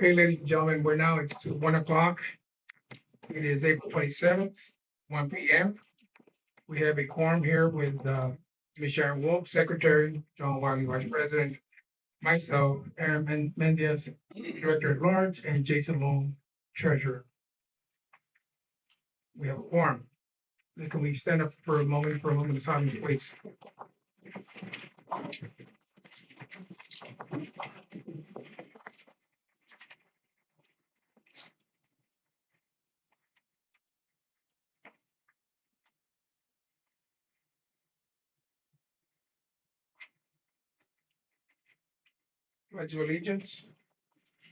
Okay, ladies and gentlemen, it's 1 o'clock. It is April 27th, 1 p.m. We have a quorum here with Ms. Sharon Wolf, Secretary, John Wiley, Vice President, myself, Aaron Mendez, Director at Large, and Jason Long, Treasurer. We have a quorum. Can we stand up for a moment of silence, please? Pledge of allegiance.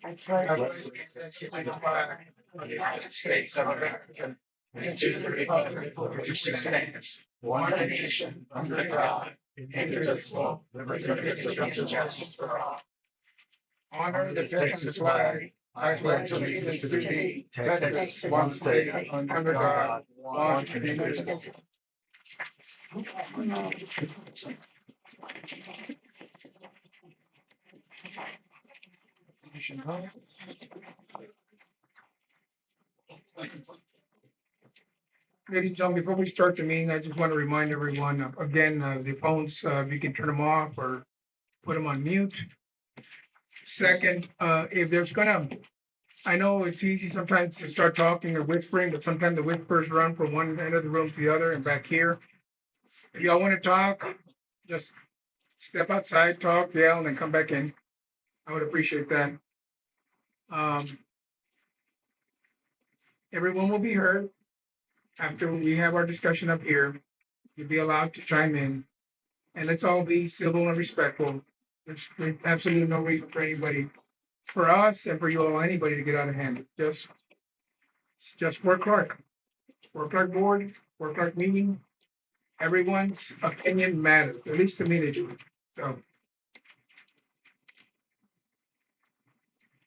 I pledge allegiance to the flag of the United States of America and to the republic for which it stands, one nation, under God, indivisible, with liberty and justice for all. Honor the Texas flag. I pledge allegiance to thee, Texas, one state, under God, one indivisible. Ladies and gentlemen, before we start the meeting, I just want to remind everyone, again, the phones, you can turn them off or put them on mute. Second, if there's I know it's easy sometimes to start talking or whispering, but sometimes the whispers run from one end of the room to the other and back here. If y'all want to talk, just step outside, talk, yell, and then come back in. I would appreciate that. Everyone will be heard. After we have our discussion up here, you'll be allowed to chime in. And let's all be civil and respectful. There's absolutely no reason for anybody, for us and for you all, anybody to get out of hand. Just work hard. Work hard board, work hard meeting. Everyone's opinion matters, at least to me they do. So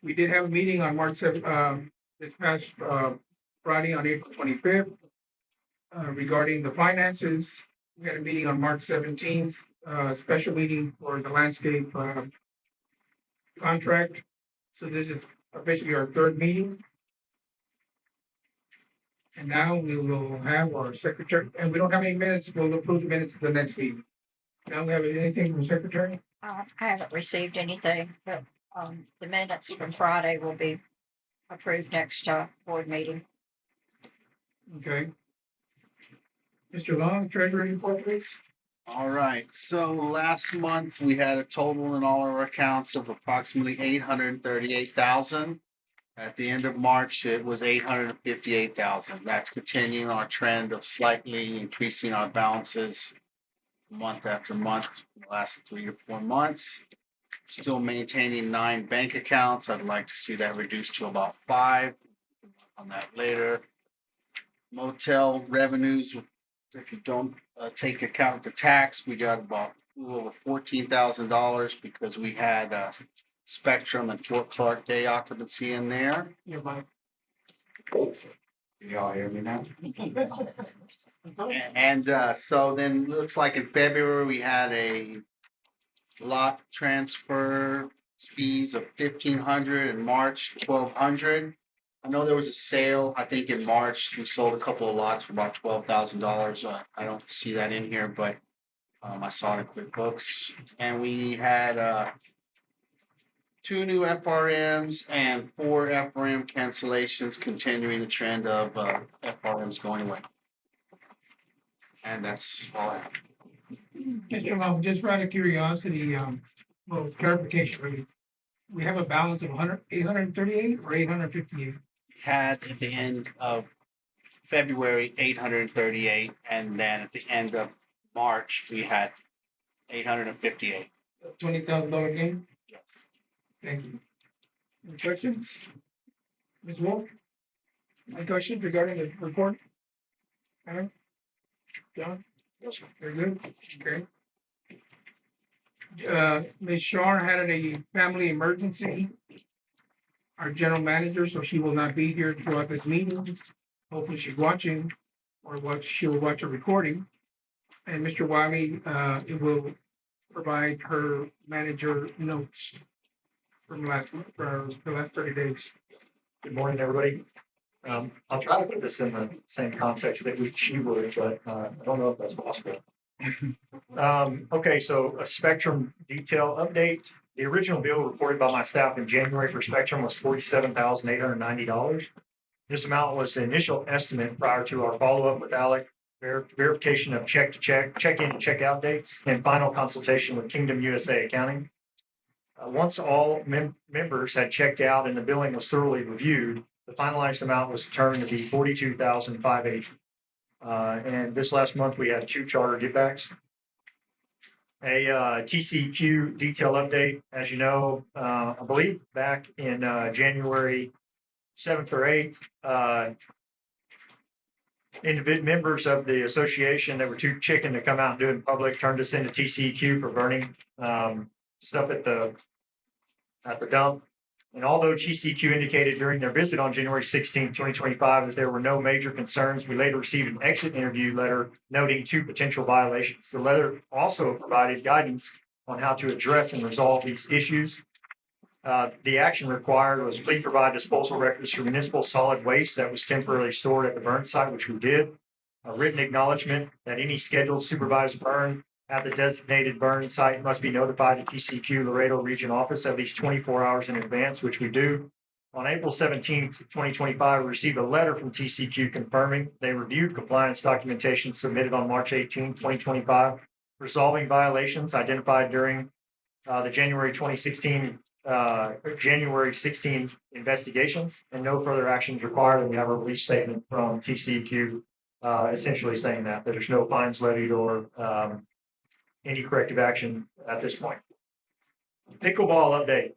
we did have a meeting on March 7th, this past Friday on April 25th. Regarding the finances, we had a meeting on March 17th, special meeting for the landscape contract. So this is officially our third meeting. And now we will have our secretary, and we don't have any minutes, we'll approve the minutes of the next meeting. Now we have anything from the secretary? I haven't received anything, but the minutes from Friday will be approved next board meeting. Okay. Mr. Long, treasurer report, please. All right, so last month we had a total in all our accounts of approximately 838,000. At the end of March, it was 858,000. That's continuing our trend of slightly increasing our balances month after month, the last 3 to 4 months. Still maintaining 9 bank accounts. I'd like to see that reduced to about 5. On that later. Motel revenues, if you don't take account of the tax, we got about a little over $14,000 because we had Spectrum and Fort Clark Day occupancy in there. You're fine. Y'all hear me now? And so then looks like in February we had a lot transfer fees of $1,500, in March $1,200. I know there was a sale, I think in March, we sold a couple of lots for about $12,000. I don't see that in here, but I saw it in QuickBooks. And we had 2 new FRMs and 4 FRM cancellations, continuing the trend of FRMs going away. And that's all I have. Mr. Long, just out of curiosity, well, clarification, really. We have a balance of 838 or 858? Had at the end of February 838, and then at the end of March we had 858. $20,000 gain? Yes. Thank you. Any questions? Ms. Wolf? Any questions regarding the report? Aaron? John? Yes, sir. Very good. Okay. Ms. Shar had a family emergency. Our general manager, so she will not be here throughout this meeting. Hopefully she's watching, or she will watch a recording. And Mr. Wiley, it will provide her manager notes from for the last 30 days? Good morning, everybody. I'll try to put this in the same context that she would, but I don't know if that's possible. Okay, so a Spectrum detail update. The original bill reported by my staff in January for Spectrum was $47,890. This amount was the initial estimate prior to our follow-up with Alec, verification of check-in and check-out dates, and final consultation with Kingdom USA Accounting. Once all members had checked out and the billing was thoroughly reviewed, the finalized amount was determined to be $42,580. And this last month, we had 2 charter givebacks. A TCQ detail update. As you know, I believe back in January 7th or 8th, members of the association that were too chicken to come out and do it in public turned us into TCQ for burning stuff at the dump. And although TCQ indicated during their visit on January 16, 2025, that there were no major concerns, we later received an exit interview letter noting 2 potential violations. The letter also provided guidance on how to address and resolve these issues. The action required was please provide disposal records for municipal solid waste that was temporarily stored at the burn site, which we did. A written acknowledgement that any scheduled supervised burn at the designated burn site must be notified to TCQ Laredo Region Office at least 24 hours in advance, which we do. On April 17, 2025, we received a letter from TCQ confirming they reviewed compliance documentation submitted on March 18, 2025, resolving violations identified during the January 16 investigations, and no further actions required. And we have a release statement from TCQ essentially saying that there's no fines levied or any corrective action at this point. Pickleball update.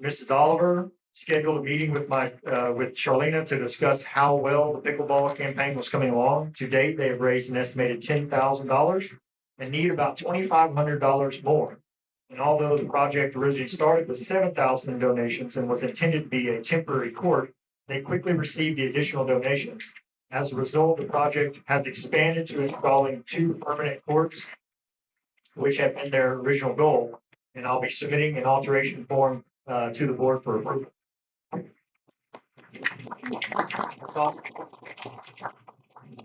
Mrs. Oliver scheduled a meeting with with Charlena to discuss how well the pickleball campaign was coming along. To date, they have raised an estimated $10,000 and need about $2,500 more. And although the project originally started with $7,000 in donations and was intended to be a temporary court, they quickly received the additional donations. As a result, the project has expanded to installing 2 permanent courts, which had been their original goal. And I'll be submitting an alteration form to the board for approval.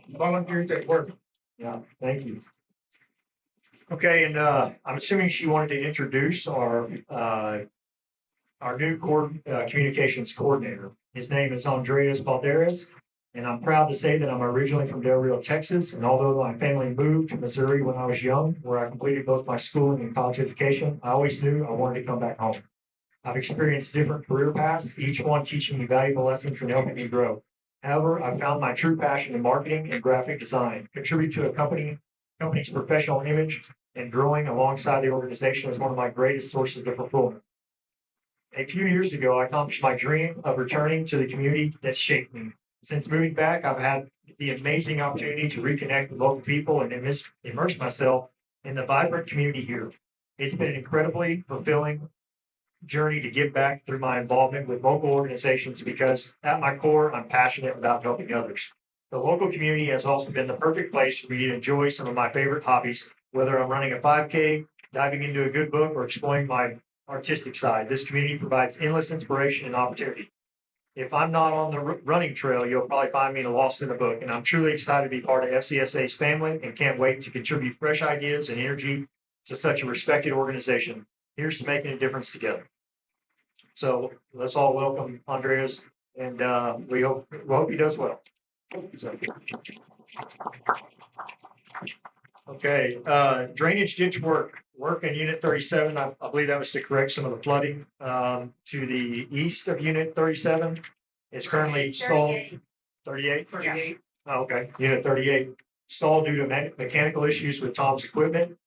Volunteers at work. Yeah, thank you. Okay, and I'm assuming she wanted to introduce our new communications coordinator. His name is Andreas Balderas, and I'm proud to say that I'm originally from Del Rio, Texas. And although my family moved to Missouri when I was young, where I completed both my schooling and college education, I always knew I wanted to come back home. I've experienced different career paths, each one teaching me valuable lessons and helping me grow. However, I found my true passion in marketing and graphic design. Contribute to a company's professional image and growing alongside the organization is one of my greatest sources of fulfillment. A few years ago, I accomplished my dream of returning to the community that shaped me. Since moving back, I've had the amazing opportunity to reconnect with local people and immerse myself in the vibrant community here. It's been an incredibly fulfilling journey to give back through my involvement with local organizations because at my core, I'm passionate about helping others. The local community has also been the perfect place for me to enjoy some of my favorite hobbies, whether I'm running a 5K, diving into a good book, or exploring my artistic side. This community provides endless inspiration and opportunity. If I'm not on the running trail, you'll probably find me lost in a book, and I'm truly excited to be part of FCSA's family and can't wait to contribute fresh ideas and energy to such a respected organization. Here's to making a difference together. So let's all welcome Andreas, and we hope he does well. So. Okay, drainage ditch work in Unit 37. I believe that was to correct some of the flooding to the east of Unit 37. It's currently stalled. 38? 38. Oh, okay, Unit 38 stalled due to mechanical issues with Tom's equipment.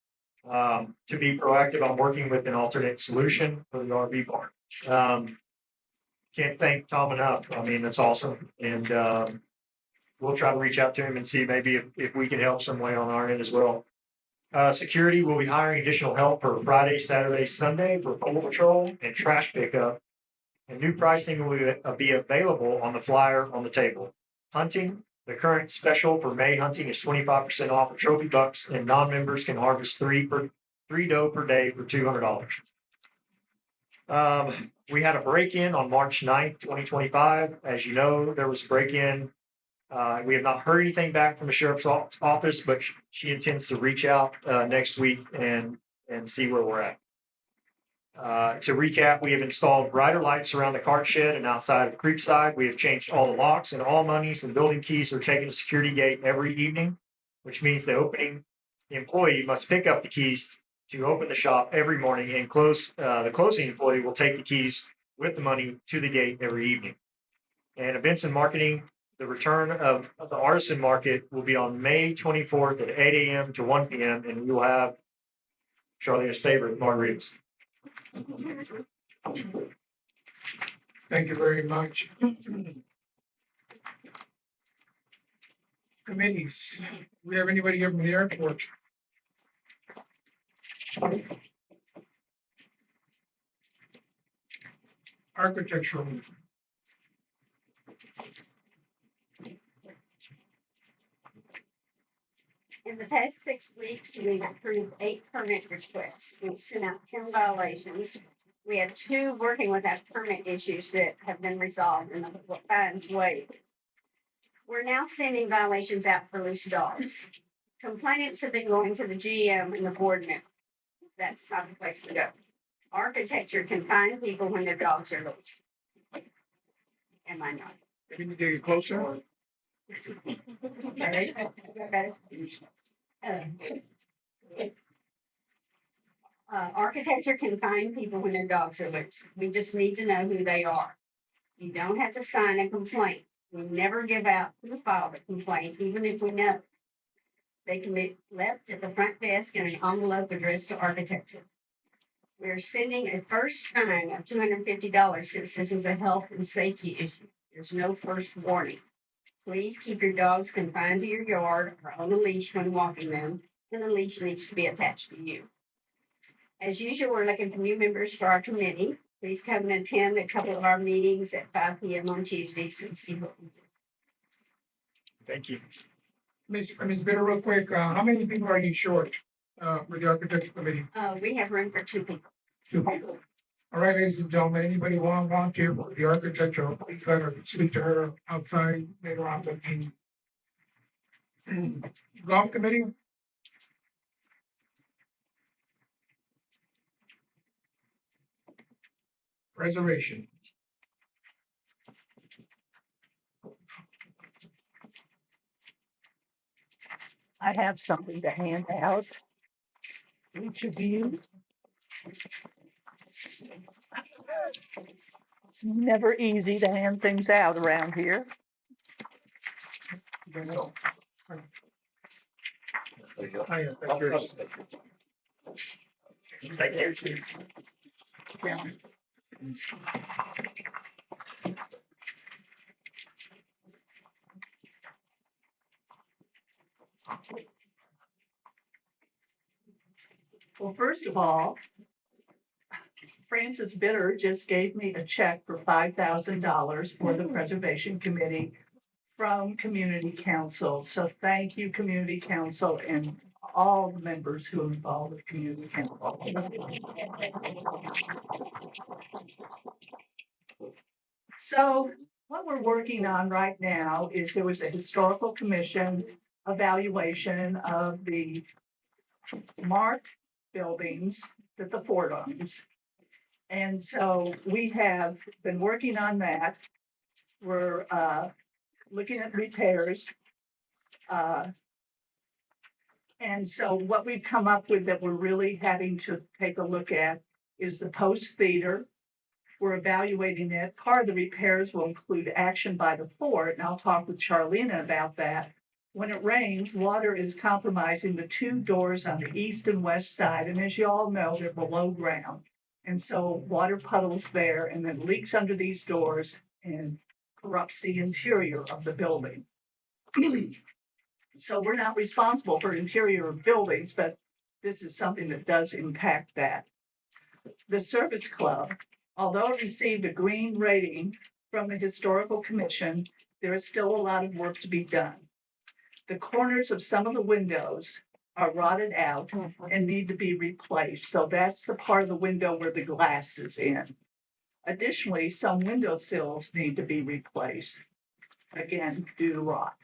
To be proactive, I'm working with an alternate solution for the RV barn. Can't thank Tom enough. I mean, that's awesome. And we'll try to reach out to him and see maybe if we can help some way on our end as well. Security will be hiring additional help for Friday, Saturday, Sunday for pole patrol and trash pickup. And new pricing will be available on the flyer on the table. Hunting, the current special for May hunting is 25% off for trophy bucks, and non-members can harvest three doe per day for $200. We had a break-in on March 9th, 2025. As you know, there was a break-in. We have not heard anything back from the sheriff's office, but she intends to reach out next week and see where we're at. To recap, we have installed brighter lights around the cart shed and outside of Creekside. We have changed all the locks, and all monies and building keys are taken to security gate every evening, which means the employee must pick up the keys to open the shop every morning, and the closing employee will take the keys with the money to the gate every evening. And events and marketing, the return of the artisan market will be on May 24th at 8 a.m. to 1 p.m. and we will have Charlene's favorite margaritas. Thank you very much. Committees, do we have anybody here from the airport? Architectural. In the past 6 weeks, we've approved 8 permit requests. We've sent out 10 violations. We have 2 working without permit issues that have been resolved and the fines waived. We're now sending violations out for loose dogs. Complainants have been going to the GM and the board member. That's not the place to go. Architecture can fine people when their dogs are loose. Am I not? Can you take it closer? Okay. Architecture can find people when their dogs are loose. We just need to know who they are. You don't have to sign a complaint. We never give out who filed the complaint, even if we know. They can be left at the front desk in an envelope addressed to architecture. We're sending a first fine of $250 since this is a health and safety issue. There's no first warning. Please keep your dogs confined to your yard or on a leash when walking them, and the leash needs to be attached to you. As usual, we're looking for new members for our committee. Please come and attend a couple of our meetings at 5 p.m. on Tuesdays and see what we do. Thank you. Ms. Bitter, real quick, how many people are you short with the architecture committee? We have room for 2 people. 2 people. All right, ladies and gentlemen, anybody want to volunteer for the architecture, please let her speak to her outside later on the meeting. Golf committee? Reservation. I have something to hand out. Each of you. It's never easy to hand things out around here. There you go. There you go. Hi, thank you. Thank you. Yeah. Well, first of all, Francis Bitter just gave me a check for $5,000 for the Preservation Committee from Community Council. So thank you, Community Council, and all the members who are involved with Community Council. So what we're working on right now is there was a historical commission evaluation of the marked buildings that the fort owns. And so we have been working on that. We're looking at repairs. And so what we've come up with that we're really having to take a look at is the post theater. We're evaluating it. Part of the repairs will include action by the fort, and I'll talk with Charlene about that. When it rains, water is compromising the 2 doors on the east and west side, and as you all know, they're below ground. And so water puddles there and then leaks under these doors and corrupts the interior of the building. So we're not responsible for interior of buildings, but this is something that does impact that. The Service Club, although it received a green rating from the Historical Commission, there is still a lot of work to be done. The corners of some of the windows are rotted out and need to be replaced. So that's the part of the window where the glass is in. Additionally, some window sills need to be replaced, again, due to rot.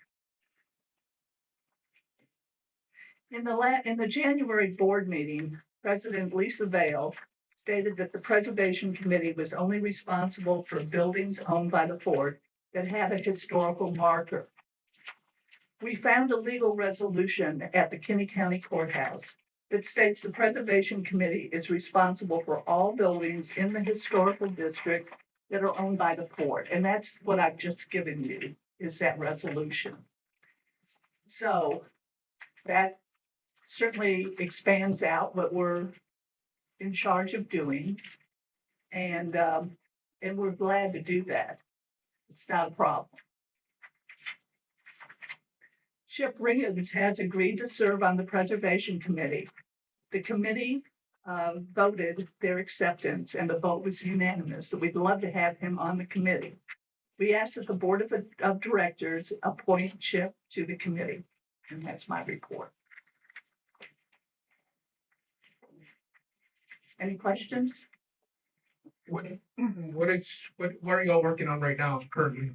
In the January board meeting, President Lisa Vale stated that the Preservation Committee was only responsible for buildings owned by the Ford that had a historical marker. We found a legal resolution at the Kinney County Courthouse that states the Preservation Committee is responsible for all buildings in the historical district that are owned by the Ford. And that's what I've just given you, is that resolution. So that certainly expands out what we're in charge of doing. And we're glad to do that. It's not a problem. Chip Riggins has agreed to serve on the Preservation Committee. The committee voted their acceptance and the vote was unanimous. So we'd love to have him on the committee. We ask that the Board of Directors appoint Chip to the committee. And that's my report. Any questions? What are y'all working on right now currently?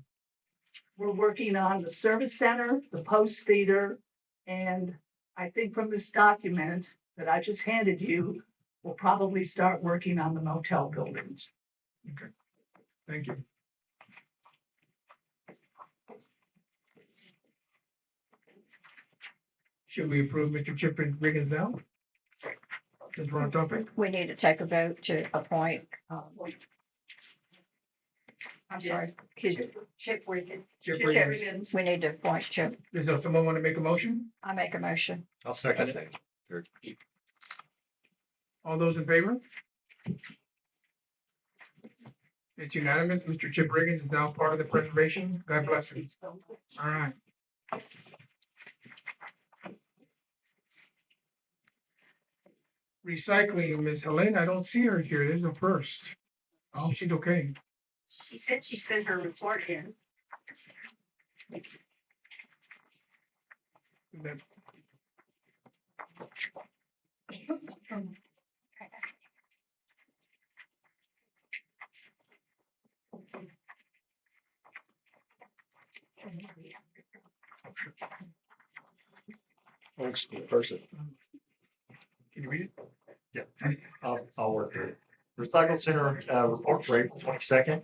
We're working on the service center, the post theater, and I think from this document that I just handed you, we'll probably start working on the motel buildings. Okay, thank you. Should we approve Mr. Chip Riggins now? Since we're on topic. We need to take a vote to appoint, I'm sorry, Chip Riggins. Chip Chip Riggins. Riggins. we need to appoint Chip. Does someone want to make a motion? I make a motion. I'll second it. All those in favor? It's unanimous. Mr. Chip Riggins is now part of the preservation. God bless him. All right. Recycling, Miss Helena, I don't see her here. There's a first. Oh, she's okay. She said she sent her report in. That- Thanks, person. Can you read it? Yeah, I'll work through it. Recycle Center, report for April 22nd.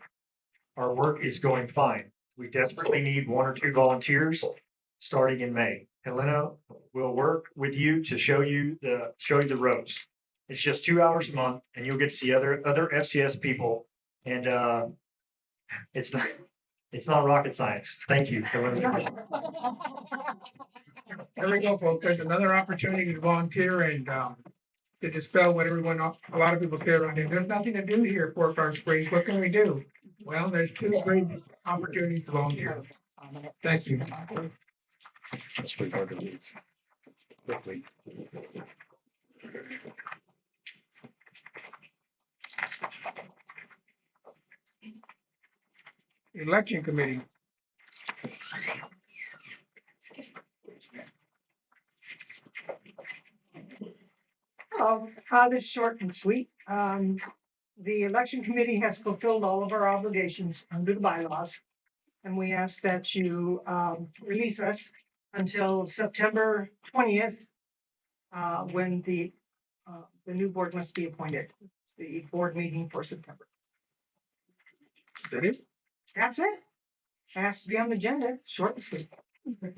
Our work is going fine. We desperately need 1 or 2 volunteers starting in May. Helena will work with you to show you the roads. It's just 2 hours a month and you'll get to see other FCS people. And it's not rocket science. Thank you, Helena. There we go, folks. There's another opportunity to volunteer and to dispel what a lot of people say around here. There's nothing to do here at Fort Park Springs. What can we do? Well, there's 2 great opportunities to volunteer. Thank you. That's pretty hard to read. Quickly. Election committee. This is short and sweet. The election committee has fulfilled all of our obligations under the bylaws. And we ask that you release us until September 20th, when the new board must be appointed, the board meeting for September. Is that it? That's it. It has to be on the agenda, short and sweet. Is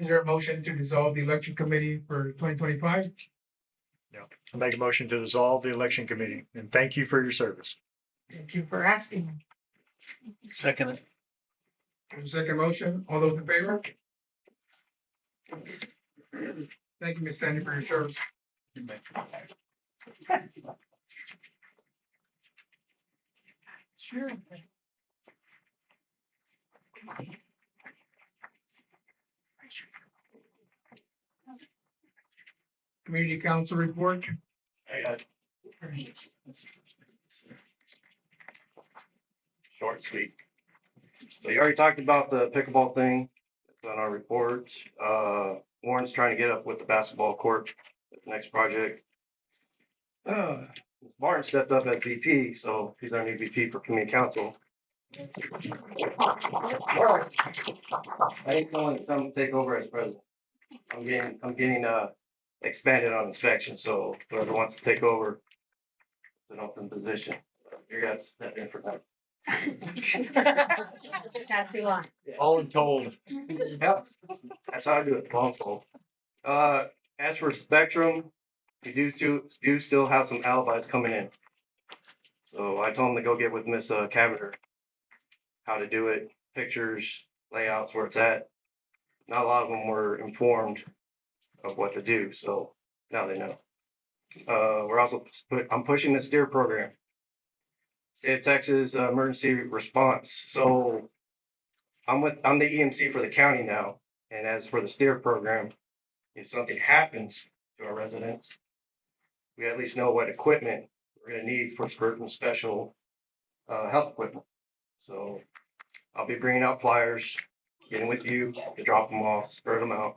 there a motion to dissolve the election committee for 2025? I make a motion to dissolve the election committee and thank you for your service. Thank you for asking. Second. There's a second motion. All those in favor? Thank you, Ms. Sandy, for your service. Sure. Community council report. Short and sweet. So you already talked about the pickleball thing. It's on our report. Warren's trying to get up with the basketball court, at the next project. Martin stepped up as VP, so he's our new VP for community council. I ain't going to come take over as president. I'm getting expanded on inspection, so whoever wants to take over, it's an open position. You guys step in for that. Not too long. All told. Yep, that's how I do it, phone call. As for Spectrum, we do still have some alibis coming in. So I told them to go get with Miss Cavender how to do it, pictures, layouts, where it's at. Not a lot of them were informed of what to do, so now they know. I'm pushing the STEER program, State of Texas Emergency Response. So I'm the EMC for the county now, and as for the STEER program, if something happens to our residents, we at least know what equipment we're going to need for certain special health equipment. So I'll be bringing out flyers, getting with you to drop them off, spread them out,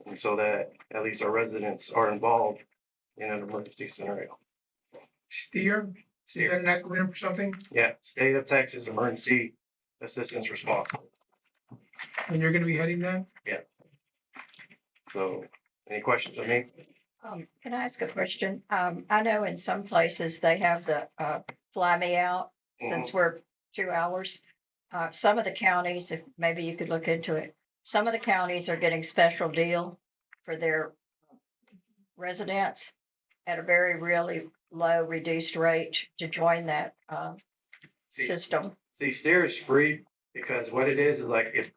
and so that at least our residents are involved in an emergency scenario. Steer, is that an acronym for something? Yeah, State of Texas Emergency Assistance Response. And you're gonna be heading that? So, any questions on me? Can I ask a question? I know in some places they have the, fly me out, since we're 2 hours. Some of the counties, if maybe you could look into it, some of the counties are getting special deal for their residents at a very really low reduced rate to join that, system. See, STEER is free because what it is like if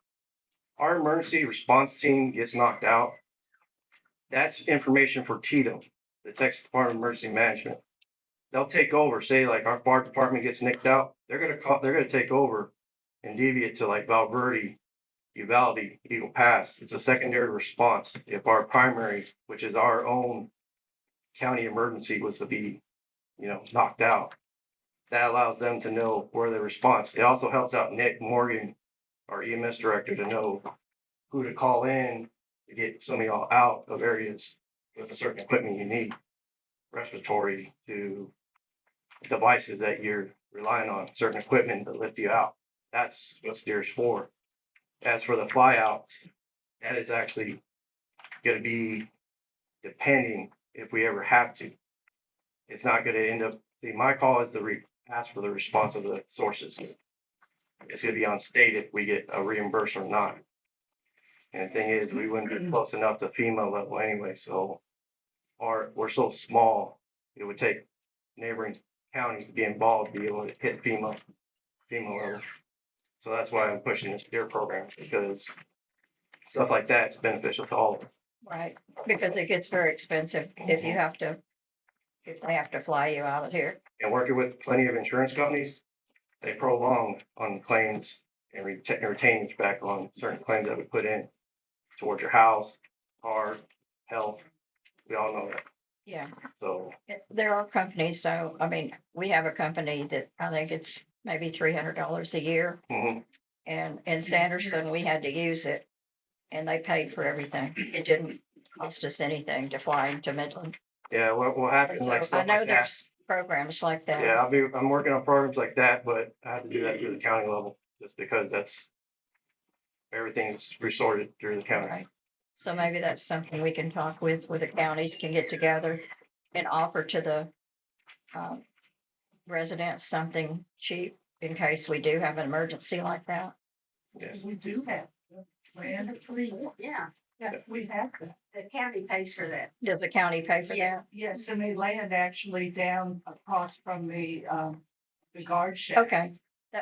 our emergency response team gets knocked out, that's information for TDM, the Texas Department of Emergency Management. They'll take over, say like our fire department gets nicked out, they're gonna take over and deviate to like Valverde, Uvalde, Eagle Pass. It's a secondary response. If our primary, which is our own county emergency, was to be, knocked out, that allows them to know where the response. It also helps out Nick Morgan, our EMS director, to know who to call in to get some of y'all out of areas with a certain equipment you need, respiratory to devices that you're relying on, certain equipment to lift you out. That's what STEER's for. As for the flyouts, that is actually going to be depending if we ever have to. It's not going to end up. See, my call is to ask for the response of the sources. It's going to be on state if we get a reimburse or not. And the thing is, we wouldn't be close enough to FEMA level anyway. So, we're so small, it would take neighboring counties to be involved to be able to hit FEMA level. So that's why I'm pushing this STEER program, because stuff like that is beneficial to all of us. Right, because it gets very expensive if they have to fly you out of here. And working with plenty of insurance companies, they prolong on claims and retainage back on certain claims that we put in towards your house, car, health. We all know that. Yeah, So there are companies, so, I mean, we have a company that I think it's maybe $300 a year. mhm. And in Sanderson, we had to use it and they paid for everything. It didn't cost us anything to fly into Midland. Yeah, what will happen So like I stuff know like that. there's programs like that. Yeah, I'm working on programs like that, but I have to do that through the county level just because everything's resorted through the county. Right. So maybe that's something we can talk where the counties can get together and offer to the residents something cheap in case we do have an emergency like that. Yes. We do have land free. Yeah, Yeah, we have that. the county pays for that. Does the county pay for Yeah. that? Yes, and they land actually down across from the guard shack. Okay,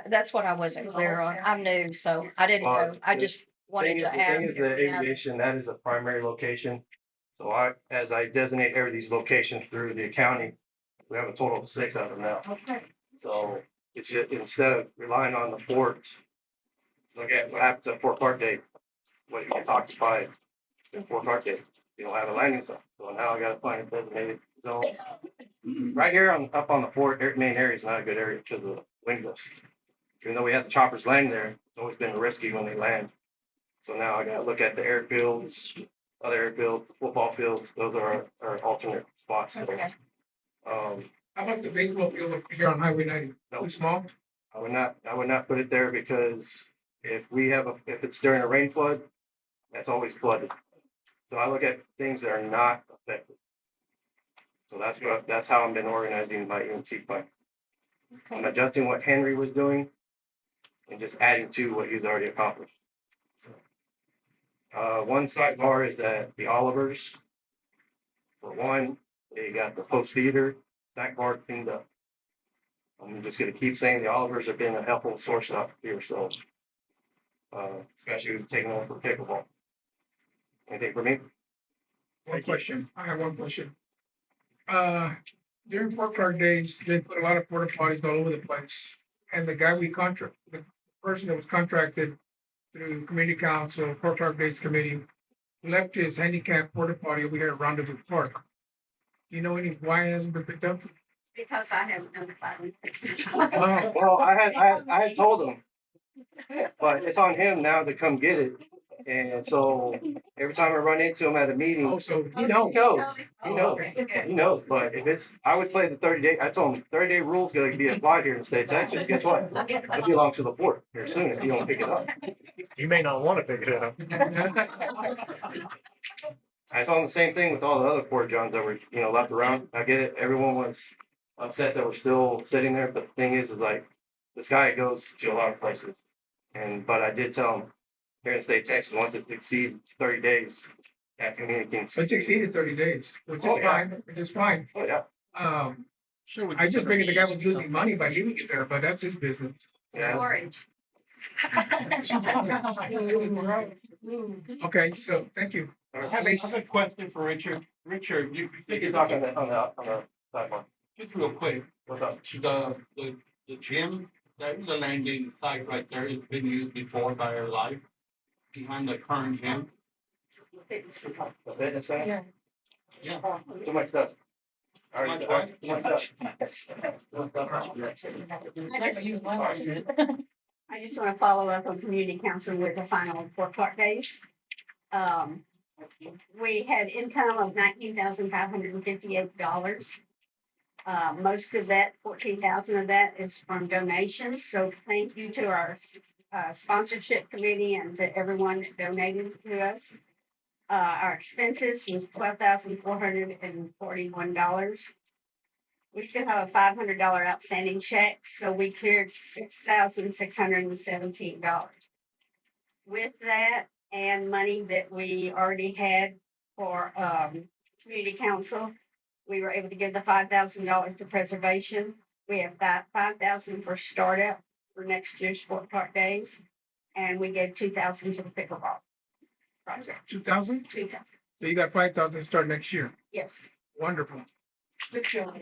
that's what I wasn't clear on. I'm new, so I didn't Well, know. I just wanted to The thing ask. is if the we have- aviation, that is a primary location. So as I designate every these locations through the county, we have a total of 6 of them now. Okay. So it's just, instead of relying on the ports, look at what happens at Fort Clark Day. What gets occupied in Fort Clark Day. You don't have a landing zone. So now I gotta find a designated zone. Right here up on the Fort main area is not a good area because of the wind gusts. Even though we have the choppers land there, it's always been risky when they land. So now I gotta look at the airfields, other fields, football fields, those are our alternate spots. So, Okay. How about the baseball field up here on Highway 90? Too small? I would not put it there because if it's during a rain flood, that's always flooded. So I look at things that are not affected. So that's how I've been organizing my EMC plan. I'm adjusting what Henry was doing and just adding to what he's already accomplished. One sidebar is that the Olivers, for one, they got the post theater snack bar cleaned up. I'm just gonna keep saying the Olivers have been a helpful source out here, so especially taking over for pickleball. Anything for me? One question. I have one question. During Pork Park days, they put a lot of porta potties all over the place. And the person that was contracted through Community Council, Pork Park Days Committee, left his handicap porta potty over here at Rendezvous Park. Do you know why it hasn't been picked up? Because I haven't notified him. Oh, Well, I had told him, but it's on him now to come get it. And so every time I run into him at a meeting, oh, so he he knows. knows, he knows, Okay. he knows. But I would play the 30-day. I told him 30-day rules gonna be applied here in the state of Texas. Guess what? It belongs to the port here soon if you don't pick it up. You may not want to pick it up. I saw the same thing with all the other port johns that were, left around. I get it. Everyone was upset that we're still sitting there, but the thing is like this guy goes to a lot of places. But I did tell him here in the state of Texas, once it exceeds 30 days, that communicates. It's exceeded 30 days, which is Oh, yeah. fine, which is fine. Oh, yeah. Sure. I just figured the guy was losing money by leaving it there, but that's his business. Yeah. Orange. Okay, so thank you. I have a question for Richard. Richard, You can talk on the sidebar. just real quick, What's up? the gym, there is a landing site right there. It's been used before by our life behind the current gym. The fitness center? Yeah. Too much stuff. All right, too much I just want to follow up on community council with the final Pork Park days. We had income of $19,558. Most of that, 14,000 of that is from donations. So thank you to our sponsorship committee and to everyone that donated to us. Our expenses was $12,441. We still have a $500 outstanding check, so we cleared $6,617. With that and money that we already had for community council, we were able to give the $5,000 to preservation. We have $5,000 for startup for next year's Sport Park Days, and we gave $2,000 to the pickleball project. 2,000? $2,000. So you got 5,000 to start next year. Yes. Wonderful. Good job.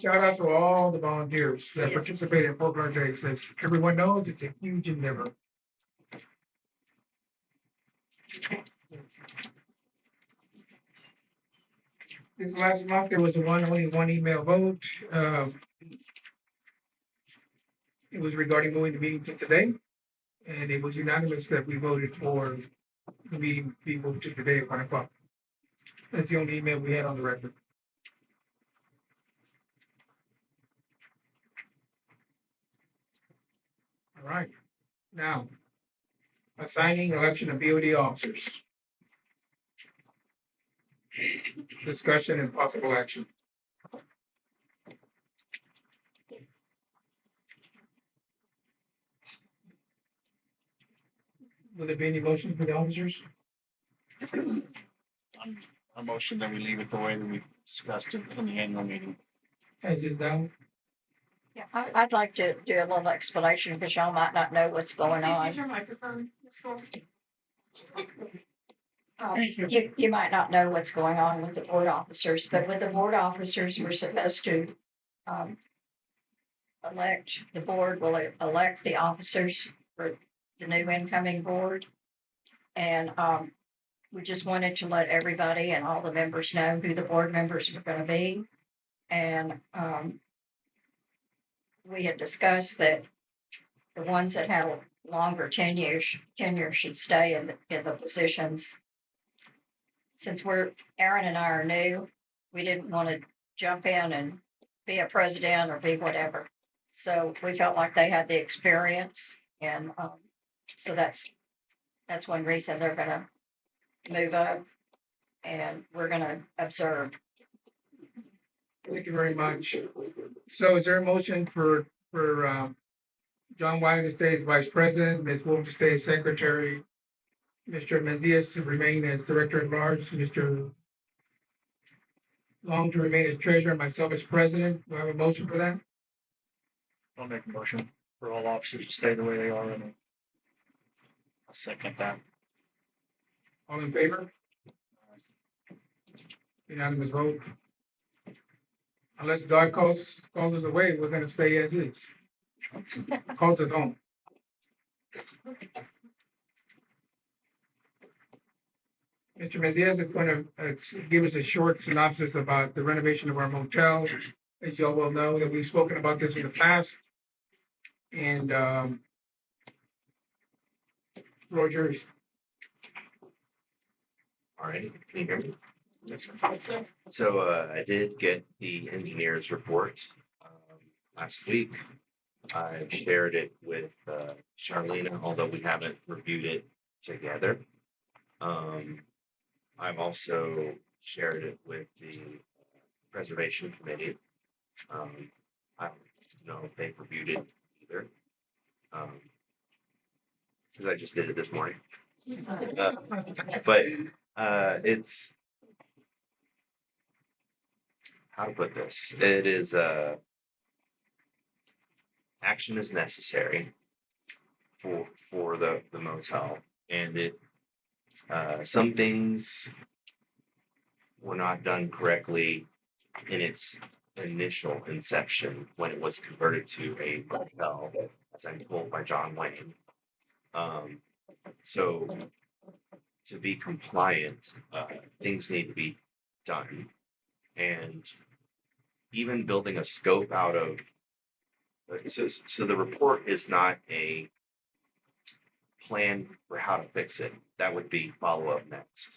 Shout out to all the volunteers that Yes. participate in Pork Park Days. As everyone knows, it's a huge endeavor. This last month, there was only one email vote. It was regarding moving the meeting to today. And it was unanimous that we voted for the meeting being moved to today at 1 o'clock. That's the only email we had on the record. All right, now, assigning election of BOD officers. Discussion and possible action. Will there be any motion for the officers? A motion that we leave it the way that we discussed it in the annual meeting. As is now? Yeah, I'd like to do a little explanation because y'all might not know what's going on. your microphone, Ms. Ford. You might not know what's going on with the board officers, but with the board officers, we're supposed to the board will elect the officers for the new incoming board. And we just wanted to let everybody and all the members know who the board members were going to be. And we had discussed that the ones that had longer tenure should stay in the positions. Since Aaron and I are new, we didn't want to jump in and be a president or be whatever. So we felt like they had the experience and, so that's one reason they're gonna move up and we're gonna observe. Thank you very much. So is there a motion for John Wagner to stay as vice president, Ms. Wolf to stay as secretary, Mr. Mendias to remain as director at large, Mr. Long to remain as treasurer, and myself as president? Do I have a motion for that? I'll make a motion for all officers to stay the way they are, and I'll second that. All in favor? Unanimous vote. Unless God calls us away, we're gonna stay as is. Calls us home. Mr. Mendiaz is going to give us a short synopsis about the renovation of our motel. As you all well know, that we've spoken about this in the past. And Rogers. All right, can you hear me? So I did get the engineer's report last week. I shared it with Charlene, although we haven't reviewed it together. I've also shared it with the preservation committee. I don't know if they've reviewed it either. Because I just did it this morning. But it's, how to put this? It is action is necessary for the motel, and it some things were not done correctly in its initial inception when it was converted to a motel, as I'm told by John Wayne. So to be compliant, things need to be done, and even building a scope out of so the report is not a plan for how to fix it. That would be follow up next.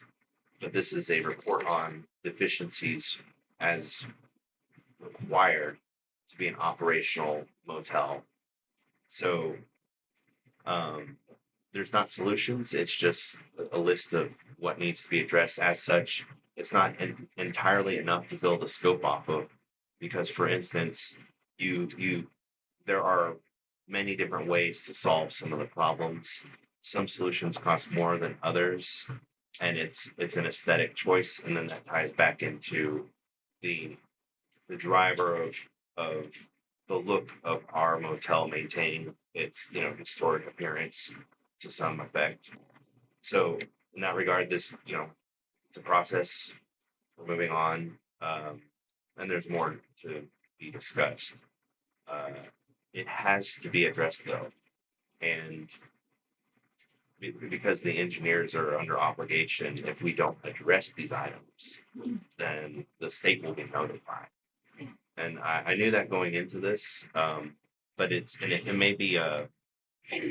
But this is a report on deficiencies as required to be an operational motel. So there's not solutions. It's just a list of what needs to be addressed. As such, it's not entirely enough to build a scope off of, because, for instance, there are many different ways to solve some of the problems. Some solutions cost more than others, and it's an aesthetic choice, and then that ties back into the driver of the look of our motel maintaining its historic appearance to some effect. So in that regard, this it's a process. We're moving on, and there's more to be discussed. It has to be addressed though, and because the engineers are under obligation, if we don't address these items, then the state will be notified. And I knew that going into this, but it may be a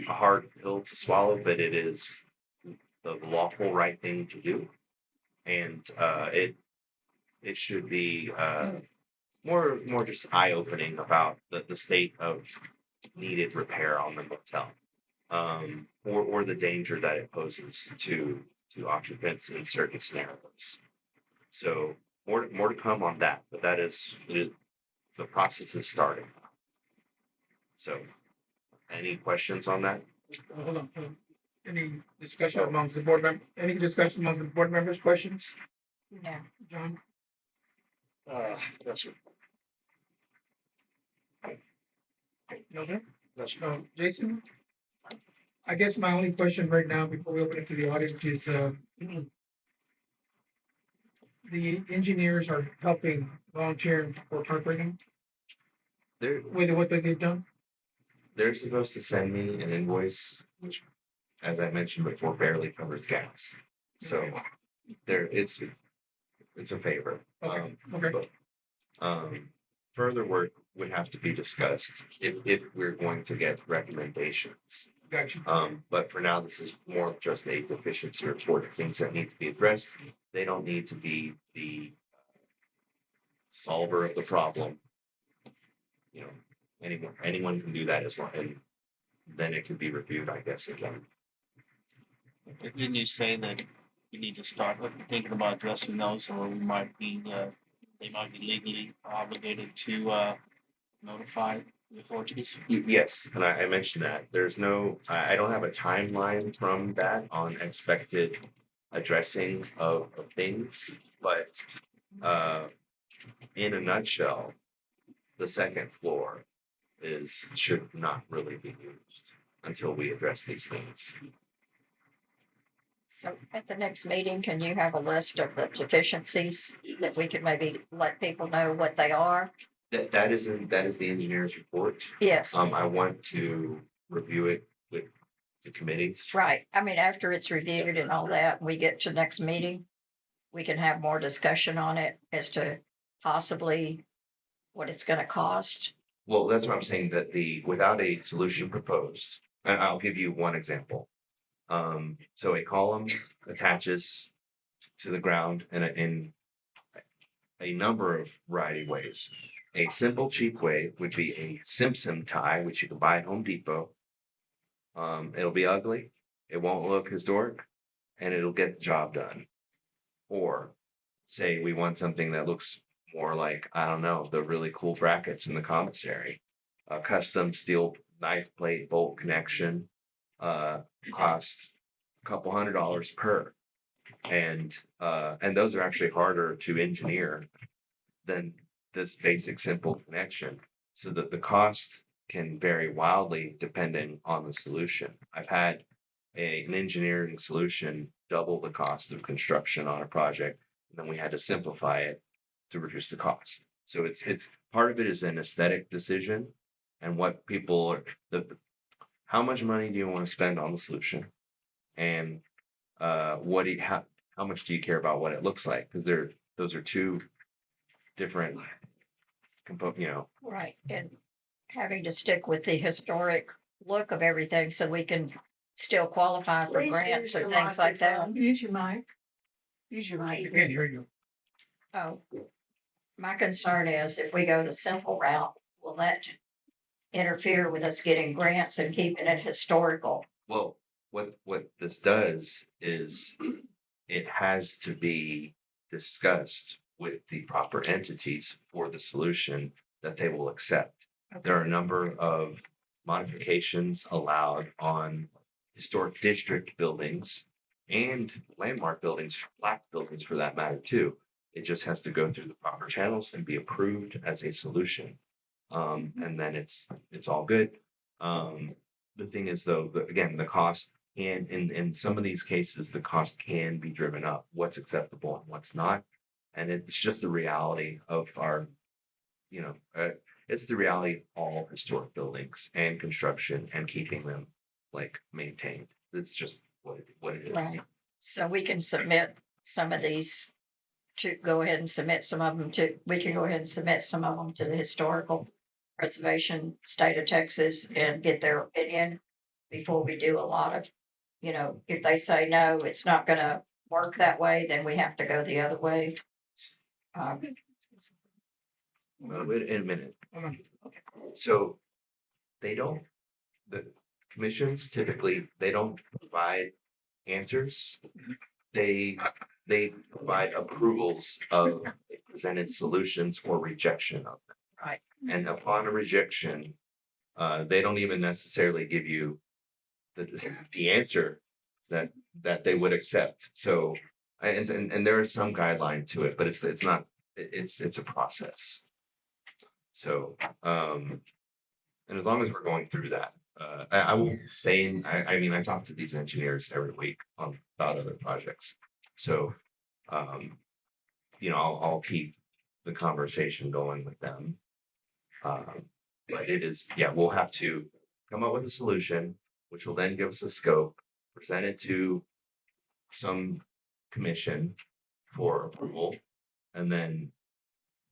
hard pill to swallow, but it is the lawful right thing to do, and it should be more just eye opening about the state of needed repair on the motel, or the danger that it poses to occupants in certain scenarios. So more to come on that, but the process is starting. So, any questions on that? Hold on. Any discussion amongst the board members? Any discussion amongst the board members? Questions? No. John? Yes, sir. No, sir? Yes, sir. Jason? I guess my only question right now before we open it to the audience is the engineers are helping volunteer for carpeting with what they've done. They're supposed to send me an invoice, which, as I mentioned before, barely covers gas. So it's a favor. Okay. But, further work would have to be discussed if we're going to get recommendations. Gotcha. But for now, this is more of just a deficiency report of things that need to be addressed. They don't need to be the solver of the problem. You know, anyone can do that as long, and then it can be reviewed, I guess, again. But didn't you say that we need to start thinking about addressing those, or we might be, they might be legally obligated to notify the authorities? Yes, and I mentioned that. There's no, I don't have a timeline from that on expected addressing of things, but in a nutshell, the second floor should not really be used until we address these things. So at the next meeting, can you have a list of the deficiencies that we could maybe let people know what they are? That is the engineer's report. Yes, I want to review it with the committees. right. I mean, after it's reviewed and all that, we get to next meeting, we can have more discussion on it as to possibly what it's gonna cost. Well, that's what I'm saying, that without a solution proposed, and I'll give you one example. So a column attaches to the ground in a number of variety of ways. A simple, cheap way would be a Simpson tie, which you can buy at Home Depot. It'll be ugly, it won't look historic, and it'll get the job done. Or say we want something that looks more like, I don't know, the really cool brackets in the commissary. A custom steel knife plate bolt connection costs a couple $100 per. And those are actually harder to engineer than this basic simple connection, so that the cost can vary wildly depending on the solution. I've had an engineering solution double the cost of construction on a project, and then we had to simplify it to reduce the cost. So it's part of it is an aesthetic decision, and what people are how much money do you want to spend on the solution, and how much do you care about what it looks like? Because those are two different Right, and having to stick with the historic look of everything so we can still qualify for grants and things like that. Use your mic. Use your I mic. can't hear you. Oh, my concern is if we go the simple route, will that interfere with us getting grants and keeping it historical? Well, what this does is it has to be discussed with the proper entities for the solution that they will accept. There are a number of modifications allowed on historic district buildings and landmark buildings, black buildings for that matter too. It just has to go through the proper channels and be approved as a solution. And then it's all good. The thing is though, again, the cost, and in some of these cases, the cost can be driven up, what's acceptable and what's not. And it's just the reality of our, it's the reality of all historic buildings and construction and keeping them like maintained. It's just what it is. Right. So we can submit some of these to go ahead and submit some of them to, we can go ahead and submit some of them to the Historical Preservation State of Texas and get their opinion before we do a lot of, if they say, no, it's not gonna work that way, then we have to go the other way. Wait a minute. Hold on. So they don't, the commissions typically, they don't provide answers. They provide approvals of presented solutions or rejection of them. Right. And upon a rejection, they don't even necessarily give you the answer that they would accept. So and there is some guideline to it, but it's not, it's a process. So and as long as we're going through that, I will say, I mean, I talk to these engineers every week about other projects. So, I'll keep the conversation going with them. But it is, yeah, we'll have to come up with a solution, which will then give us a scope, present it to some commission for approval, and then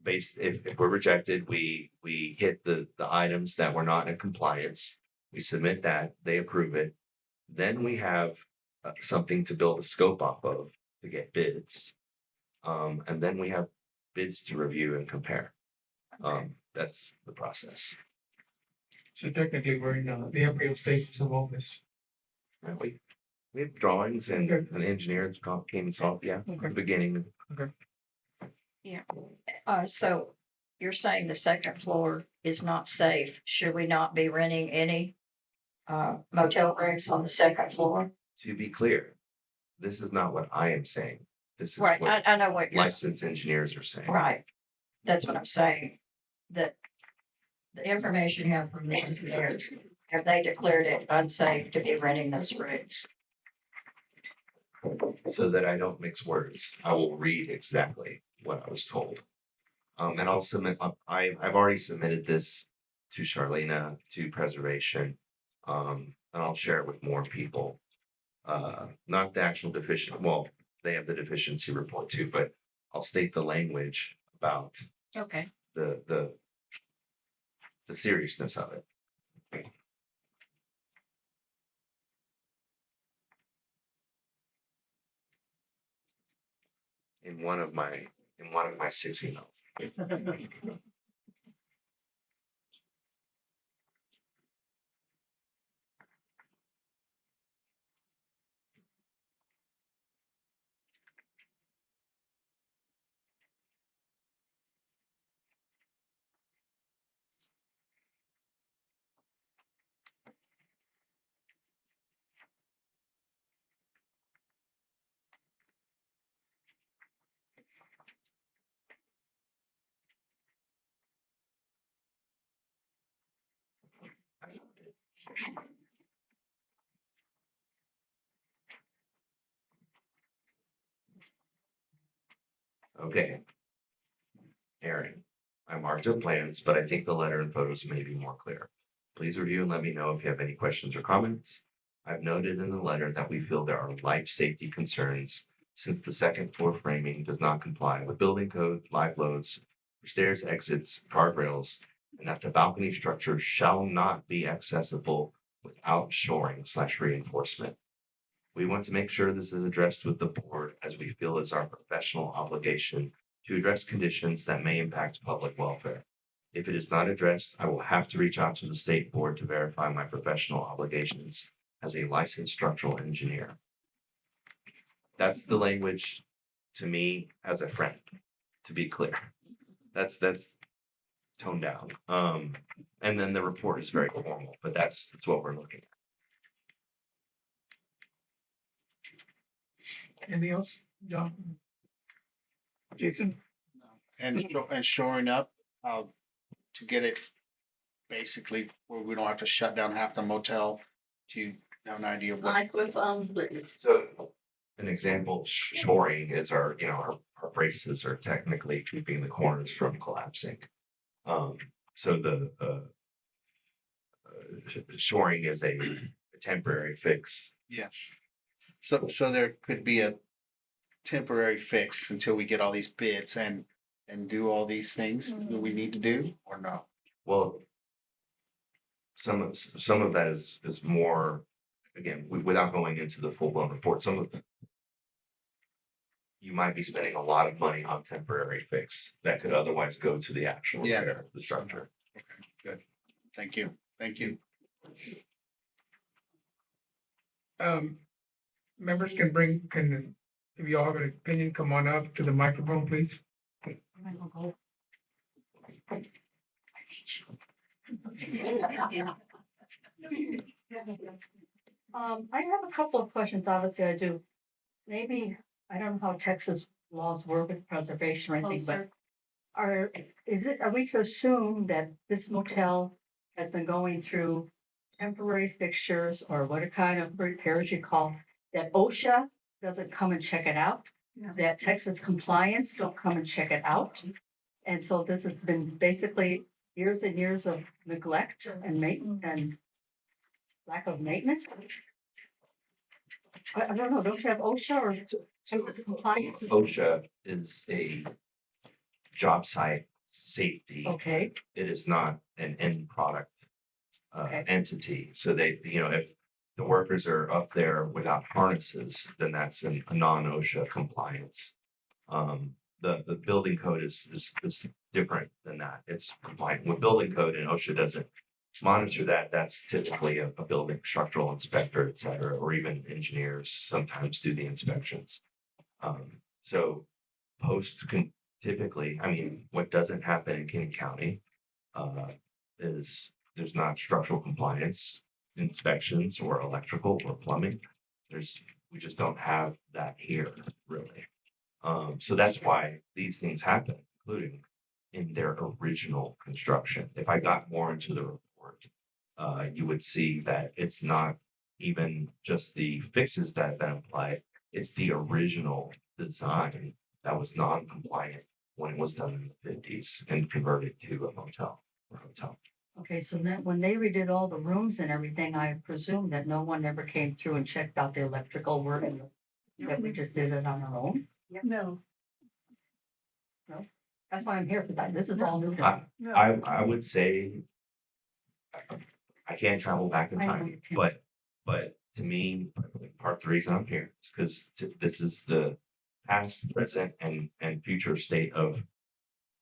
if we're rejected, we hit the items that we're not in compliance, We submit that, they approve it. Then we have something to build a scope off of to get bids. And then we have bids to review and compare. That's the process. So technically, we're in the embryo stages of all this. And we have drawings and Okay. an engineer came and saw, yeah, at the beginning. So you're saying the second floor is not safe. Should we not be renting any motel rooms on the second floor? To be clear, this is not what I am saying. This is Right, what I know what you're, licensed engineers are saying. right. That's what I'm saying. That the information you have from the engineers, have they declared it unsafe to be renting those rooms? So that I don't mix words, I will read exactly what I was told. And I'll submit, I've already submitted this to Charlena, to preservation. And I'll share it with more people. Not the actual deficient, well, they have the deficiency report too, but I'll state the language about Okay. the seriousness of it. In one of my 6 emails. Okay. Aaron, I marked up plans, but I think the letter and photos may be more clear. Please review and let me know if you have any questions or comments. I've noted in the letter that we feel there are life safety concerns since the second floor framing does not comply with building code, live loads, stairs, exits, guardrails, and that the balcony structure shall not be accessible without shoring/reinforcement. We want to make sure this is addressed with the board as we feel it's our professional obligation to address conditions that may impact public welfare. If it is not addressed, I will have to reach out to the state board to verify my professional obligations as a licensed structural engineer. That's the language to me as a friend, to be clear. That's toned down. And then the report is very formal, but that's what we're looking at. Anything else, John? Jason? And shoring up, to get it basically where we don't have to shut down half the motel to have an idea of what. So an example, shoring is our our braces are technically keeping the corners from collapsing. So the shoring is a temporary fix. Yes. So there could be a temporary fix until we get all these bids and do all these things that we need to do or no? Well, some of that is more, again, without going into the full blown report. Some of you might be spending a lot of money on temporary fix that could otherwise go to the actual repair of the structure. Okay, good. Thank you. Thank you. Members can, if you all have an opinion, come on up to the microphone, please. I have a couple of questions, obviously I do. Maybe, I don't know how Texas laws work with preservation or anything, but are we to assume that this motel has been going through temporary fixtures or what kind of repairs you call, that OSHA doesn't come and check it out? That Texas compliance don't come and check it out? And so this has been basically years and years of neglect and maintenance and lack of maintenance? I don't know, don't you have OSHA or Texas compliance? OSHA is a job site safety. Okay, It is not an end product Okay. entity. So they, if the workers are up there without harnesses, then that's a non-OSHA compliance. The building code is different than that. It's compliant with building code, and OSHA doesn't monitor that. That's typically a building structural inspector, et cetera, or even engineers sometimes do the inspections. So posts can typically, I mean, what doesn't happen in Kinney County is there's not structural compliance inspections or electrical or plumbing. We just don't have that here really. So that's why these things happen, including in their original construction. If I got more into the report, you would see that it's not even just the fixes that have been applied, it's the original design that was non-compliant when it was done in the 50s and converted to a motel or hotel. Okay, so then when they redid all the rooms and everything, I presume that no one ever came through and checked out the electrical work and that we just did it on our own. No, That's why I'm here, because this is all new. to me. no. I would say I can't travel back in I know time, you can't. but to me, part of the reason I'm here is because this is the past, present, and future state of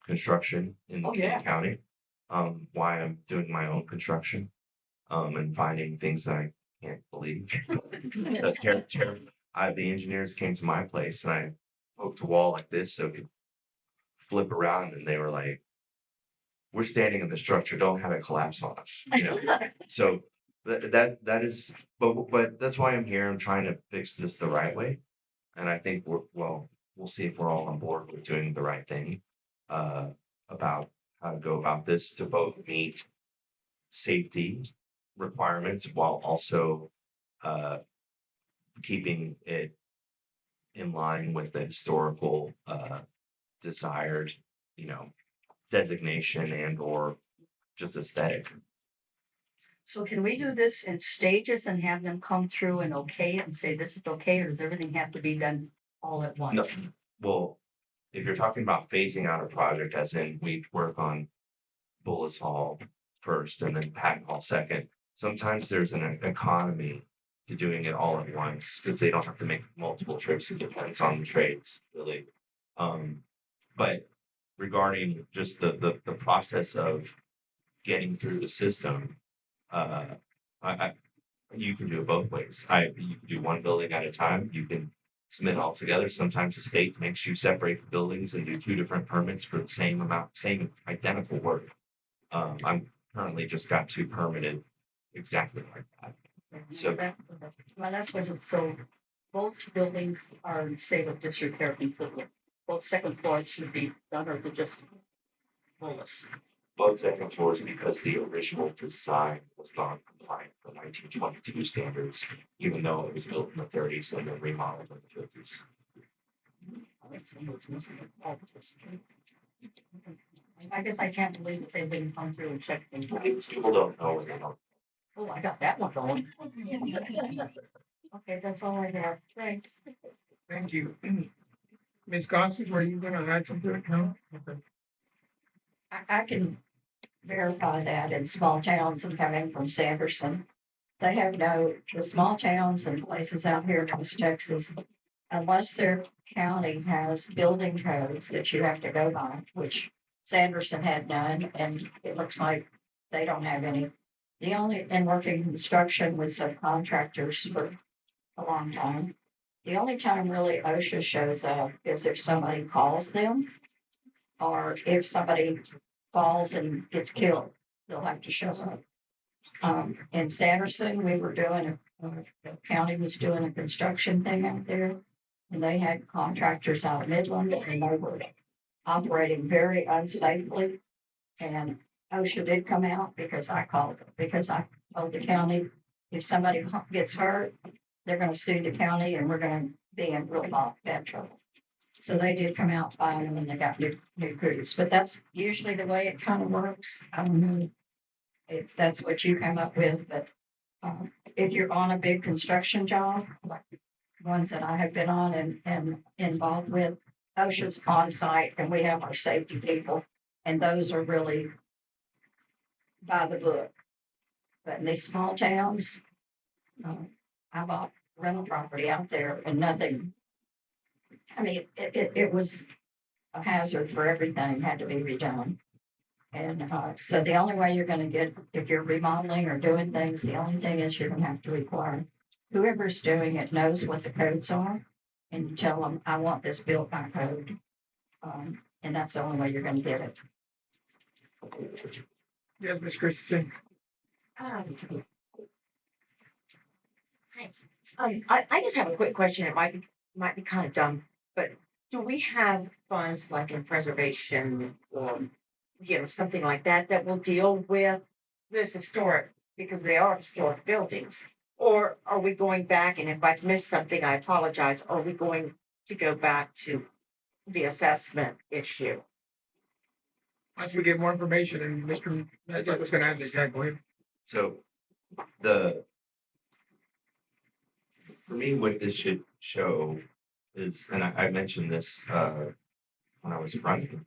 construction in Oh, King yeah. County. Why I'm doing my own construction, and finding things that I can't believe. The engineers came to my place and I poked a wall like this so it could flip around, and they were like, we're standing in the structure, don't have it collapse on us, So that is, but that's why I'm here. I'm trying to fix this the right way. And I think we'll see if we're all on board with doing the right thing, about how to go about this to both meet safety requirements while also, uh, keeping it in line with the historical, desired, you know, designation and or just aesthetic. So can we do this in stages and have them come through and okay it and say this is okay, or does everything have to be done all at No, once? well, if you're talking about phasing out a project, as in we work on Bullis Hall first and then Patton Hall second, sometimes there's an economy to doing it all at once because they don't have to make multiple trips. It depends on the trades, really. But regarding just the process of getting through the system, uh, I you can do it both ways. You can do one building at a time. You can submit all together. Sometimes the state makes you separate the buildings and do two different permits for the same amount, same identical work. I'm currently just got two permitted exactly like that. So- My last question, so both buildings are in state of disrepair completely. Both second floors should be done, or they're just fullest. Both second floors because the original design was non-compliant for 1922 standards, even though it was built in the 30s and then remodeled in the 50s. I guess I can't believe that they didn't come through and check things out. People don't know what they don't. Oh, I got that one going. Okay, that's all I have. Thanks. Thank you. Ms. Gossett, were you gonna add something? No? Okay. I can verify that in small towns and coming from Sanderson. They have the small towns and places out here in West Texas, unless their county has building codes that you have to go by, which Sanderson had none, and it looks like they don't have any. The only, and working construction with subcontractors for a long time. The only time really OSHA shows up is if somebody calls them, or if somebody falls and gets killed, they'll have to show up. In Sanderson, we were doing, the county was doing a construction thing out there. And they had contractors out of Midland and they were operating very unsafely. And OSHA did come out because I called, because I told the county, if somebody gets hurt, they're gonna sue the county and we're gonna be in real bad trouble. So they did come out, find them, and they got new crews, but that's usually the way it kind of works. I don't know if that's what you come up with, but if you're on a big construction job, like ones that I have been on and involved with, OSHA's on site and we have our safety people, and those are really by the book. But in these small towns, I bought rental property out there and nothing. I mean, it was a hazard for everything had to be redone. And so the only way you're gonna get, if you're remodeling or doing things, the only thing is you're gonna have to require whoever's doing it knows what the codes are. And you tell them, I want this built by code. And that's the only way you're gonna get it. Yes, Ms. Christensen. Um, I just have a quick question. It might be kind of dumb, but do we have funds like in preservation or, something like that that will deal with this historic, because they are historic buildings? Or are we going back, and if I've missed something, I apologize, are we going to go back to the assessment issue? Once we get more information, and Mr. Magic was gonna add this, go ahead. So for me, what this should show is, and I mentioned this when I was running,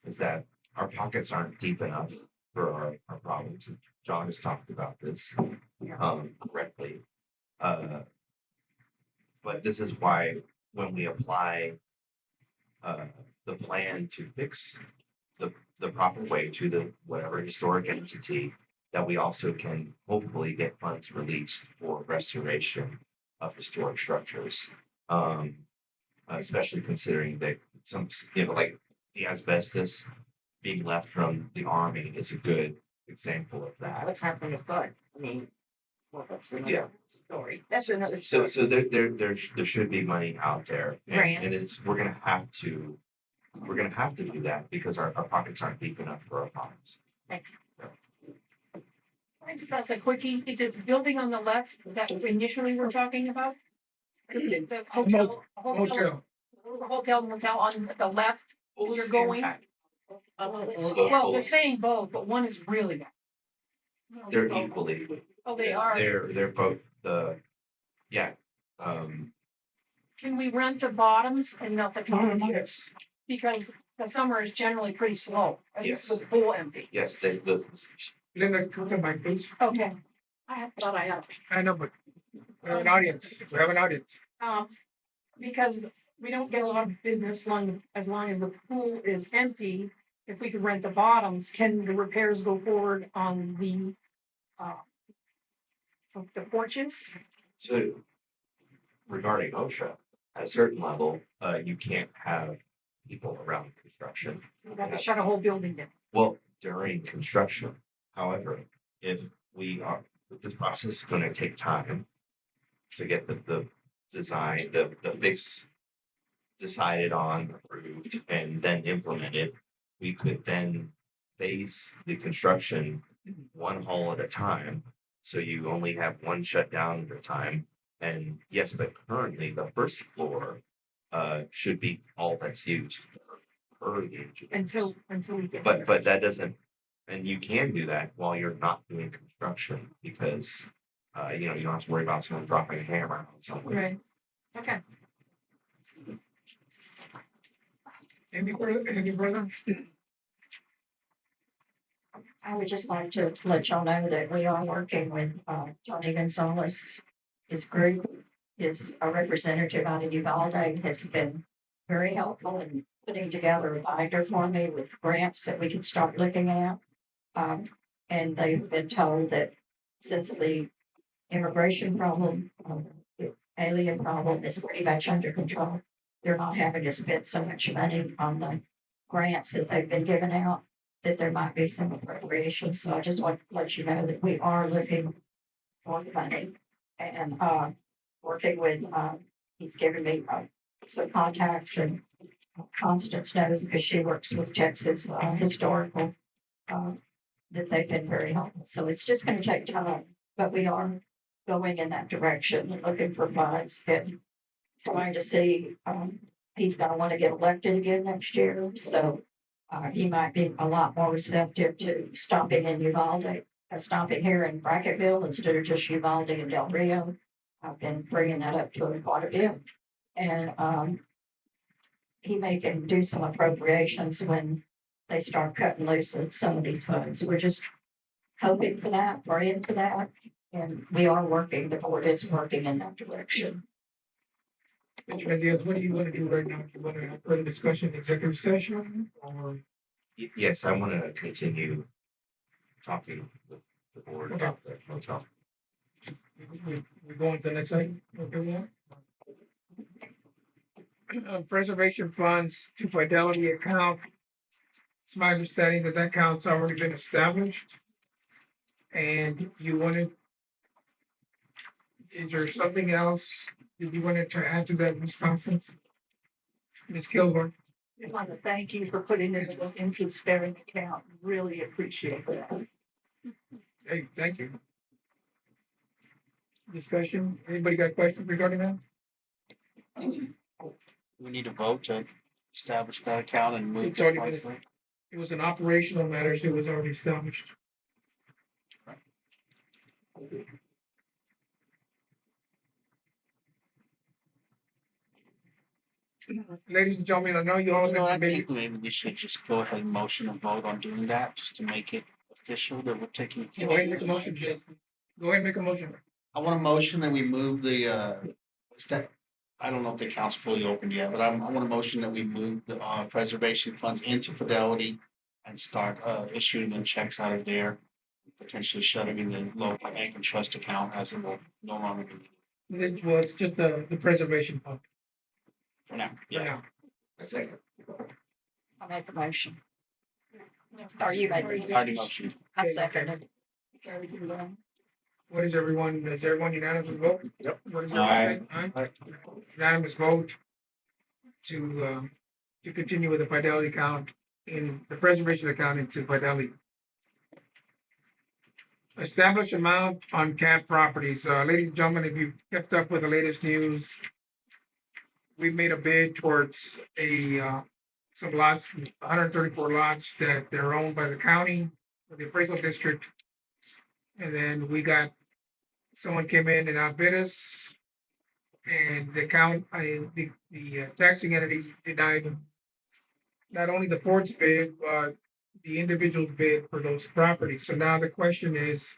is that our pockets aren't deep enough for our problems. John has talked about this correctly. But this is why when we apply the plan to fix the proper way to the whatever historic entity, that we also can hopefully get funds released for restoration of historic structures. Especially considering that some, like the asbestos being left from the army is a good example of that. What's happening to flood? I mean, well, that's Yeah. another story. That's another So story. there should be money out there, and Grants. it's we're gonna have to do that because our pockets aren't deep enough for our problems. Thank you. I just ask a quickie, is it the building on the left that we initially were talking about? The hotel, motel on the left, as you're going? Well, they're saying both, but one is really bad. They're equally. Oh, they are. They're both yeah. Can we rent the bottoms and not the tops? Yes. Because the summer is generally pretty slow, at least with the pool empty. Yes. Linda, come to my please. Okay. Thought I had. I know, but we have an audience. We have an audience. Because we don't get a lot of business as long as the pool is empty. If we could rent the bottoms, can the repairs go forward on the porches? So regarding OSHA, at a certain level, you can't have people around construction. We got to shut a whole building down. Well, during construction, however, if this process is going to take time to get the design, the fix decided on, approved, and then implemented, we could then phase the construction one hall at a time. So you only have one shutdown at a time. And yes, but currently the first floor should be all that's used per unit. Until we get. But that doesn't, and you can do that while you're not doing construction because you don't have to worry about someone dropping a hammer on something. Right. Okay. Any further? I would just like to let y'all know that we are working with Tony Gonzalez. His group, his a representative out of Uvalde has been very helpful in putting together a binder for me with grants that we can start looking at. And they've been told that since the immigration problem, the alien problem is pretty much under control, they're not having to spend so much money on the grants that they've been giving out, that there might be some appropriations. So I just want to let you know that we are looking for money and working with, he's given me some contacts, and Constance knows because she works with Texas Historical, that they've been very helpful. So it's just going to take time, but we are going in that direction, looking for funds and trying to see, he's going to want to get elected again next year. So he might be a lot more receptive to stopping in Uvalde, stopping here in Bracketville instead of just Uvalde and Del Rio. I've been bringing that up to him quite a bit. And he may can do some appropriations when they start cutting loose with some of these funds. We're just hoping for that, praying for that. And we are working, the board is working in that direction. Mr. Diaz, what do you want to do right now? Do you want to have further discussion, in executive session, or? Yes, I want to continue talking with the board about the hotel. We go into the next item, okay, with that? Preservation funds to Fidelity account. It's my understanding that that account's already been established. And you wanted, is there something else that you wanted to add to that, Ms. Constance? Ms. Kilgore? I want to thank you for putting this in an interest-bearing account. Really appreciate that. Hey, thank you. Discussion, anybody got questions regarding that? We need a vote to establish that account and move. It's already been, it was an operational matter, so it was already established. Ladies and gentlemen, I know you all You know, I have been, think maybe we should just go ahead and motion and vote on doing that, just to make it official that we're taking. go ahead and make a motion. Go ahead and make a motion. I want a motion that we move the, step, I don't know if the account's fully opened yet, but I want a motion that we move the, preservation funds into Fidelity and start, issuing them checks out of there, potentially shutting the local bank and trust account as it will no longer be needed This was just the preservation fund for now. for Yes. now. I'll make the motion. Or you make Already it. motion. I second it. What is everyone unanimous vote? Yep. What is everyone saying? Aye. Unanimous vote to continue with the Fidelity account in the preservation account into Fidelity. Establish amount on cap properties. Ladies and gentlemen, if you kept up with the latest news, we made a bid towards some lots, 134 lots that they're owned by the county, the appraisal district. And then someone came in and outbid us. And the taxing entities denied not only the Ford's bid, but the individual bid for those properties. So now the question is,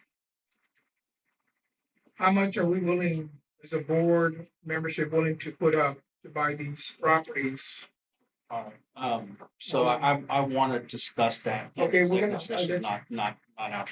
how much are we willing, as a board membership, willing to put up to buy these properties? So I want to discuss that. in Okay, we're gonna- executive session, not out.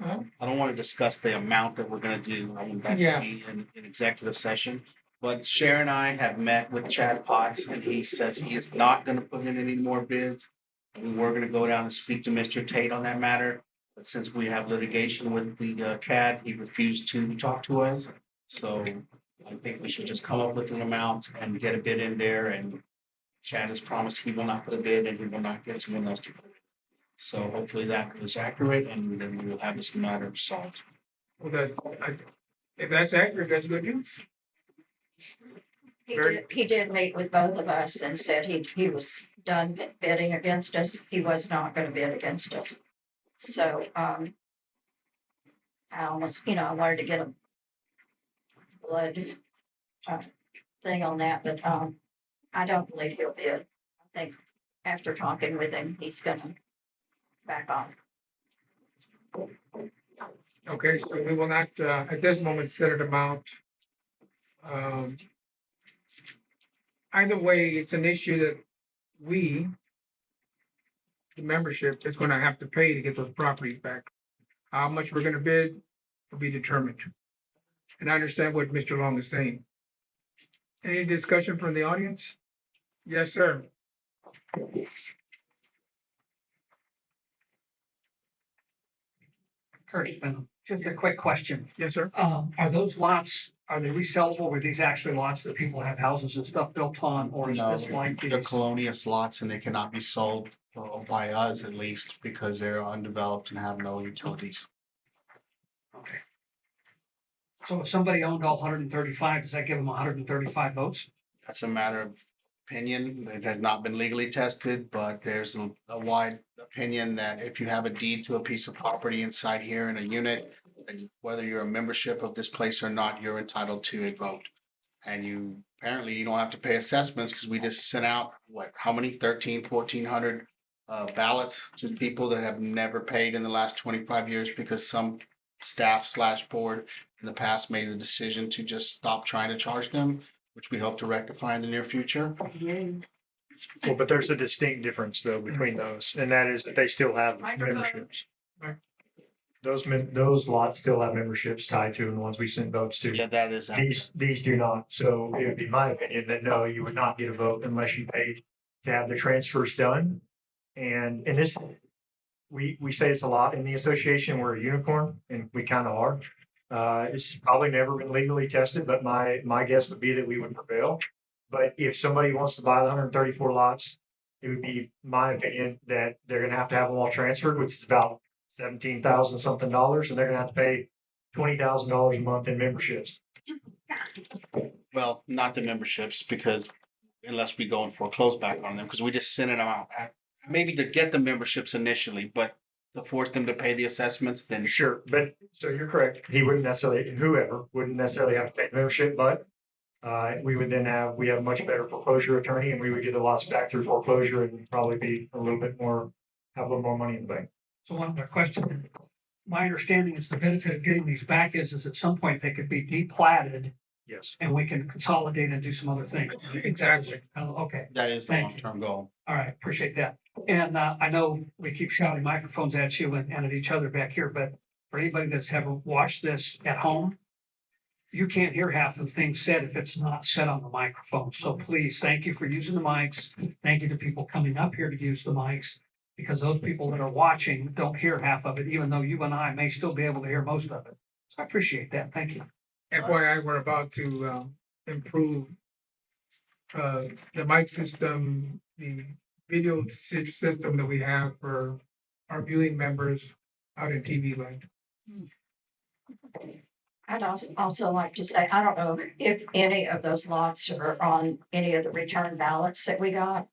Huh? I don't want to discuss the amount that we're gonna do. I mean, that Yeah. should be in executive session. But Sharon and I have met with Chad Potts and he says he is not gonna put in any more bids. We were gonna go down and speak to Mr. Tate on that matter, but since we have litigation with the CAD, he refused to talk to us. So I think we should just come up with an amount and get a bid in there, and Chad has promised he will not put a bid and he will not get someone else to put it. So hopefully that is accurate and then we will have this matter solved. Well, if that's accurate, that's good news. He did meet with both of us and said he was done bidding against us. He was not gonna bid against us. So, I almost, I wanted to get a blood thing on that, but, I don't believe he'll bid. I think after talking with him, he's gonna back off. Okay, so we will not, at this moment, set an amount. Either way, it's an issue that we, the membership, is gonna have to pay to get those properties back. How much we're gonna bid will be determined. And I understand what Mr. Long is saying. Any discussion from the audience? Yes, sir. Kurtzman, just a quick question. Yes, sir. Are those lots, are they resellable? Were these actually lots that people have houses and stuff built on, or is No, this like they're these? colonial lots and they cannot be sold by us at least because they're undeveloped and have no utilities. Okay. So if somebody owned all 135, does that give them 135 votes? That's a matter of opinion. It has not been legally tested, but there's a wide opinion that if you have a deed to a piece of property inside here in a unit, then whether you're a membership of this place or not, you're entitled to a vote. And you don't have to pay assessments because we just sent out, how many, 1,300, 1,400 ballots to people that have never paid in the last 25 years because some staff/board in the past made the decision to just stop trying to charge them, which we hope to rectify in the near future. Well, but there's a distinct difference though between those, and that is that they still have memberships. Those lots still have memberships tied to them, the ones we sent votes to. Yeah, that is. These do not. So it would be my opinion that no, you would not get a vote unless you paid to have the transfers done. And in this, we say it's a lot in the association, we're a unicorn, and we kind of are. It's probably never been legally tested, but my guess would be that we would prevail. But if somebody wants to buy the 134 lots, it would be my opinion that they're gonna have to have them all transferred, which is about $17,000 something, and they're gonna have to pay $20,000 a month in memberships. Well, not the memberships, because unless we go and foreclose back on them, because we just sent it out. Maybe to get the memberships initially, but to force them to pay the assessments, then Sure, but so you're correct. He wouldn't necessarily, whoever wouldn't necessarily have to pay membership, but we would then we have a much better foreclosure attorney, and we would get the lots back through foreclosure and probably be a little bit more, have a little more money in the bank. So one other question. My understanding is the benefit of getting these back is at some point they could be deplatted Yes. and we can consolidate and do some other things. Exactly. Oh, okay. that is the Thank you. long-term goal. All right, appreciate that. And I know we keep shouting microphones at you and at each other back here, but for anybody that's ever watched this at home, you can't hear half of the things said if it's not said on the microphone. So please, thank you for using the mics. Thank you to people coming up here to use the mics, because those people that are watching don't hear half of it, even though you and I may still be able to hear most of it. So I appreciate that. Thank you. FYI, we're about to improve the mic system, the video system that we have for our viewing members out in TV land. I'd also like to say, I don't know if any of those lots are on any of the return ballots that we got,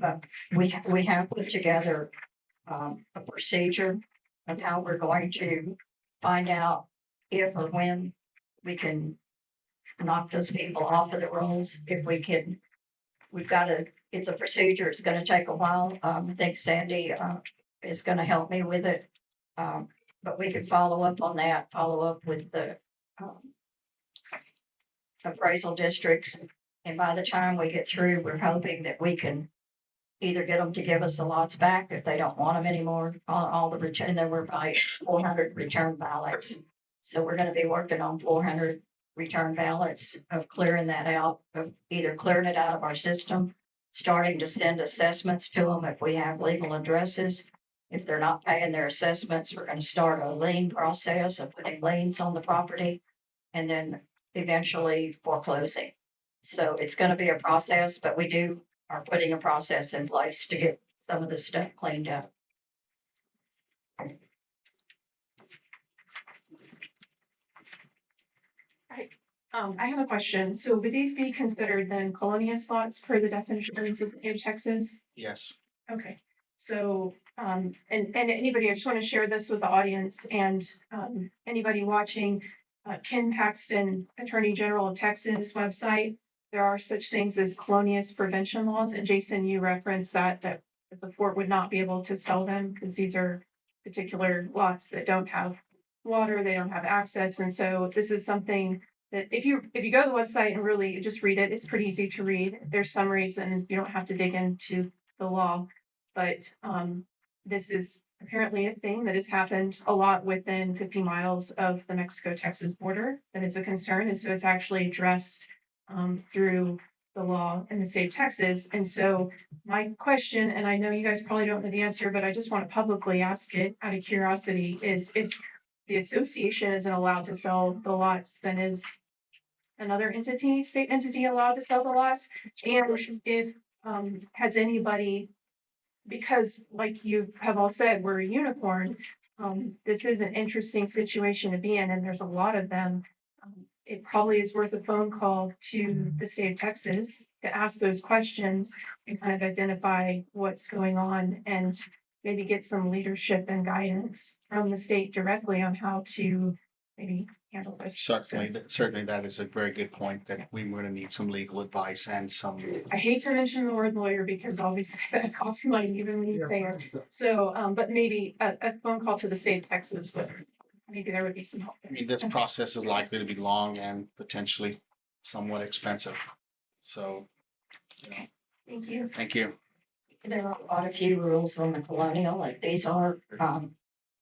but we have put together a procedure of how we're going to find out if or when we can knock those people off of the rolls. If we can, it's a procedure. It's gonna take a while. I think Sandy is gonna help me with it. But we can follow up on that, follow up with the appraisal districts. And by the time we get through, we're hoping that we can either get them to give us the lots back if they don't want them anymore, all the return, there were probably 400 return ballots. So we're gonna be working on 400 return ballots of clearing that out, of either clearing it out of our system, starting to send assessments to them if we have legal addresses. If they're not paying their assessments, we're gonna start a lien process of putting liens on the property and then eventually foreclosing. So it's gonna be a process, but we are putting a process in place to get some of this stuff cleaned up. I have a question. So would these be considered then colonial lots per the definitions of the state of Texas? Yes. Okay, so, and anybody, I just want to share this with the audience and, anybody watching, Ken Paxton, Attorney General of Texas website. There are such things as colonial prevention laws, and Jason, you referenced that the court would not be able to sell them because these are particular lots that don't have water, they don't have access, and so this is something that if you go to the website and really just read it, it's pretty easy to read. There's summaries and you don't have to dig into the law. But this is apparently a thing that has happened a lot within 50 miles of the Mexico-Texas border. That is a concern. And so it's actually addressed through the law in the state of Texas. And so my question, and I know you guys probably don't know the answer, but I just want to publicly ask it out of curiosity, is if the association isn't allowed to sell the lots, then is another entity, state entity, allowed to sell the lots? And if has anybody, because like you have all said, we're a unicorn, this is an interesting situation to be in, and there's a lot of them. It probably is worth a phone call to the state of Texas to ask those questions and kind of identify what's going on and maybe get some leadership and guidance from the state directly on how to maybe handle this. Certainly that is a very good point that we were gonna need some legal advice and some. I hate to mention the word lawyer because obviously that costs money even when you say it. So, but maybe a phone call to the state of Texas would, maybe there would be some help. I mean, this process is likely to be long and potentially somewhat expensive. So, you know, Thank you. thank you. There are quite a few rules on the colonial, like these are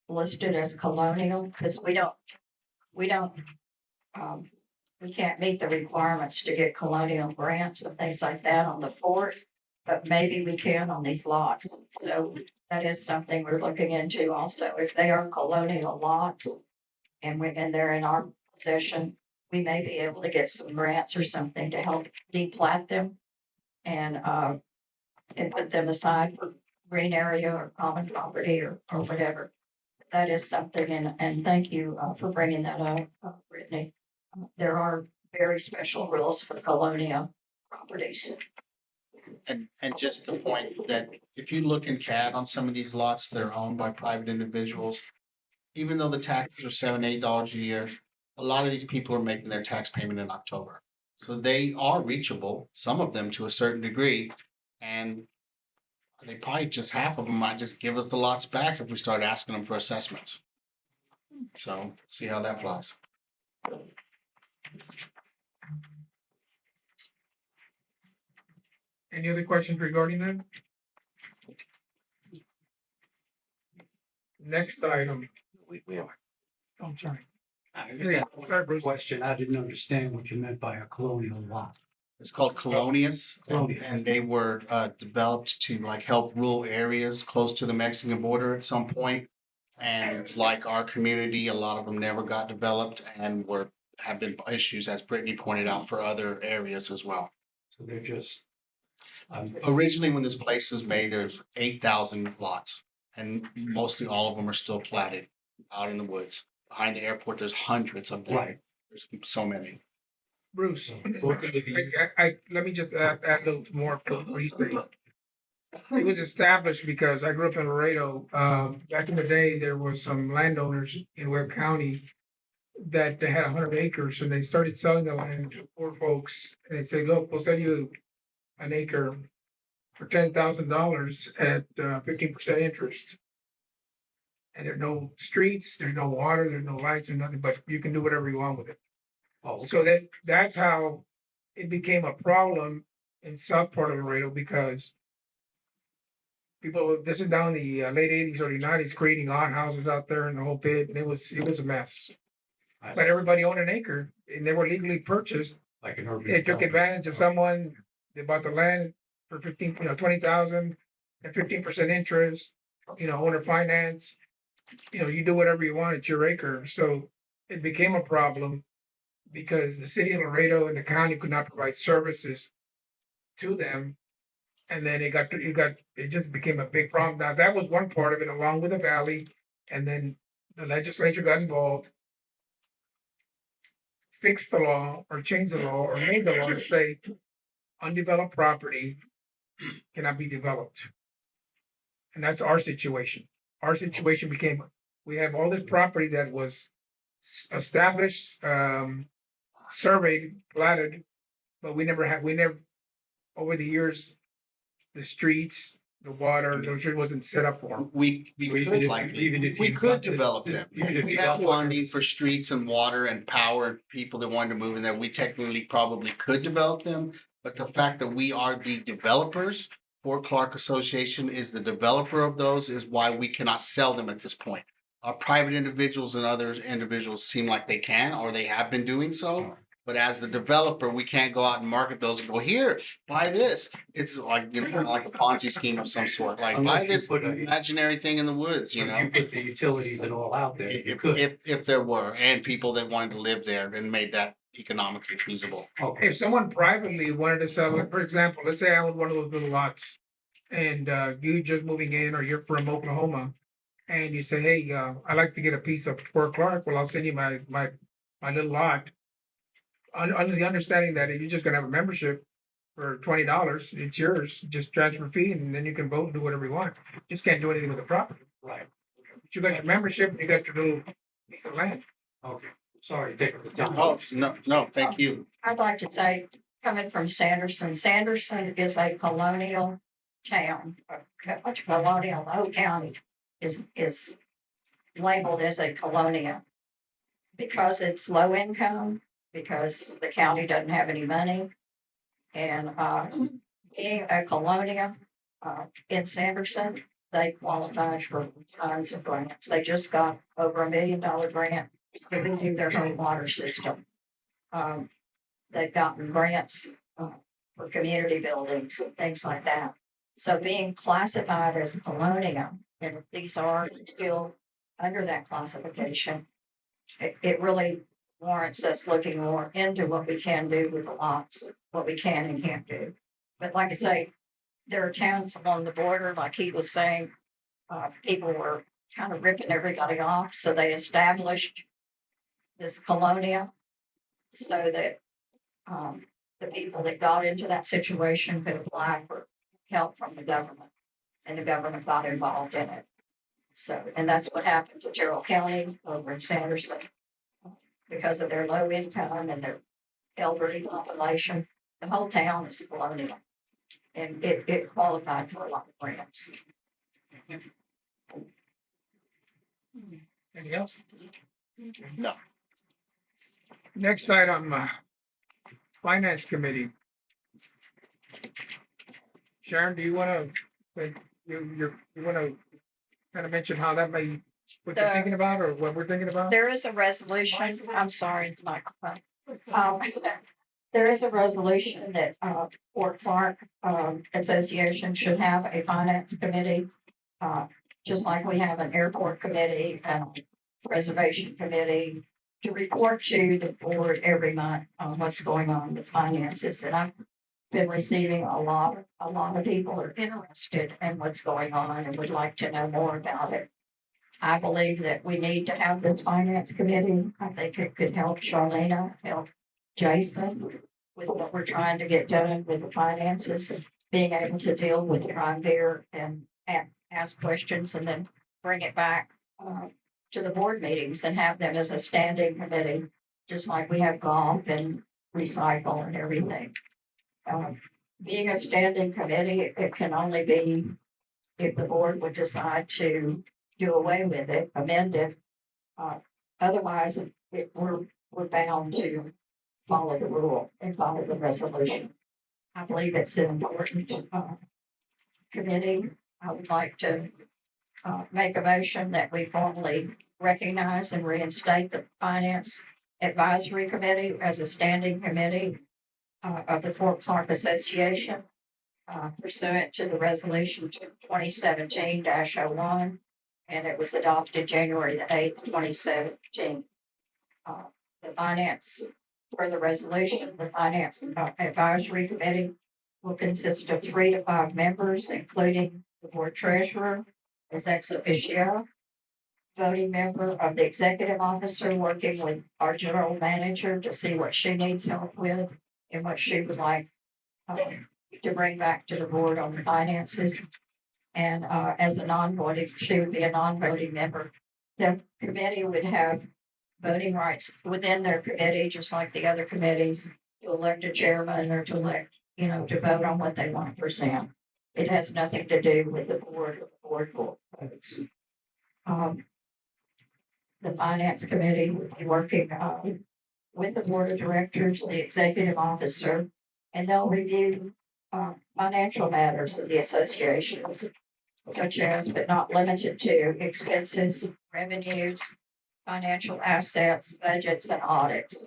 listed as colonial, because we can't meet the requirements to get colonial grants and things like that on the port, but maybe we can on these lots. So that is something we're looking into also. If they are colonial lots and they're in our possession, we may be able to get some grants or something to help deplat them and put them aside for green area or common property or whatever. That is something, and thank you for bringing that up, Brittany. There are very special rules for colonial properties. And just the point that if you look in CAD on some of these lots that are owned by private individuals, even though the taxes are $7, $8 a year, a lot of these people are making their tax payment in October. So they are reachable, some of them to a certain degree, and they probably just half of them might just give us the lots back if we start asking them for assessments. So see how that flies. Any other questions regarding that? Next item. We have I'm sorry. Yeah, Sorry, Bruce. question, I didn't understand what you meant by a colonial lot. It's called colonias, Colonias. and they were developed to like help rural areas close to the Mexican border at some point. And like our community, a lot of them never got developed and have been issues, as Brittany pointed out, for other areas as well. So they're just. Originally, when this place was made, there's 8,000 lots, and mostly all of them are still platted out in the woods. Behind the airport, there's hundreds of them. Right. There's so many. Bruce, Both of these. let me just add a little more to what you said. It was established because I grew up in Laredo. Back in the day, there were some landowners in Webb County that they had 100 acres, and they started selling the land to poor folks. And they said, "Look, we'll sell you an acre for $10,000 at 15% interest. And there's no streets, there's no water, there's no lights, there's nothing, but you can do whatever you want with it." Oh, So that's how it became a problem in south part of Laredo, because people, this is down the late 80s, early 90s, creating odd houses out there in the whole bit, and it was a mess. But everybody owned an acre, and they were legally purchased. like an urban. They took advantage of someone, they bought the land for 20,000 and 15% interest, owner finance. You do whatever you want, it's your acre. So it became a problem because the city of Laredo and the county could not provide services to them. And then it just became a big problem. Now, that was one part of it, along with the valley. And then the legislature got involved, fixed the law or changed the law or made the law to say undeveloped property cannot be developed. And that's our situation. Our situation became, we have all this property that was established, surveyed, platted, but we never, over the years, the streets, the water, those wasn't set up for them. We even could if- likely, even if we you could got the- develop them. even If if we you have got water. funding for streets and water and power, and people that wanted to move in there, we technically probably could develop them. But the fact that we are the developers, Fort Clark Association is the developer of those, is why we cannot sell them at this point. Our private individuals and other individuals seem like they can, or they have been doing so. But as the developer, we can't go out and market those and go, here, buy this. It's like, like a Ponzi scheme of some sort, like buy Unless you this put a- imaginary thing in the woods, If you put the utilities and all out there, you If, could. if there were, and people that wanted to live there and made that economically feasible. Okay, If someone privately wanted to sell it, for example, let's say I own one of those little lots, and you just moving in, or you're from Oklahoma, and you say, "Hey, I'd like to get a piece of Fort Clark." Well, I'll send you my little lot, under the understanding that if you're just gonna have a membership for $20, it's yours. Just transfer fee, and then you can vote and do whatever you want. Just can't do anything with the property. right, But you got your membership, and you got your little piece of land. okay. Sorry to take up the time. Oh, no, thank you. I'd like to say, coming from Sanderson, Sanderson is a colonial town, a colonial, the whole county is labeled as a colonial. Because it's low income, because the county doesn't have any money. And, being a colonial, in Sanderson, they qualify for tons of grants. They just got over $1 million grant to redo their whole water system. They've gotten grants, for community buildings and things like that. So being classified as colonial, and these are still under that classification, it really warrants us looking more into what we can do with the lots, what we can and can't do. But like I say, there are towns along the border, like he was saying, people were kind of ripping everybody off, so they established this colonia so that, the people that got into that situation could apply for help from the government, and the government got involved in it. So, and that's what happened to Gerald County over in Sanderson. Because of their low income and their elderly population, the whole town is colonial. And it qualified for a lot of grants. Anything else? No. Next item, Finance Committee. Sharon, do you want to, you want to kind of mention how that may, what you're thinking about or what we're thinking about? There is a resolution, I'm sorry, microphone. There is a resolution that, Fort Clark, Association should have a finance committee. Just like we have an airport committee and a reservation committee to report to the board every month on what's going on with finances. And I've been receiving a lot of people are interested in what's going on and would like to know more about it. I believe that we need to have this finance committee. I think it could help Charlena, help Jason with what we're trying to get done with the finances and being able to deal with crime beer and ask questions and then bring it back, to the board meetings and have them as a standing committee, just like we have golf and recycle and everything. Being a standing committee, it can only be if the board would decide to do away with it, amend it. Otherwise, we're bound to follow the rule and follow the resolution. I believe it's an important, committee. I would like to, make a motion that we formally recognize and reinstate the Finance Advisory Committee as a standing committee, of the Fort Clark Association, pursuant to the resolution 2017-01, and it was adopted January the 8th, 2017. The finance, for the resolution, the Finance Advisory Committee will consist of 3 to 5 members, including the board treasurer as ex officio, voting member of the executive officer working with our general manager to see what she needs help with and what she would like, to bring back to the board on the finances. And, as a non-voting, she would be a non-voting member. The committee would have voting rights within their committee, just like the other committees, to elect a chairman or to elect, to vote on what they want to present. It has nothing to do with the board or the board votes. The finance committee would be working, with the board of directors, the executive officer, and they'll review, financial matters of the association, such as, but not limited to, expenses, revenues, financial assets, budgets, and audits.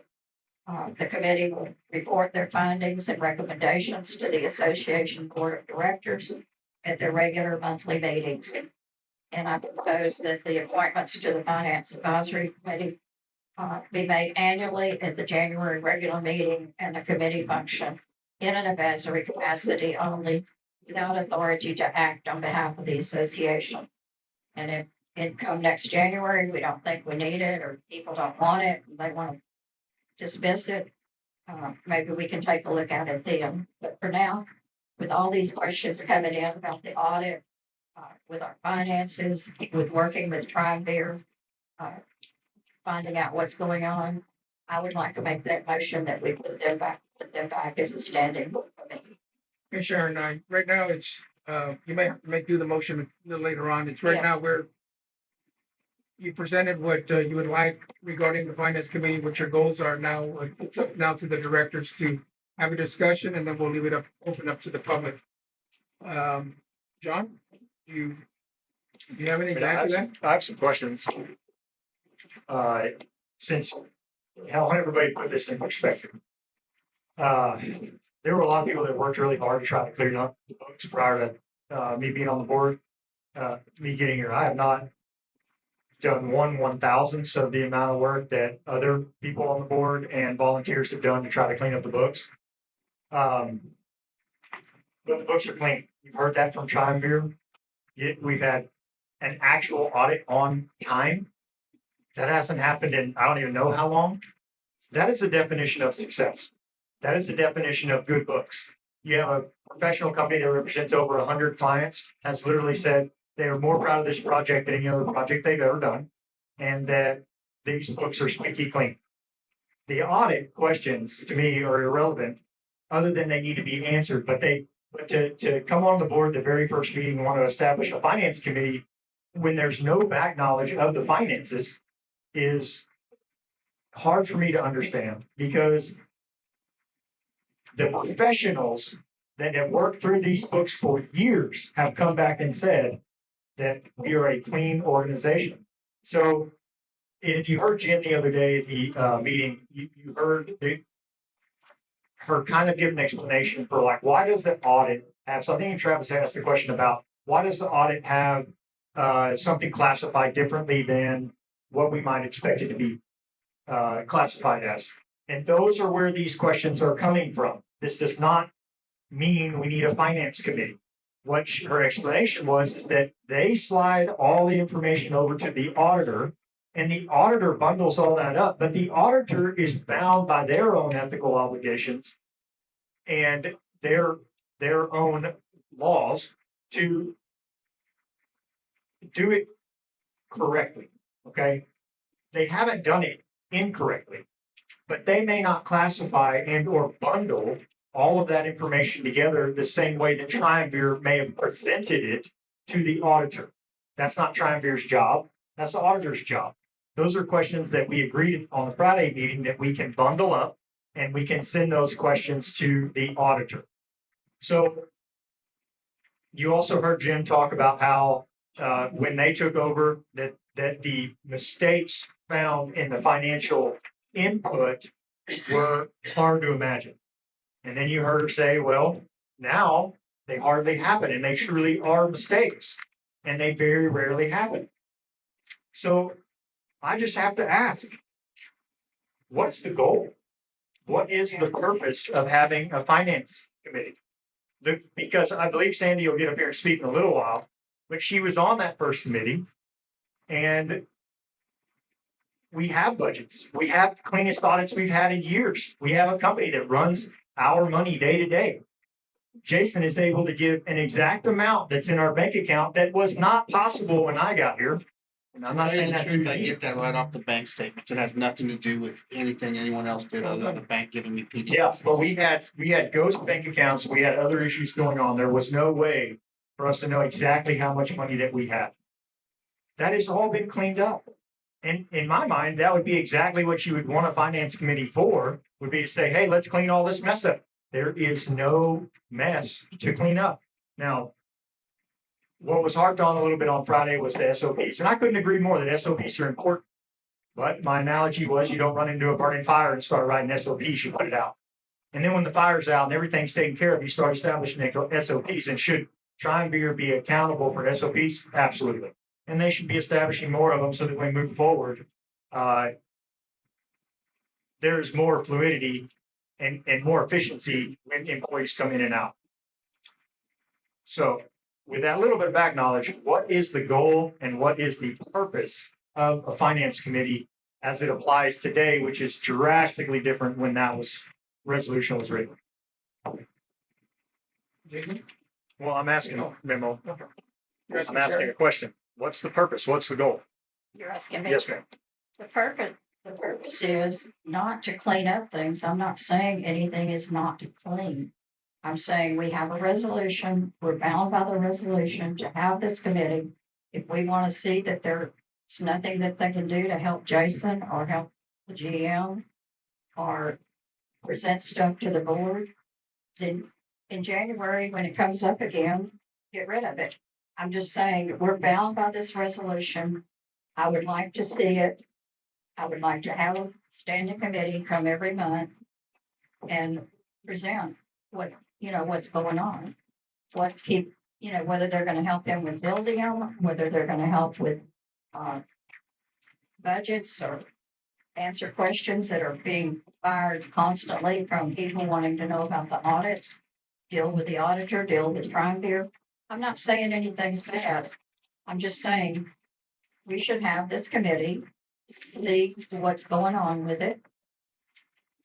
The committee will report their findings and recommendations to the association board of directors at their regular monthly meetings. And I propose that the appointments to the Finance Advisory Committee, be made annually at the January regular meeting, and the committee function in an advisory capacity only, without authority to act on behalf of the association. And if it come next January, we don't think we need it, or people don't want it, they want to dismiss it, maybe we can take a look at it then. But for now, with all these questions coming in about the audit, with our finances, with working with Tribe Beer, finding out what's going on, I would like to make that motion that we put them back as a standing board committee. Okay, Sharon, right now it's, you may do the motion a little later on. It's right Yeah. now where you presented what you would like regarding the finance committee, what your goals are now. It's up now to the directors to have a discussion, and then we'll leave it up, open up to the public. John, you have anything to add to that? I have some questions. Since, I want everybody to put this in perspective. There were a lot of people that worked really hard to try to clear up the books prior to me being on the board. Me getting here, I have not done 1/1000th of the amount of work that other people on the board and volunteers have done to try to clean up the books. But the books are clean. You've heard that from Triumvir. We've had an actual audit on time. That hasn't happened in, I don't even know how long. That is the definition of success. That is the definition of good books. You have a professional company that represents over 100 clients, has literally said they are more proud of this project than any other project they've ever done, and that these books are squeaky clean. The audit questions to me are irrelevant, other than they need to be answered. But to come on the board the very first meeting and want to establish a finance committee when there's no back knowledge of the finances is hard for me to understand, because the professionals that have worked through these books for years have come back and said that we are a clean organization. So if you heard Jim the other day at the meeting, you heard her kind of give an explanation for like, why does the audit have something? And Travis asked the question about why does the audit have something classified differently than what we might expect it to be classified as. And those are where these questions are coming from. This does not mean we need a finance committee. What her explanation was is that they slide all the information over to the auditor, and the auditor bundles all that up, but the auditor is bound by their own ethical obligations and their own laws to do it correctly. Okay. They haven't done it incorrectly, but they may not classify and or bundle all of that information together the same way that Triumvir may have presented it to the auditor. That's not Triumvir's job. That's the auditor's job. Those are questions that we agreed on the Friday meeting that we can bundle up and we can send those questions to the auditor. So you also heard Jim talk about how when they took over that the mistakes found in the financial input were hard to imagine. And then you heard her say, well, now they hardly happen, and they truly are mistakes, and they very rarely happen. So I just have to ask, what's the goal? What is the purpose of having a finance committee? Because I believe Sandy will get up here and speak in a little while, but she was on that first committee, and we have budgets. We have the cleanest audits we've had in years. We have a company that runs our money day to day. Jason is able to give an exact amount that's in our bank account that was not possible when I got here. And I'm To not tell you saying the that. truth, I get that right off the bank statements. It has nothing to do with anything anyone else did other than the bank giving me PDFs. Yeah, but we had ghost bank accounts. We had other issues going on. There was no way for us to know exactly how much money that we had. That has all been cleaned up. And in my mind, that would be exactly what you would want a finance committee for, would be to say, hey, let's clean all this mess up. There is no mess to clean up. Now, what was harped on a little bit on Friday was the SOPs. And I couldn't agree more that SOPs are important. But my analogy was you don't run into a burning fire and start writing SOPs, you put it out. And then when the fire's out and everything's taken care of, you start establishing SOPs. And should Triumvir be accountable for SOPs? Absolutely. And they should be establishing more of them so that when we move forward, there's more fluidity and more efficiency when employees come in and out. So with that little bit of back knowledge, what is the goal and what is the purpose of a finance committee as it applies today, which is drastically different when that resolution was written? Jason? Well, I'm asking a memo. You're I'm asking a question. What's the purpose? What's the goal? You're asking me? Yes, ma'am. The purpose, The purpose is not to clean up things. I'm not saying anything is not clean. I'm saying we have a resolution, we're bound by the resolution to have this committee. If we want to see that there's nothing that they can do to help Jason or help the GM or present stuff to the board, then in January, when it comes up again, get rid of it. I'm just saying, we're bound by this resolution. I would like to see it. I would like to have a standing committee come every month and present what, what's going on. What keep, whether they're gonna help him with building them, whether they're gonna help with, uh, budgets or answer questions that are being fired constantly from people wanting to know about the audits, deal with the auditor, deal with crime bureau. I'm not saying anything's bad. I'm just saying we should have this committee, see what's going on with it.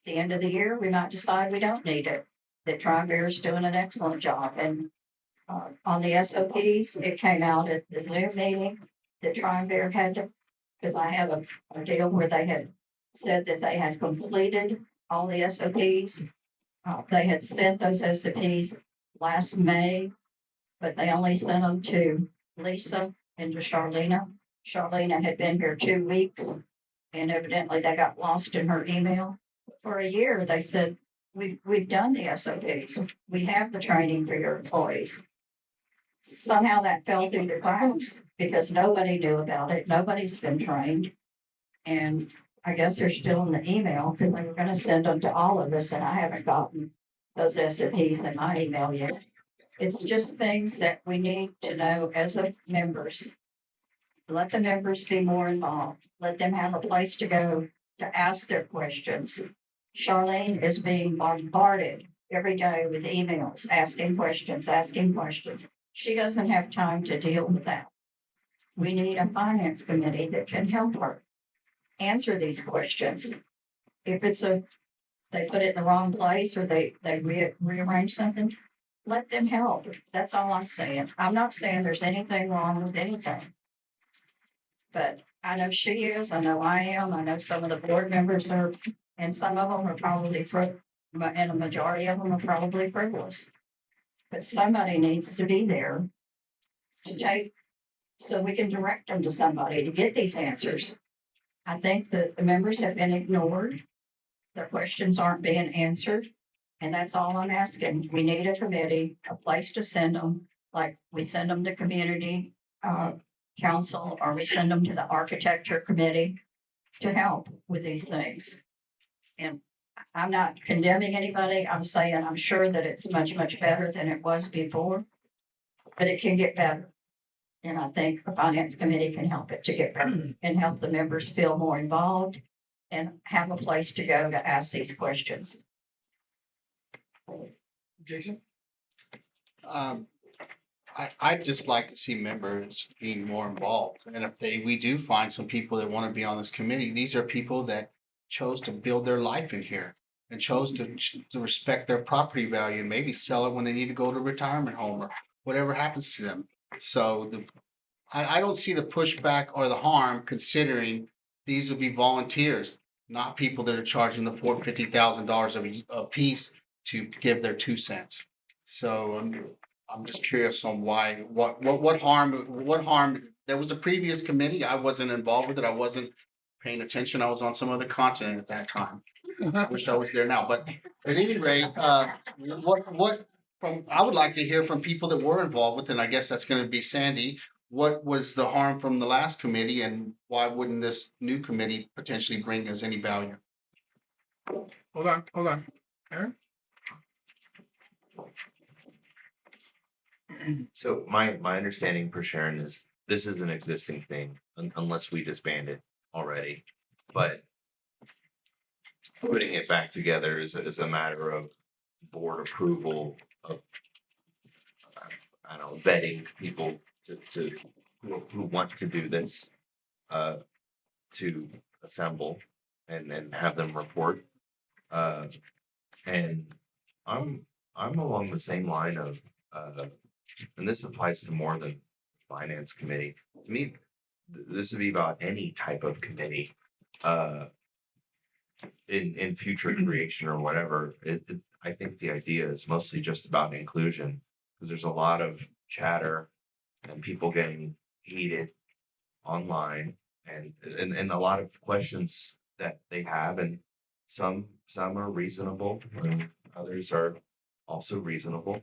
The end of the year, we might decide we don't need it, that Tri Bear's doing an excellent job. And on the SOPs, it came out at the Zoom meeting that Tri Bear had to, because I had a deal where they had said that they had completed all the SOPs. They had sent those SOPs last May, but they only sent them to Lisa and to Charlena. Charlena had been here 2 weeks, and evidently they got lost in her email. For a year, they said, we've done the SOPs. We have the training for your employees. Somehow that fell through the cracks because nobody knew about it. Nobody's been trained. And I guess they're still in the email because they were gonna send them to all of us, and I haven't gotten those SOPs in my email yet. It's just things that we need to know as a members. Let the members be more involved. Let them have a place to go to ask their questions. Charlene is being bombarded every day with emails, asking questions, asking questions. She doesn't have time to deal with that. We need a finance committee that can help her answer these questions. If they put it in the wrong place or they rearrange something, let them help. That's all I'm saying. I'm not saying there's anything wrong with anything. But I know she is, I know I am, I know some of the board members are, and some of them are probably, and a majority of them are probably frivolous. But somebody needs to be there to take, so we can direct them to somebody to get these answers. I think that the members have been ignored. Their questions aren't being answered. And that's all I'm asking. We need a committee, a place to send them, like we send them to community council, or we send them to the architecture committee to help with these things. And I'm not condemning anybody. I'm saying I'm sure that it's much, much better than it was before, but it can get better. And I think the finance committee can help it to get better and help the members feel more involved and have a place to go to ask these questions. Jason? I'd just like to see members being more involved. And if we do find some people that want to be on this committee, these are people that chose to build their life in here and chose to respect their property value and maybe sell it when they need to go to retirement home or whatever happens to them. So I don't see the pushback or the harm considering these will be volunteers, not people that are charging the $450,000 a piece to give their 2 cents. So I'm just curious on what harm. There was a previous committee. I wasn't involved with it. I wasn't paying attention. I was on some other continent at that time. I wish I was there now. But at any rate, I would like to hear from people that were involved with it, and I guess that's gonna be Sandy. What was the harm from the last committee and why wouldn't this new committee potentially bring us any value? Hold on. Aaron? So my understanding for Sharon is this is an existing thing unless we disband it already. But putting it back together is a matter of board approval of I don't know, vetting people who want to do this to assemble and then have them report. And I'm along the same line of and this applies to more than finance committee. To me, this would be about any type of committee. in future creation or whatever, I think the idea is mostly just about inclusion, because there's a lot of chatter and people getting heated online, and a lot of questions that they have, and some are reasonable and others are also reasonable.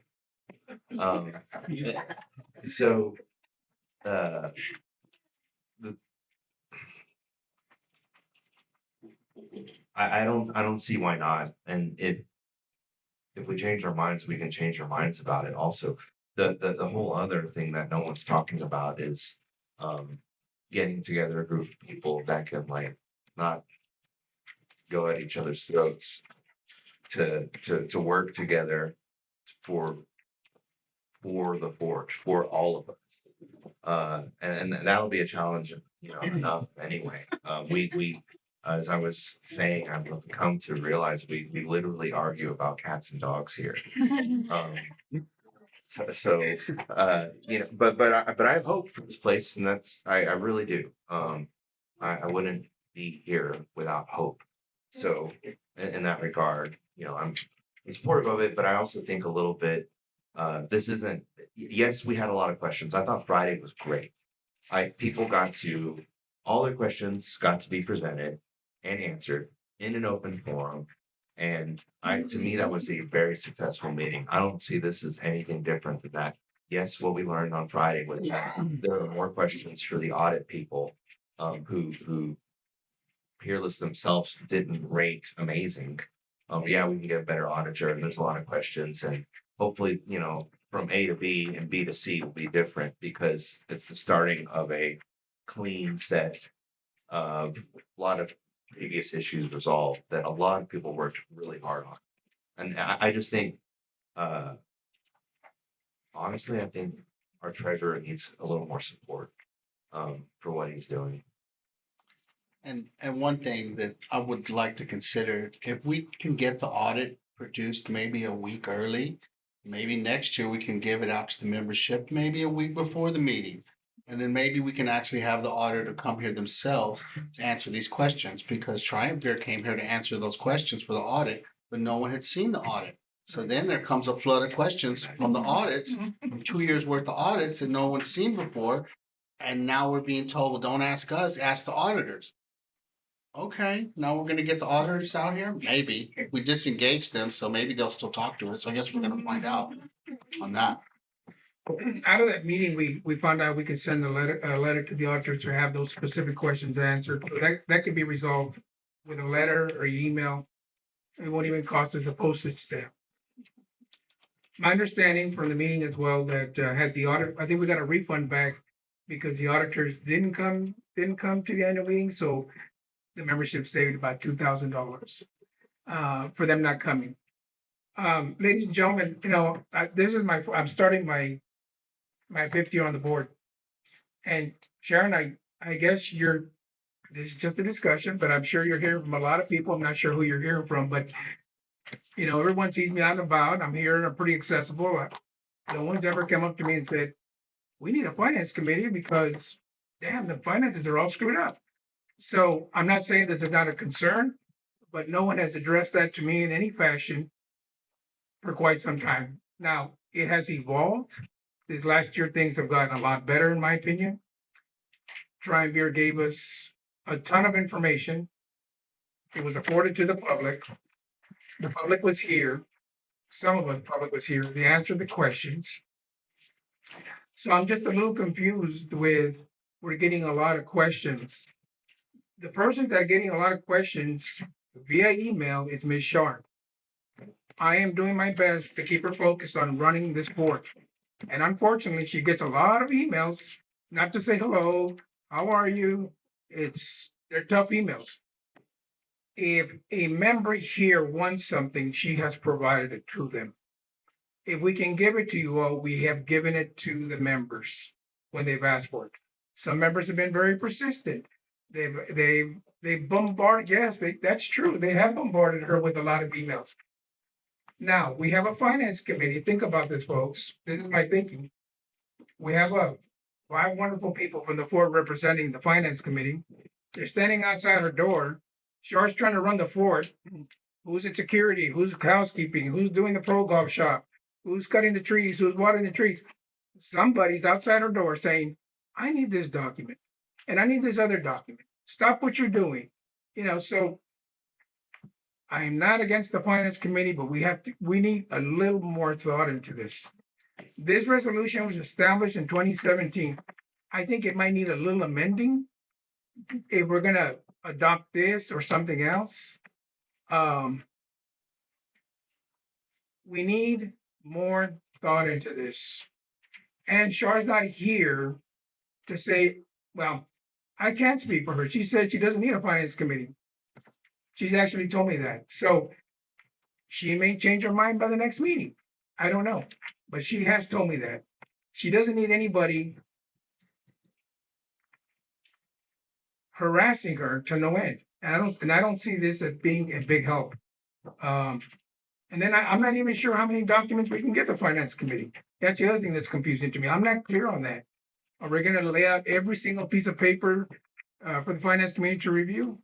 Um, so uh, the, I don't see why not. And if we change our minds, we can change our minds about it. Also, the whole other thing that no one's talking about is um, getting together a group of people that can like not go at each other's throats to work together for the forge for all of us. And that'll be a challenge, enough anyway. We as I was saying, I've come to realize we literally argue about cats and dogs here. Um, but I have hope for this place, and I really do. I wouldn't be here without hope. So in that regard, I'm supportive of it, but I also think a little bit, this isn't, yes, we had a lot of questions. I thought Friday was great. People got to, all their questions got to be presented and answered in an open forum. And to me, that was a very successful meeting. I don't see this as anything different than that. Yes, what we learned on Friday was that there are more questions for the audit people, who Peerless themselves didn't rate amazing. Yeah, we can get a better auditor, and there's a lot of questions, and hopefully, from A to B and B to C will be different because it's the starting of a clean set of a lot of previous issues resolved that a lot of people worked really hard on. And I just think, uh, honestly, I think our treasurer needs a little more support for what he's doing. And one thing that I would like to consider, if we can get the audit produced maybe a week early, maybe next year we can give it out to the membership maybe a week before the meeting. And then maybe we can actually have the auditor come here themselves to answer these questions, because Triumvir came here to answer those questions for the audit, but no one had seen the audit. So then there comes a flood of questions from the audits, from 2 years worth of audits that no one's seen before. And now we're being told, well, don't ask us, ask the auditors. Okay, now we're gonna get the auditors out here? Maybe. We disengage them, so maybe they'll still talk to us. I guess we're gonna find out on that. Out of that meeting, we found out we can send a letter to the auditors to have those specific questions answered. So that could be resolved with a letter or email. It won't even cost us a postage stamp. My understanding from the meeting as well that had the audit, I think we got a refund back because the auditors didn't come to the annual meeting, so the membership saved about $2,000 for them not coming. Ladies and gentlemen, this is I'm starting my 5th year on the board. And Sharon, I guess this is just a discussion, but I'm sure you're hearing from a lot of people. I'm not sure who you're hearing from, but everyone sees me out and about. I'm here and I'm pretty accessible. No one's ever come up to me and said, we need a finance committee because damn, the finances are all screwed up. So I'm not saying that there's not a concern, but no one has addressed that to me in any fashion for quite some time. Now, it has evolved. This last year, things have gotten a lot better, in my opinion. Triumvir gave us a ton of information. It was afforded to the public. The public was here. Some of the public was here. They answered the questions. So I'm just a little confused with, we're getting a lot of questions. The persons that are getting a lot of questions via email is Ms. Sharp. I am doing my best to keep her focused on running this board. And unfortunately, she gets a lot of emails, not to say hello, how are you? They're tough emails. If a member here wants something, she has provided it to them. If we can give it to you all, we have given it to the members when they've asked for it. Some members have been very persistent. They've bombarded, yes, that's true. They have bombarded her with a lot of emails. Now, we have a finance committee. Think about this, folks. This is my thinking. We have 5 wonderful people from the Ford representing the finance committee. They're standing outside her door Char's trying to run the fort. Who's at security? Who's housekeeping? Who's doing the pro golf shop? Who's cutting the trees? Who's watering the trees? Somebody's outside her door saying, I need this document and I need this other document. Stop what you're doing. So I am not against the finance committee, but we need a little more thought into this. This resolution was established in 2017. I think it might need a little amending if we're gonna adopt this or something else. We need more thought into this. And Char's not here to say, well, I can't speak for her. She said she doesn't need a finance committee. She's actually told me that. So she may change her mind by the next meeting. I don't know. But she has told me that. She doesn't need anybody harassing her to no end. And I don't see this as being a big help. And then I'm not even sure how many documents we can get the finance committee. That's the other thing that's confusing to me. I'm not clear on that. Are we going to lay out every single piece of paper for the finance committee to review?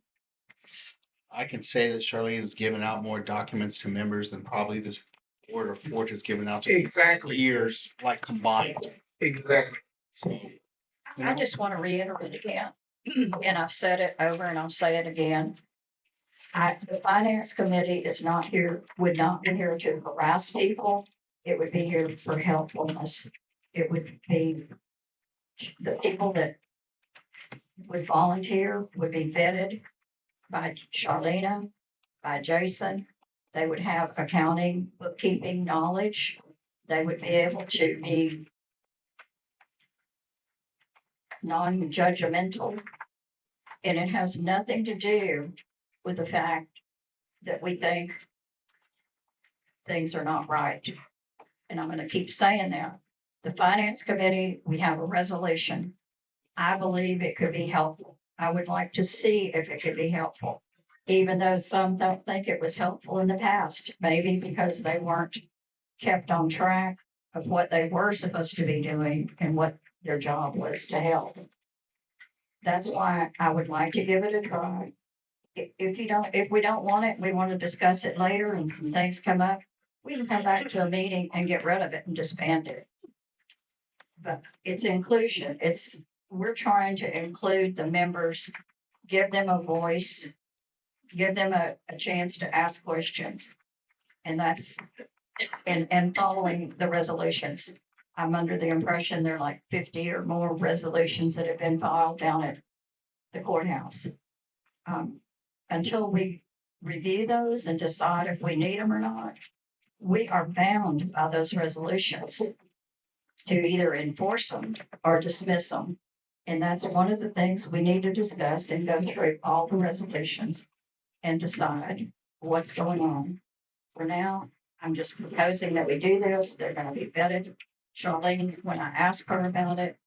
I can say that Charlene has given out more documents to members than probably this board or Forge has given out to Exactly. years, like combined. Exactly. So, I just want to reiterate again, and I've said it over and I'll say it again. The finance committee is not here, would not be here to harass people. It would be here for helpfulness. It would be the people that would volunteer would be vetted by Charlena, by Jason. They would have accounting, bookkeeping knowledge. They would be able to be non-judgmental. And it has nothing to do with the fact that we think things are not right. And I'm going to keep saying that. The finance committee, we have a resolution. I believe it could be helpful. I would like to see if it could be helpful, even though some don't think it was helpful in the past, maybe because they weren't kept on track of what they were supposed to be doing and what their job was to help. That's why I would like to give it a try. If we don't want it, we want to discuss it later and some things come up, we can come back to a meeting and get rid of it and disband it. But it's inclusion. We're trying to include the members, give them a voice, give them a chance to ask questions. And and following the resolutions. I'm under the impression there are like 50 or more resolutions that have been filed down at the courthouse. Until we review those and decide if we need them or not, we are bound by those resolutions to either enforce them or dismiss them. And that's one of the things we need to discuss and go through all the resolutions and decide what's going on. For now, I'm just proposing that we do this. They're going to be vetted. Charlene, when I asked her about it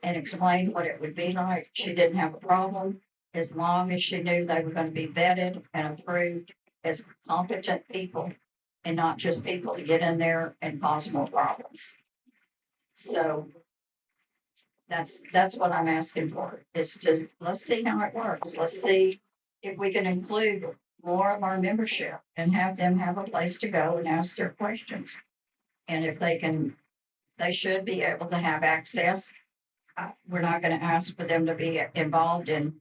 and explained what it would be like, she didn't have a problem as long as she knew they were going to be vetted and approved as competent people and not just people to get in there and cause more problems. So that's what I'm asking for, is to, let's see how it works. Let's see if we can include more of our membership and have them have a place to go and ask their questions. And if they should be able to have access. We're not going to ask for them to be involved in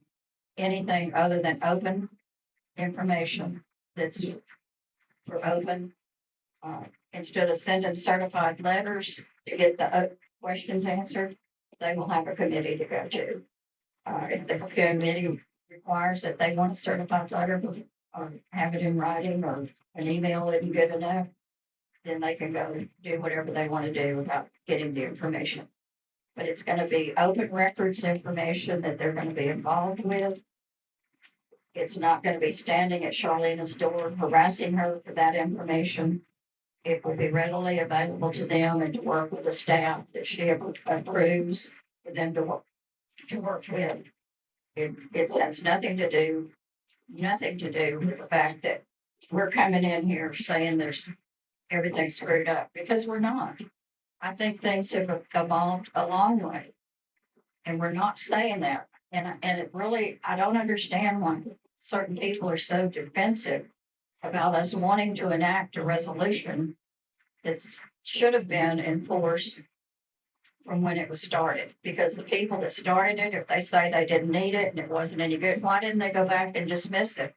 anything other than open information that's for open. Instead of sending certified letters to get the questions answered, they will have a committee to go to. If the committee requires that they want a certified letter or have it in writing or an email isn't good enough, then they can go do whatever they want to do about getting the information. But it's going to be open records information that they're going to be involved with. It's not going to be standing at Charlena's door harassing her for that information. It will be readily available to them and to work with the staff that she approves for them to work with. It has nothing to do with the fact that we're coming in here saying there's everything screwed up, because we're not. I think things have evolved a long way, and we're not saying that. And it really, I don't understand why certain people are so defensive about us wanting to enact a resolution that should have been enforced from when it was started, because the people that started it, if they say they didn't need it and it wasn't any good, why didn't they go back and dismiss it?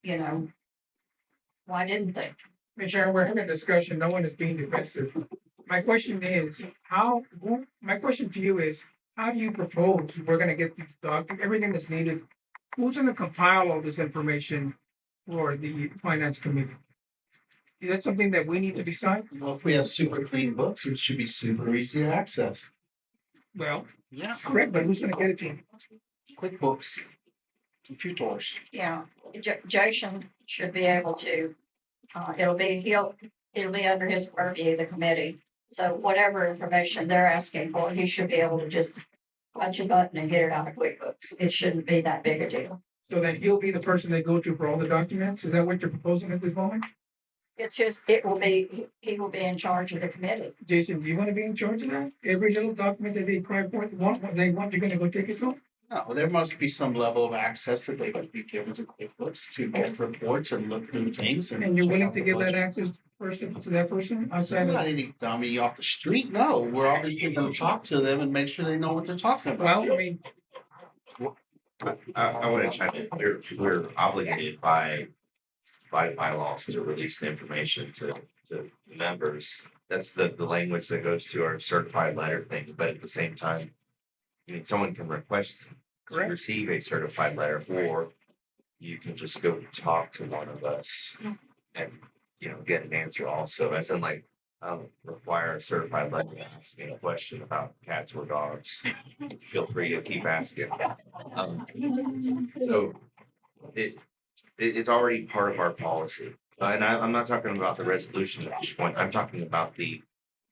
You know, why didn't they? Ms. Sharon, we're having a discussion. No one is being defensive. My question is, my question to you is, how do you propose we're gonna get these everything that's needed? Who's gonna compile all this information for the finance committee? Is that something that we need to decide? Well, if we have super clean books, it should be super easy to access. Well, Yeah, correct, but who's gonna get it to you? QuickBooks, computers. Yeah, Jason should be able to, it'll be under his purview, the committee. So whatever information they're asking for, he should be able to just punch a button and get it out of QuickBooks. It shouldn't be that big a deal. So that he'll be the person they go to for all the documents? Is that what you're proposing at this moment? It's just, he will be in charge of the committee. Jason, do you want to be in charge of that? Every little document that they cry forth, what they want, you're gonna go take it to them? No, there must be some level of access that they would be given to QuickBooks to get reports and look through things. And you're check willing out to the give that budget. access to that person outside I'm of? not any dummy off the street. No, we're obviously gonna talk to them and make sure they know what they're talking about. Well, I mean, I want to chime in. We're obligated by bylaws to release the information to members. That's the language that goes to our certified letter thing, but at the same time, I mean, someone can request to Correct. receive a certified letter, or you can just go talk to one of us and, get an answer also, as in like, require a certified letter asking a question about cats or dogs. Feel free to keep asking. So it's already part of our policy. And I'm not talking about the resolution at this point. I'm talking about the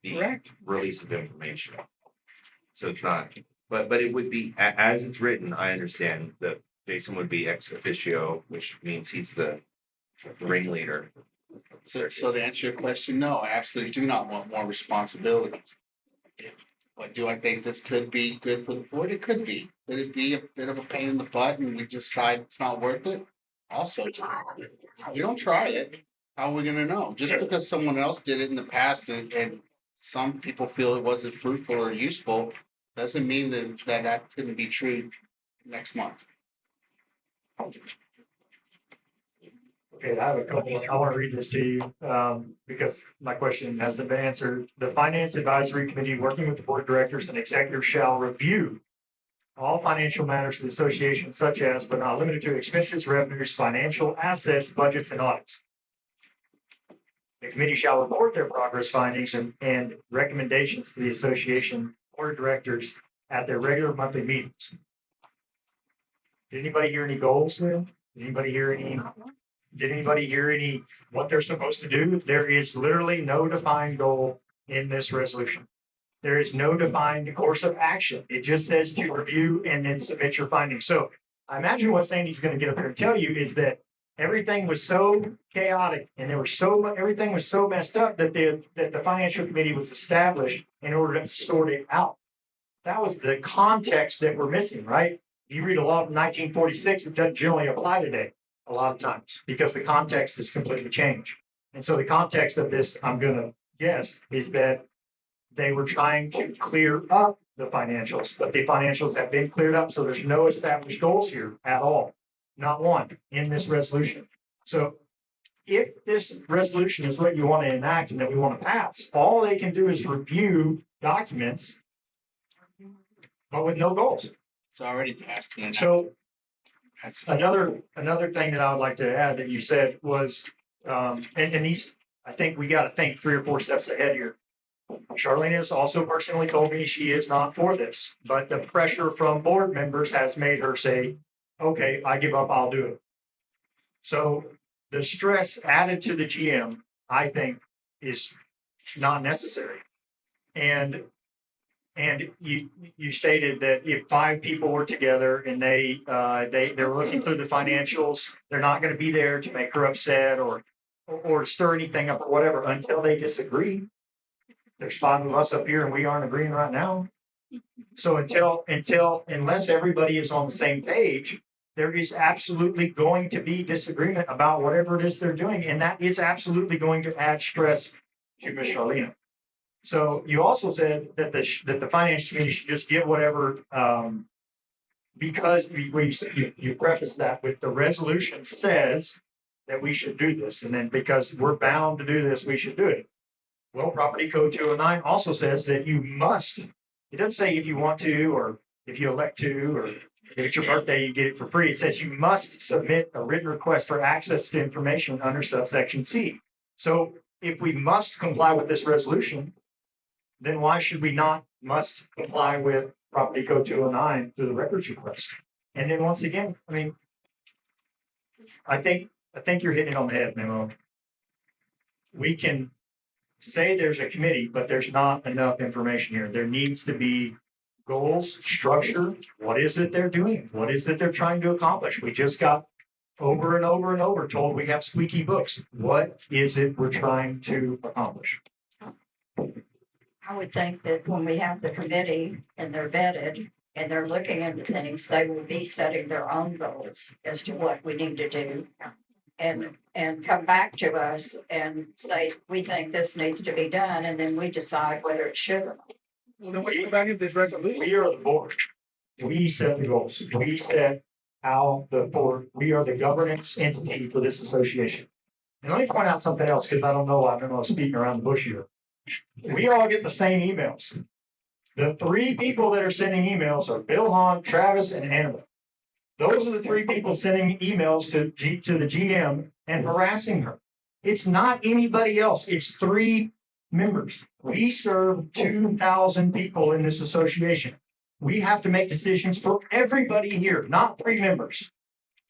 Correct. release of information. So it's not, but it would be, as it's written, I understand that Jason would be ex officio, which means he's the ringleader. So to answer your question, no, I absolutely do not want more responsibilities. But do I think this could be good for the board? It could be. Could it be a bit of a pain in the butt and we decide it's not worth it? Also, if we don't try it, how are we gonna know? Just because someone else did it in the past and some people feel it wasn't fruitful or useful, doesn't mean that couldn't be true next month. Okay, I have a couple, I want to read this to you, because my question hasn't been answered. The Finance Advisory Committee, working with the Board of Directors and Executive, shall review all financial matters of the association, such as, but not limited to, expenses, revenues, financial assets, budgets, and audits. The committee shall report their progress findings and recommendations to the association Board of Directors at their regular monthly meetings. Did anybody hear any goals there? Did anybody hear any, what they're supposed to do? There is literally no defined goal in this resolution. There is no defined course of action. It just says to review and then submit your findings. So I imagine what Sandy's going to get up here and tell you is that everything was so chaotic and everything was so messed up that the financial committee was established in order to sort it out. That was the context that we're missing, right? You read a law from 1946, it doesn't generally apply today a lot of times because the context has completely changed. And so the context of this, I'm going to guess, is that they were trying to clear up the financials, but the financials have been cleared up. So there's no established goals here at all. Not one in this resolution. So if this resolution is what you want to enact and that we want to pass, all they can do is review documents, but with no goals. It's already passed. So another thing that I would like to add that you said was, and these, I think we got to think 3 or 4 steps ahead here. Charlene has also personally told me she is not for this, but the pressure from board members has made her say, okay, I give up, I'll do it. So the stress added to the GM, I think, is not necessary. And you stated that if 5 people were together and they're looking through the financials, they're not going to be there to make her upset or stir anything up or whatever until they disagree. There's 5 of us up here and we aren't agreeing right now. So unless everybody is on the same page, there is absolutely going to be disagreement about whatever it is they're doing, and that is absolutely going to add stress to Ms. Charlene. So you also said that the finance committee should just give whatever, because you preface that with the resolution says that we should do this, and then because we're bound to do this, we should do it. Well, Property Code 209 also says that you must, it doesn't say if you want to, or if you elect to, or if it's your birthday, you get it for free. It says you must submit a written request for access to information under subsection C. So if we must comply with this resolution, then why should we not must comply with Property Code 209 through the records request? And then once again, I mean, I think you're hitting it on the head, Memo. We can say there's a committee, but there's not enough information here. There needs to be goals, structure. What is it they're doing? What is it they're trying to accomplish? We just got over and over and over told we have squeaky books. What is it we're trying to accomplish? I would think that when we have the committee and they're vetted and they're looking into things, they will be setting their own goals as to what we need to do. And come back to us and say, we think this needs to be done, and then we decide whether it should or not. Well, then what's the value of this resolution? We are the board. We set the goals. We set how the board, we are the governance entity for this association. And let me point out something else, because I don't know, I'm speaking around the bush here. We all get the same emails. The three people that are sending emails are Bill Hahn, Travis, and Annabelle. Those are the three people sending emails to the GM and harassing her. It's not anybody else. It's three members. We serve 2,000 people in this association. We have to make decisions for everybody here, not three members.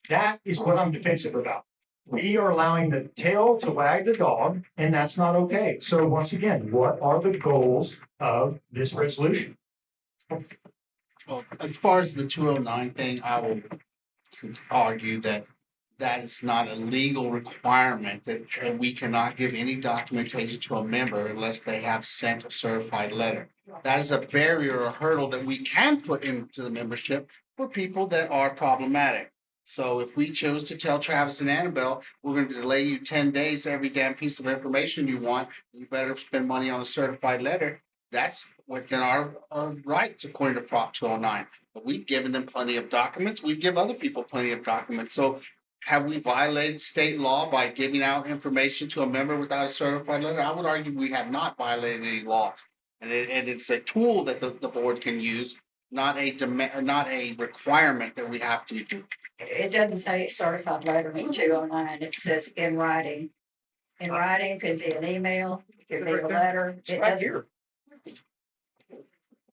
That is what I'm defensive about. We are allowing the tail to wag the dog, and that's not okay. So once again, what are the goals of this resolution? Well, as far as the 209 thing, I will argue that that is not a legal requirement that we cannot give any documentation to a member unless they have sent a certified letter. That is a barrier or hurdle that we can put into the membership for people that are problematic. So if we chose to tell Travis and Annabelle, we're going to delay you 10 days every damn piece of information you want, you better spend money on a certified letter. That's within our rights according to Prop 209. But we've given them plenty of documents. We give other people plenty of documents. So have we violated state law by giving out information to a member without a certified letter? I would argue we have not violated any laws. And it's a tool that the board can use, not a requirement that we have to do. It doesn't say certified letter in 209. It says in writing. In writing could be an email, could be a letter. It's right here.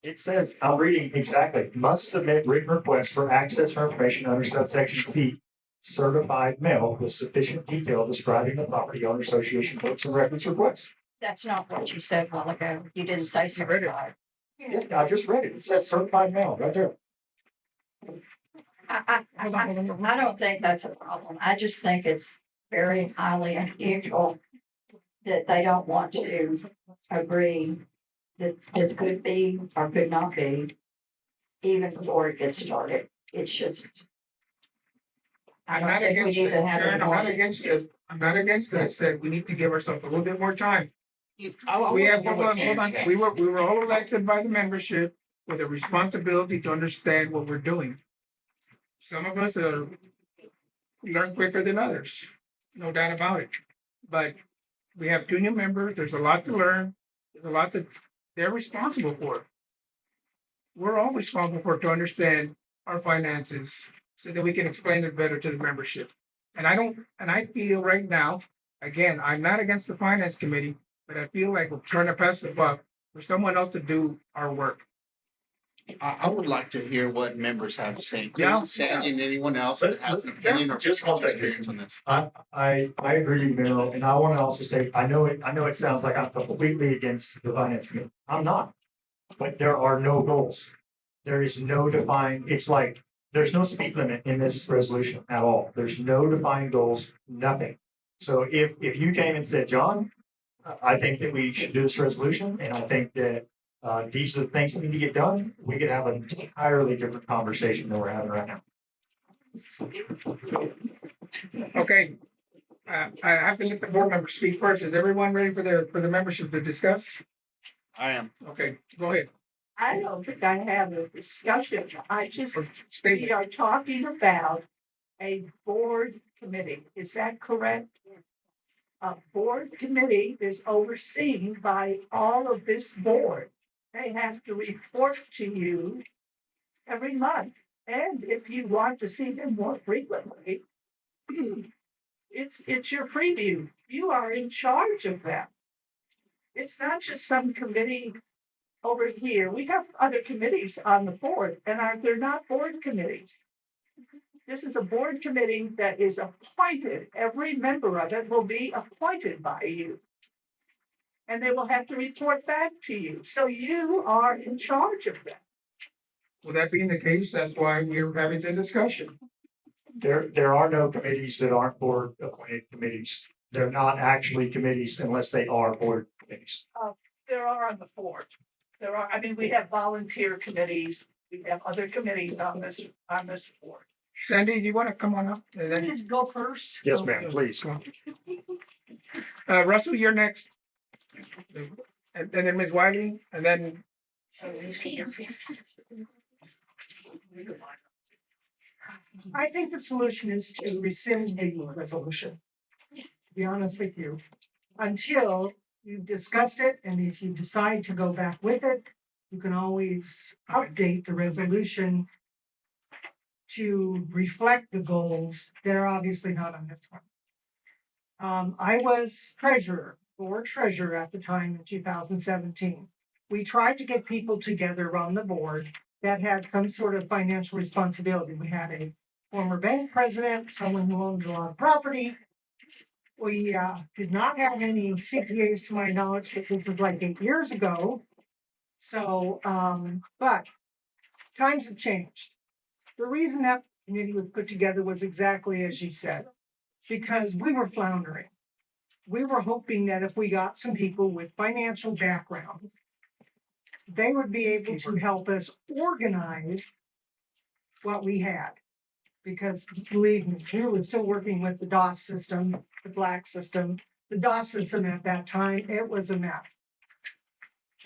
It says, I'm reading exactly, must submit written requests for access for information under subsection C, certified mail with sufficient detail describing the property owner association books and records requests. That's not what you said a while ago. You didn't say certified. Yeah, I just read it. It says certified mail right there. I don't think that's a problem. I just think it's very highly unusual that they don't want to agree that this could be or could not be even before it gets started. It's just. I'm not against it, Sharon, I'm not against it. I'm not against it. I said we need to give ourselves a little bit more time. We have, hold on. We were all elected by the membership with a responsibility to understand what we're doing. Some of us learn quicker than others, no doubt about it. But we have two new members. There's a lot to learn. There's a lot that they're responsible for. We're all responsible for to understand our finances so that we can explain it better to the membership. And I feel right now, again, I'm not against the finance committee, but I feel like we're trying to pass the buck for someone else to do our work. I would like to hear what members have to say, Yeah. including Sandy and anyone else that has an opinion or Just one second. experience on this. I agree, Bill, and I want to also say, I know it sounds like I'm completely against the finance committee. I'm not. But there are no goals. There is no defined, it's like, there's no speed limit in this resolution at all. There's no defined goals, nothing. So if you came and said, John, I think that we should do this resolution, and I think that these are the things that need to get done, we could have an entirely different conversation than we're having right now. Okay, I have to let the board members speak first. Is everyone ready for the membership to discuss? I am. Okay, go ahead. I don't think I have a discussion. I just, Or we statement. are talking about a board committee. Is that correct? A board committee is overseen by all of this board. They have to report to you every month. And if you want to see them more frequently, it's your preview. You are in charge of them. It's not just some committee over here. We have other committees on the board, and they're not board committees. This is a board committee that is appointed. Every member of it will be appointed by you. And they will have to report back to you. So you are in charge of them. With that being the case, that's why we're having the discussion. There are no committees that aren't board appointed committees. They're not actually committees unless they are board committees. There are on the board. There are, I mean, we have volunteer committees. We have other committees on this board. Sandy, do you want to come on up? And then, Just go first. Yes, ma'am, please. Russell, you're next. And then Ms. Wiley, and then I think the solution is to rescind the resolution. To be honest with you, until you've discussed it, and if you decide to go back with it, you can always update the resolution to reflect the goals that are obviously not on this one. I was board treasurer at the time in 2017. We tried to get people together on the board that had some sort of financial responsibility. We had a former bank president, someone who owned a lot of property. We did not have any CPAs to my knowledge, but this was like 8 years ago. So, but times have changed. The reason that committee was put together was exactly as you said, because we were floundering. We were hoping that if we got some people with financial background, they would be able to help us organize what we had. Because believe me, we were still working with the DOS system, the black system. The DOS system at that time, it was a mess.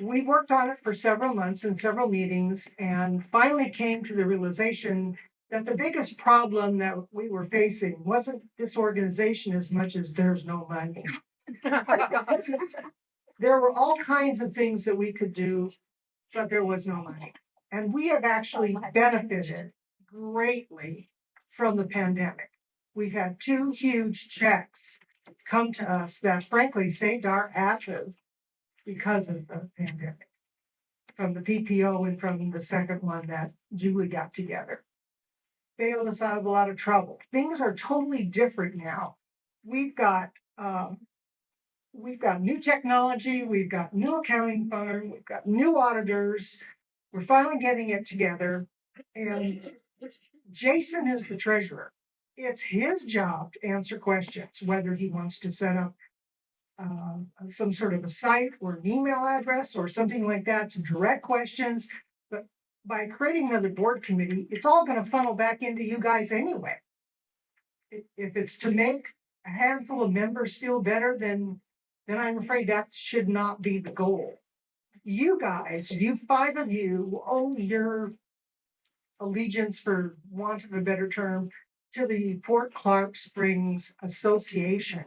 We worked on it for several months and several meetings and finally came to the realization that the biggest problem that we were facing wasn't disorganization as much as there's no money. There were all kinds of things that we could do, but there was no money. And we have actually benefited greatly from the pandemic. We've had 2 huge checks come to us that frankly saved our asses because of the pandemic. From the PPO and from the second one that Julie got together. Bailed us out of a lot of trouble. Things are totally different now. We've got new technology, we've got new accounting firm, we've got new auditors. We're finally getting it together. And Jason is the treasurer. It's his job to answer questions, whether he wants to set up some sort of a site or an email address or something like that to direct questions. But by creating another board committee, it's all going to funnel back into you guys anyway. If it's to make a handful of members feel better, then I'm afraid that should not be the goal. You guys, you 5 of you, owe your allegiance, for want of a better term, to the Fort Clark Springs Association.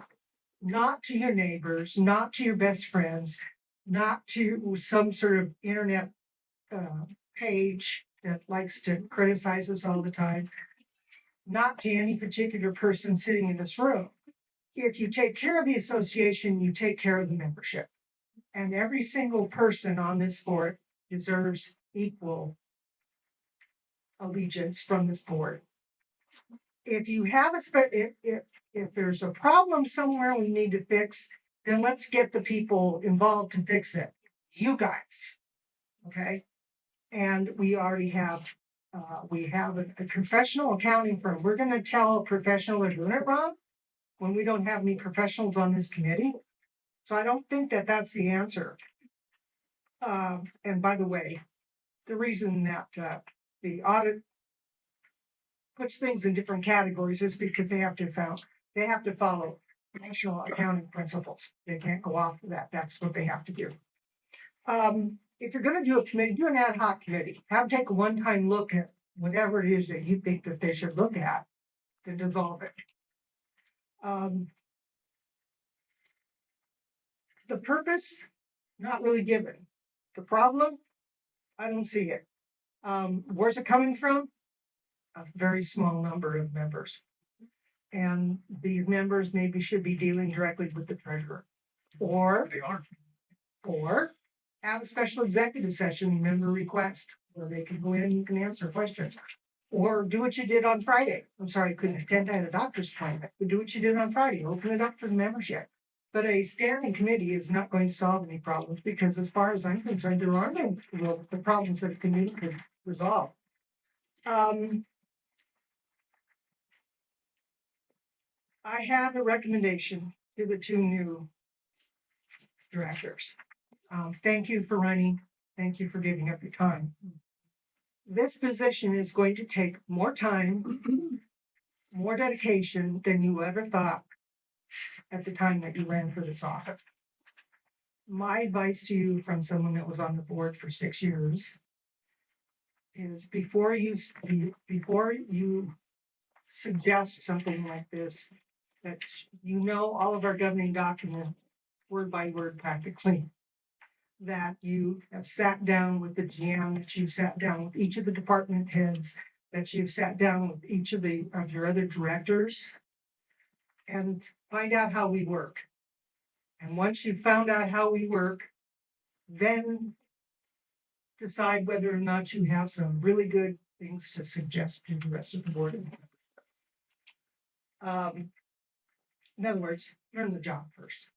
Not to your neighbors, not to your best friends, not to some sort of internet page that likes to criticize us all the time, not to any particular person sitting in this room. If you take care of the association, you take care of the membership. And every single person on this board deserves equal allegiance from this board. If you have if there's a problem somewhere we need to fix, then let's get the people involved to fix it. You guys, okay? And we already have, a professional accounting firm. We're gonna tell a professional they're doing it wrong when we don't have any professionals on this committee. So I don't think that that's the answer. And by the way, the reason that the puts things in different categories is because they have to follow national accounting principles. They can't go off of that. That's what they have to do. If you're gonna do a committee, do an ad hoc committee. Have take a one-time look at whatever it is that you think that they should look at to dissolve it. The purpose, not really given. The problem, I don't see it. Where's it coming from? A very small number of members. And these members maybe should be dealing directly with the treasurer. Or They are. Or have a special executive session member request where they can go in and you can answer questions. Or do what you did on Friday. I'm sorry, I couldn't attend. I had a doctor's appointment, but do what you did on Friday. Open it up for the membership. But a standing committee is not going to solve any problems because as far as I'm concerned, there are no the problems that a committee could resolve. I have a recommendation to the two new directors. Thank you for running. Thank you for giving up your time. This position is going to take more time, more dedication than you ever thought at the time that you ran for this office. My advice to you from someone that was on the board for 6 years is before you suggest something like this, that you know all of our governing document word by word practically, that you have sat down with the GM, that you sat down with each of the department heads, that you've sat down with each of your other directors and find out how we work. And once you've found out how we work, then decide whether or not you have some really good things to suggest to the rest of the board. In other words, learn the job first.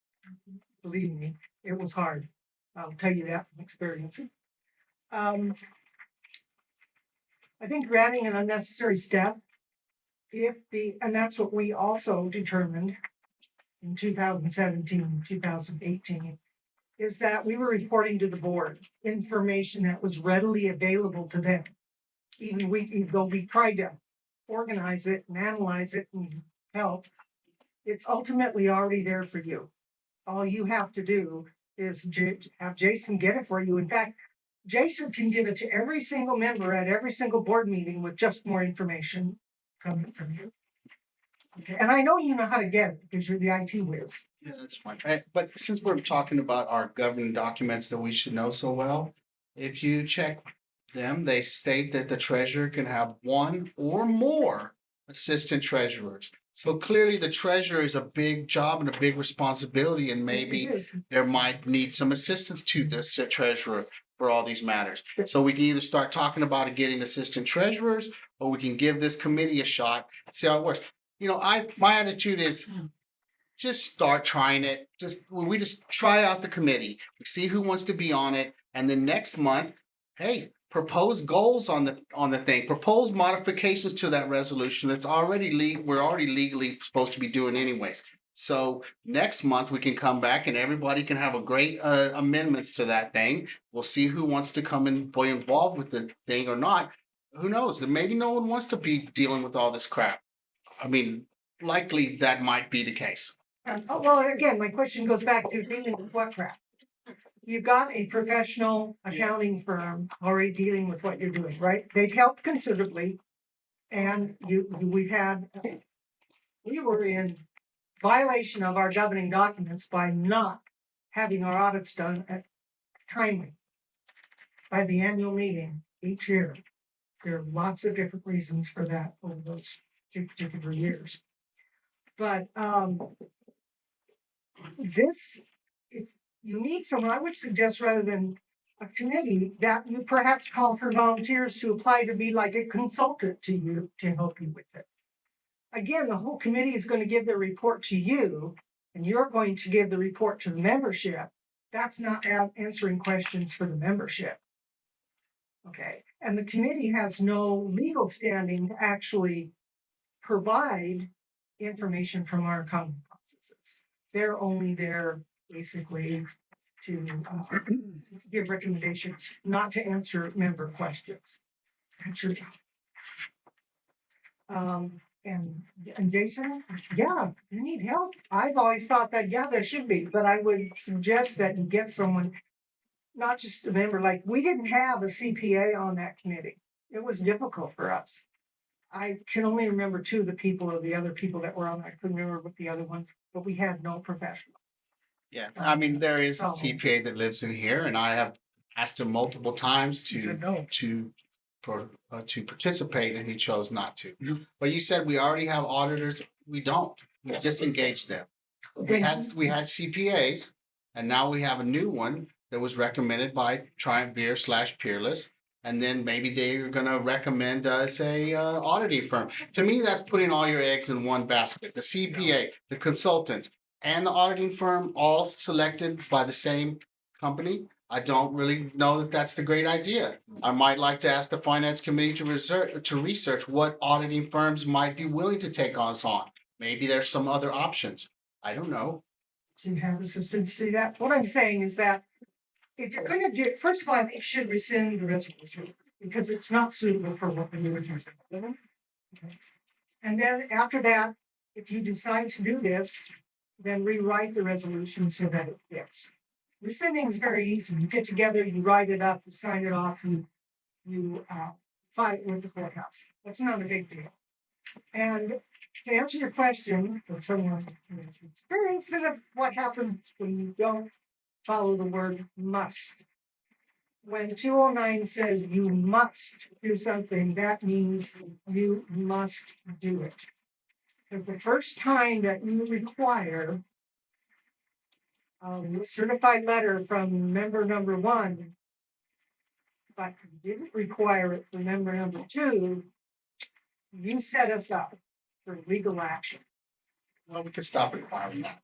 Believe me, it was hard. I'll tell you that from experience. I think you're adding an unnecessary step. And that's what we also determined in 2017, 2018, is that we were reporting to the board information that was readily available to them. Even though we tried to organize it and analyze it and help, it's ultimately already there for you. All you have to do is have Jason get it for you. In fact, Jason can give it to every single member at every single board meeting with just more information coming from you. Okay. And I know you know how to get it because you're the IT whiz. Yeah, that's fine. But since we're talking about our governing documents that we should know so well, if you check them, they state that the treasurer can have one or more assistant treasurers. So clearly the treasurer is a big job and a big responsibility, and maybe It is. there might need some assistance to this treasurer for all these matters. So we can either start talking about getting assistant treasurers, or we can give this committee a shot, see how it works. My attitude is just start trying it. We just try out the committee. We see who wants to be on it, and then next month, hey, propose goals on the thing. Propose modifications to that resolution that's we're already legally supposed to be doing anyways. So next month we can come back and everybody can have a great amendments to that thing. We'll see who wants to come and be involved with the thing or not. Who knows? Maybe no one wants to be dealing with all this crap. I mean, likely that might be the case. Well, again, my question goes back to dealing with what crap? You've got a professional accounting firm already dealing with what you're doing, right? They've helped considerably. And we were in violation of our governing documents by not having our audits done timely by the annual meeting each year. There are lots of different reasons for that over those 2 particular years. But if you need someone, I would suggest rather than a committee, that you perhaps call for volunteers to apply to be like a consultant to you to help you with it. Again, the whole committee is going to give their report to you, and you're going to give the report to the membership. That's not answering questions for the membership. Okay. And the committee has no legal standing to actually provide information from our accounting processes. They're only there basically to give recommendations, not to answer member questions. That's your job. And Jason, yeah, you need help. I've always thought that, yeah, there should be, but I would suggest that you get someone, not just a member, like, we didn't have a CPA on that committee. It was difficult for us. I can only remember two of the people or the other people that were on. I couldn't remember what the other one, but we had no professional. Yeah, I mean, there is a So- CPA that lives in here and I have asked him multiple times He said no. to participate and he chose not to. But you said we already have auditors. We don't. We disengaged them. We had CPAs and now we have a new one that was recommended by Triumph Beer / Peerless. And then maybe they're gonna recommend us a auditing firm. To me, that's putting all your eggs in one basket. The CPA, the consultants, and the auditing firm all selected by the same company. I don't really know that that's the great idea. I might like to ask the finance committee to research what auditing firms might be willing to take us on. Maybe there's some other options. I don't know. Do you have assistants do that? What I'm saying is that if you're gonna do it, first of all, you should rescind the resolution because it's not suitable for what we were doing. Okay. And then after that, if you decide to do this, then rewrite the resolution so that it fits. Rescinding is very easy. You get together, you write it up, you sign it off, you file it with the courthouse. That's not a big deal. And to answer your question, for someone who's experienced it, of what happens when you don't follow the word must. When 209 says you must do something, that means you must do it. Because the first time that you require a certified letter from member number 1, but you didn't require it for member number 2, you set us up for legal action. Well, we could stop requiring that.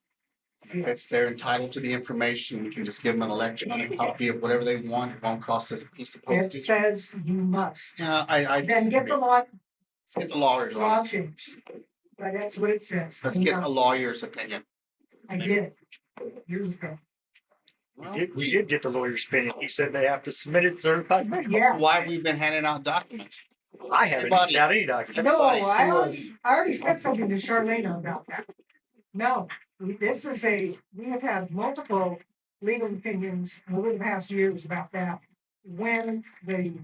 If they're entitled to the information, we can just give them an electronic copy of whatever they want. It won't cost us a piece of It postage. says you must. I Then get the law, Let's get the lawyers on law it. changed. But that's what it says. Let's You get a must. lawyer's opinion. I did it years ago. We did get the lawyer's opinion. He said they have to submit it certified mail. Yes. That's why we've been handing out documents. I haven't Everybody- got any document. No, Everybody sue I already said something to Charlene about that. No, we have had multiple legal opinions over the past years about that. When the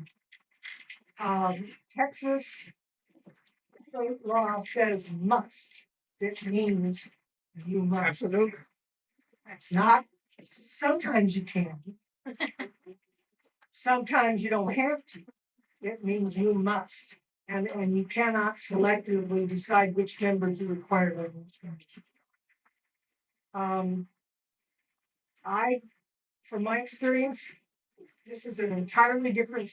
Texas state law says must, it means you must. Absolutely. It's not, sometimes you can. Sometimes you don't have to. It means you must. And you cannot selectively decide which members you require of which members. From my experience, this is an entirely different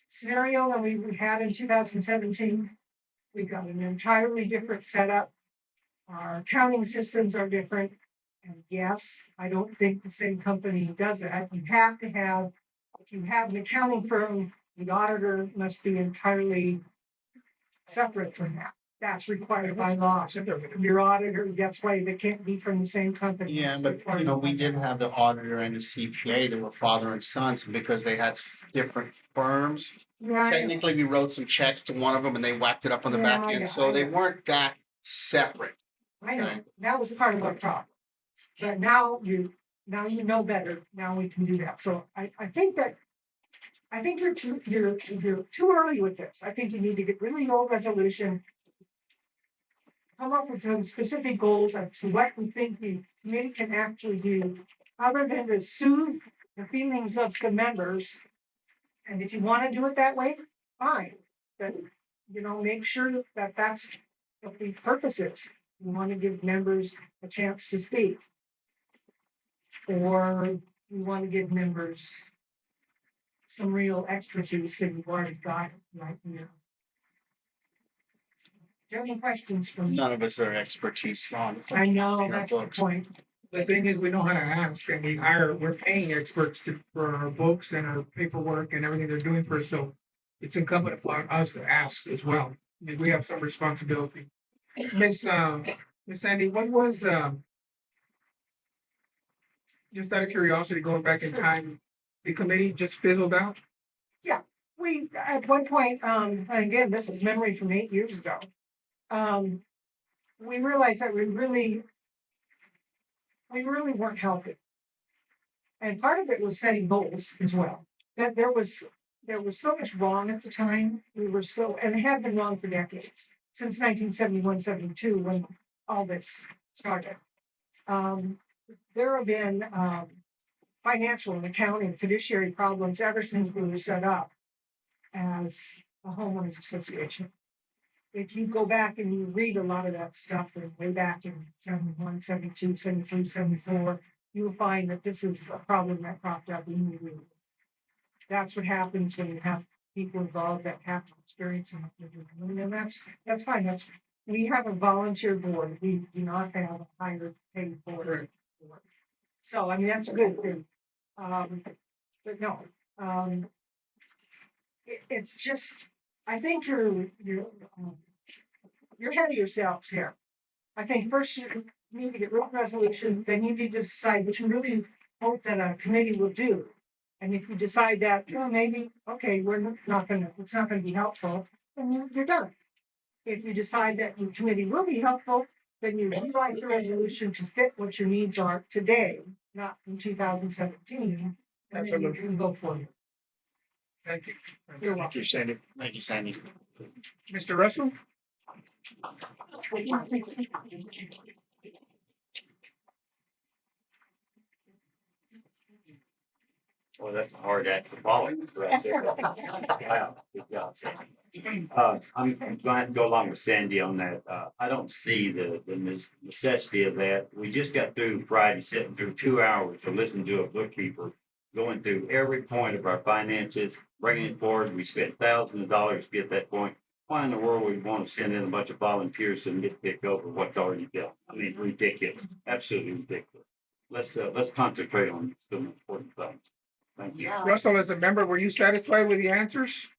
scenario than we had in 2017. We've got an entirely different setup. Our accounting systems are different. And yes, I don't think the same company does that. You have to have, if you have an accounting firm, the auditor must be entirely separate from that. That's required by law. Your auditor, that's why they can't be from the same company. Yeah, It's but required by we did law. have the auditor and the CPA that were father and sons because they had different firms. Yeah, I know. Technically, we wrote some checks to one of them and they whacked it up on the Yeah, back I end, know, so I they know. weren't that separate. I know, that was part of our problem. But now you know better. Now we can do that. So I think you're too early with this. I think you need to get rid of the old resolution. Come up with some specific goals as to what we think the committee can actually do, other than to soothe the feelings of some members. And if you want to do it that way, fine. But, make sure that that's what the purpose is. You want to give members a chance to speak. Or you want to give members some real expertise that you've already got right here. Do you have any questions for me? None of us are expertise on. I know, our that's the books. point. The thing is, we know how to ask, and we're paying experts for our books and our paperwork and everything they're doing for us, so it's incumbent upon us to ask as well. I mean, we have some responsibility. Miss Sandy, what was, just out of curiosity, going back in time, the committee just fizzled out? We, at one point, and again, this is memory from 8 years ago. We realized that we really weren't helping. And part of it was setting goals as well. That there was so much wrong at the time. We were so, and it had been wrong for decades, since 1971, 72, when all this started. There have been financial and accounting fiduciary problems ever since we were set up as a homeowners association. If you go back and you read a lot of that stuff from way back in 71, 72, 73, 74, you'll find that this is a problem that cropped up immediately. That's what happens when you have people involved that have experience in what they're doing. And that's fine. We have a volunteer board. We do not have a higher paid board. So I mean that's a good thing. But no, it's just I think you're ahead of yourselves here. I think first you need to get rid of resolution, then you need to decide what you really hope that a committee will do. And if you decide that, well, maybe, okay, it's not gonna be helpful, then you're done. If you decide that your committee will be helpful, then you rewrite the resolution to fit what your needs are today, not in 2017. And then you can go for it. Thank you. You're welcome. Thank you, Sandy. Thank you, Sandy. Mr. Russell? Well, that's a hard act to follow right there. Wow, good job, Sandy. I'm going to go along with Sandy on that. I don't see the necessity of that. We just got through Friday, sitting through 2 hours to listen to a bookkeeper going through every point of our finances, bringing it forward. We spent thousands of dollars to get that point. Why in the world would we want to send in a bunch of volunteers to nitpick over what's already done? I mean, ridiculous, absolutely ridiculous. Let's concentrate on some important things. Thank you. Russell, as a member, were you satisfied with the answers?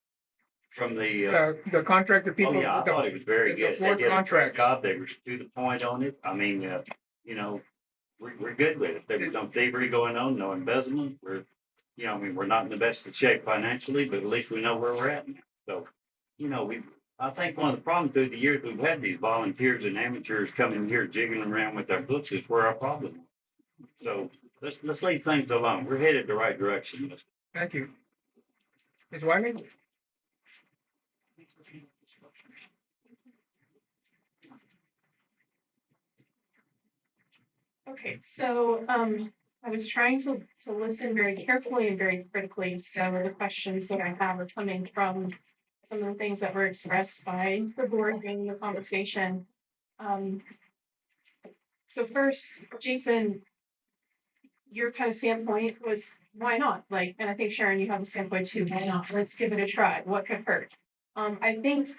From the, The contractor people? oh yeah, I thought it was very the good. They four did a great contracts. job. They were to the point on it. I mean, you know, we're good with it. There was no thievery going on, no embezzlement. I mean, we're not in the best of shape financially, but at least we know where we're at now. So, I think one of the problems through the years, we've had these volunteers and amateurs coming here jiggling around with our books is where our problem is. So let's leave things alone. We're headed the right direction. Thank you. Ms. Wyman? Okay, so I was trying to listen very carefully and very critically. So the questions that I have are coming from some of the things that were expressed by the board during the conversation. So first, Jason, your kind of standpoint was why not? Like, and I think Sharon, you have a standpoint too. Why not? Let's give it a try. What could hurt? I think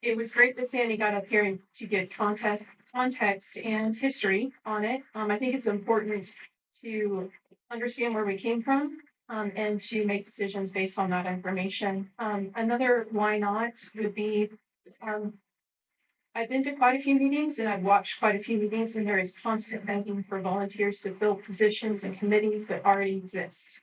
it was great that Sandy got up here and to get context and history on it. I think it's important to understand where we came from and to make decisions based on that information. Another why not would be I've been to quite a few meetings and I've watched quite a few meetings, and there is constant begging for volunteers to fill positions and committees that already exist.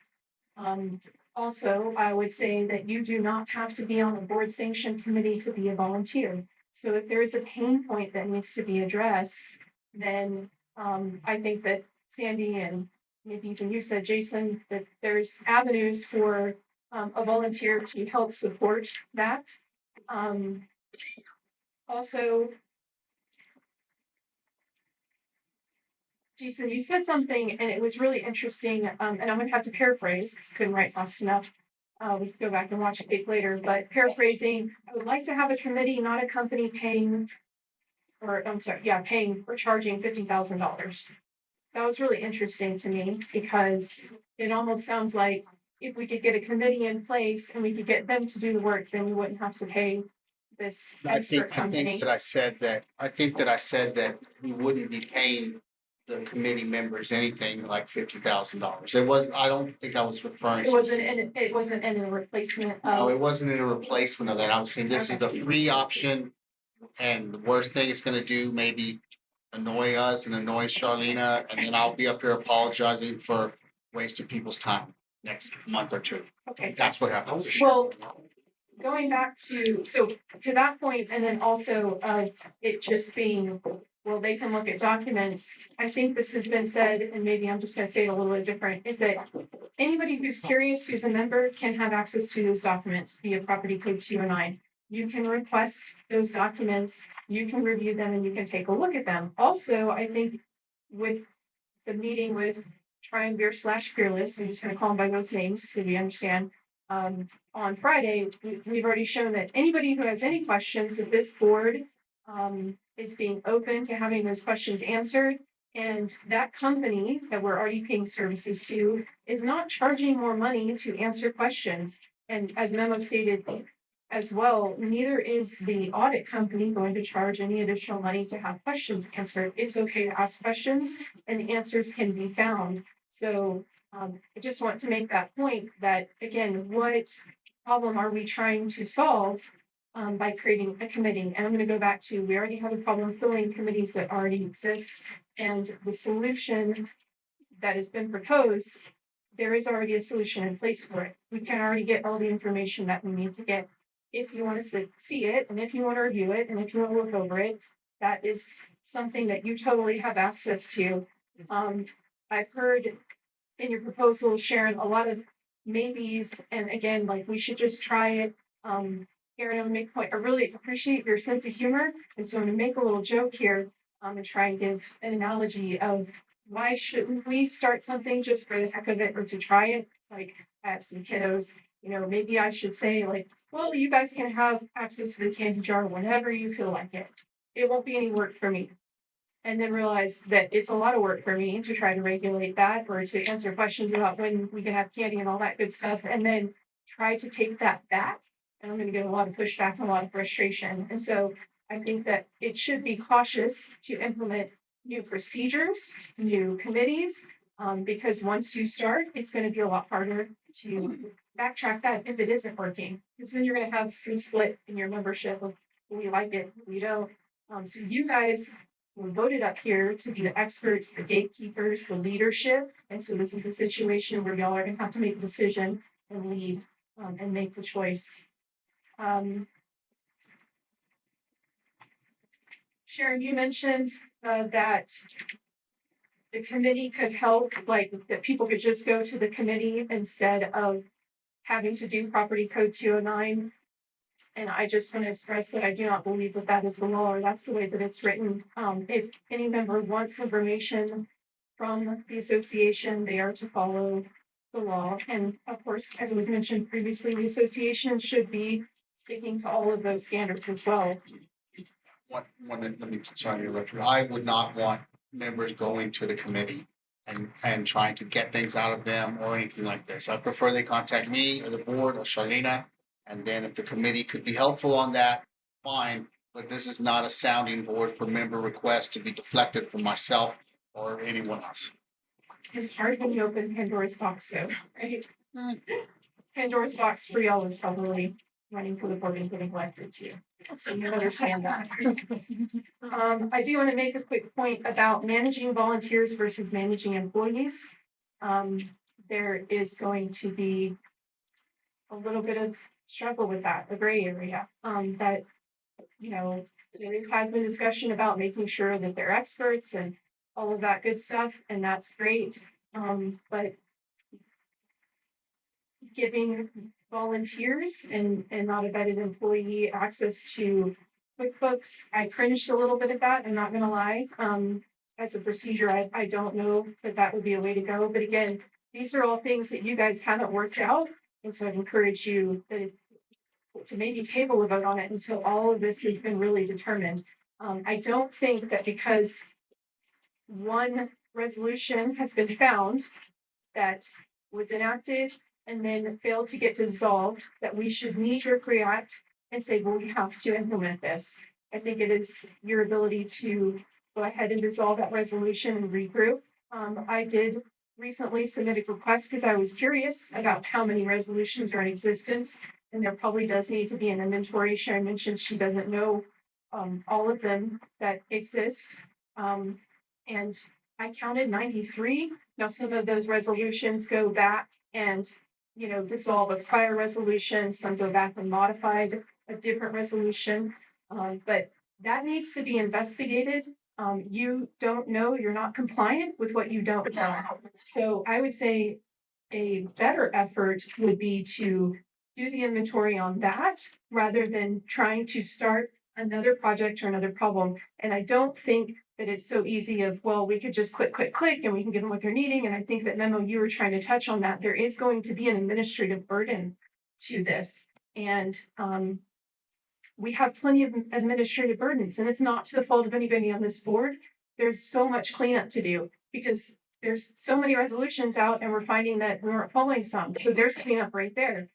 Also, I would say that you do not have to be on a board sanctioned committee to be a volunteer. So if there is a pain point that needs to be addressed, then I think that Sandy and maybe even you said, Jason, that there's avenues for a volunteer to help support that. Also, Jason, you said something and it was really interesting, and I'm gonna have to paraphrase because I couldn't write fast enough. We could go back and watch the tape later, but paraphrasing, I would like to have a committee, not a company paying, or I'm sorry, yeah, paying or charging $50,000. That was really interesting to me because it almost sounds like if we could get a committee in place and we could get them to do the work, then we wouldn't have to pay this expert I company. think that I said that we wouldn't be paying the committee members anything like $50,000. I don't think I was referring. It wasn't in a replacement No, of, it wasn't in a replacement of that. I was saying this is the free option. And the worst thing it's gonna do, maybe annoy us and annoy Charlena, and then I'll be up here apologizing for wasting people's time next month or two. okay. That's what happens. Well, going back so to that point, and then also of it just being, well, they can look at documents. I think this has been said, and maybe I'm just gonna say it a little bit different, is that anybody who's curious, who's a member, can have access to those documents via property code 209. You can request those documents, you can review them, and you can take a look at them. Also, I think with the meeting with Triumvir / Peerless, I'm just gonna call them by those names so we understand. On Friday, we've already shown that anybody who has any questions, that this board is being open to having those questions answered. And that company that we're already paying services to is not charging more money to answer questions. And as Memo stated as well, neither is the audit company going to charge any additional money to have questions answered. It's okay to ask questions and the answers can be found. So I just want to make that point that, again, what problem are we trying to solve by creating a committee? And I'm going to go back to, we already have a problem filling committees that already exist. And the solution that has been proposed, there is already a solution in place for it. We can already get all the information that we need to get. If you want to see it, and if you want to review it, and if you want to look over it, that is something that you totally have access to. I've heard in your proposal, Sharon, a lot of maybes, and again, like we should just try it. Aaron, I'm gonna make a point. I really appreciate your sense of humor, and so I'm gonna make a little joke here and try and give an analogy of why shouldn't we start something just for the heck of it or to try it? Like I have some kiddos, maybe I should say like, well, you guys can have access to the candy jar whenever you feel like it. It won't be any work for me. And then realize that it's a lot of work for me to try to regulate that or to answer questions about when we can have candy and all that good stuff, and then try to take that back. And I'm going to get a lot of pushback and a lot of frustration. And so I think that it should be cautious to implement new procedures, new committees, because once you start, it's going to be a lot harder to backtrack that if it isn't working. Because then you're going to have some split in your membership of we like it, we don't. So you guys were voted up here to be the experts, the gatekeepers, the leadership. And so this is a situation where y'all are going to have to make a decision and lead and make the choice. Sharon, you mentioned that the committee could help, like that people could just go to the committee instead of having to do property code 209. And I just want to express that I do not believe that that is the law or that's the way that it's written. If any member wants information from the association, they are to follow the law. And of course, as was mentioned previously, the association should be sticking to all of those standards as well. Let me, sorry, I would not want members going to the committee and trying to get things out of them or anything like this. I prefer they contact me or the board or Charlena. And then if the committee could be helpful on that, fine. But this is not a sounding board for member requests to be deflected from myself or anyone else. It's hard when you open Pandora's box, though, right? Pandora's box for y'all is probably running for the board and getting elected too. So you understand that. I do want to make a quick point about managing volunteers versus managing employees. There is going to be a little bit of struggle with that, the gray area. That, has been discussion about making sure that they're experts and all of that good stuff, and that's great. But giving volunteers and not a vetted employee access to QuickBooks, I cringed a little bit at that. I'm not gonna lie. As a procedure, I don't know that that would be a way to go. But again, these are all things that you guys haven't worked out, and so I'd encourage you to maybe table a vote on it until all of this has been really determined. I don't think that because one resolution has been found that was enacted and then failed to get dissolved, that we should knee-jerk react and say, well, we have to implement this. I think it is your ability to go ahead and dissolve that resolution and regroup. I did recently submit a request because I was curious about how many resolutions are in existence, and there probably does need to be an inventory. Sharon mentioned she doesn't know all of them that exist. And I counted 93. Now, some of those resolutions go back and dissolve a prior resolution, some go back and modify a different resolution. But that needs to be investigated. You don't know, you're not compliant with what you don't know. So I would say a better effort would be to do the inventory on that rather than trying to start another project or another problem. And I don't think that it's so easy of, well, we could just click, and we can give them what they're needing. And I think that Memo, you were trying to touch on that. There is going to be an administrative burden to this. And we have plenty of administrative burdens, and it's not to the fault of anybody on this board. There's so much cleanup to do because there's so many resolutions out and we're finding that we weren't following some. So there's cleanup right there.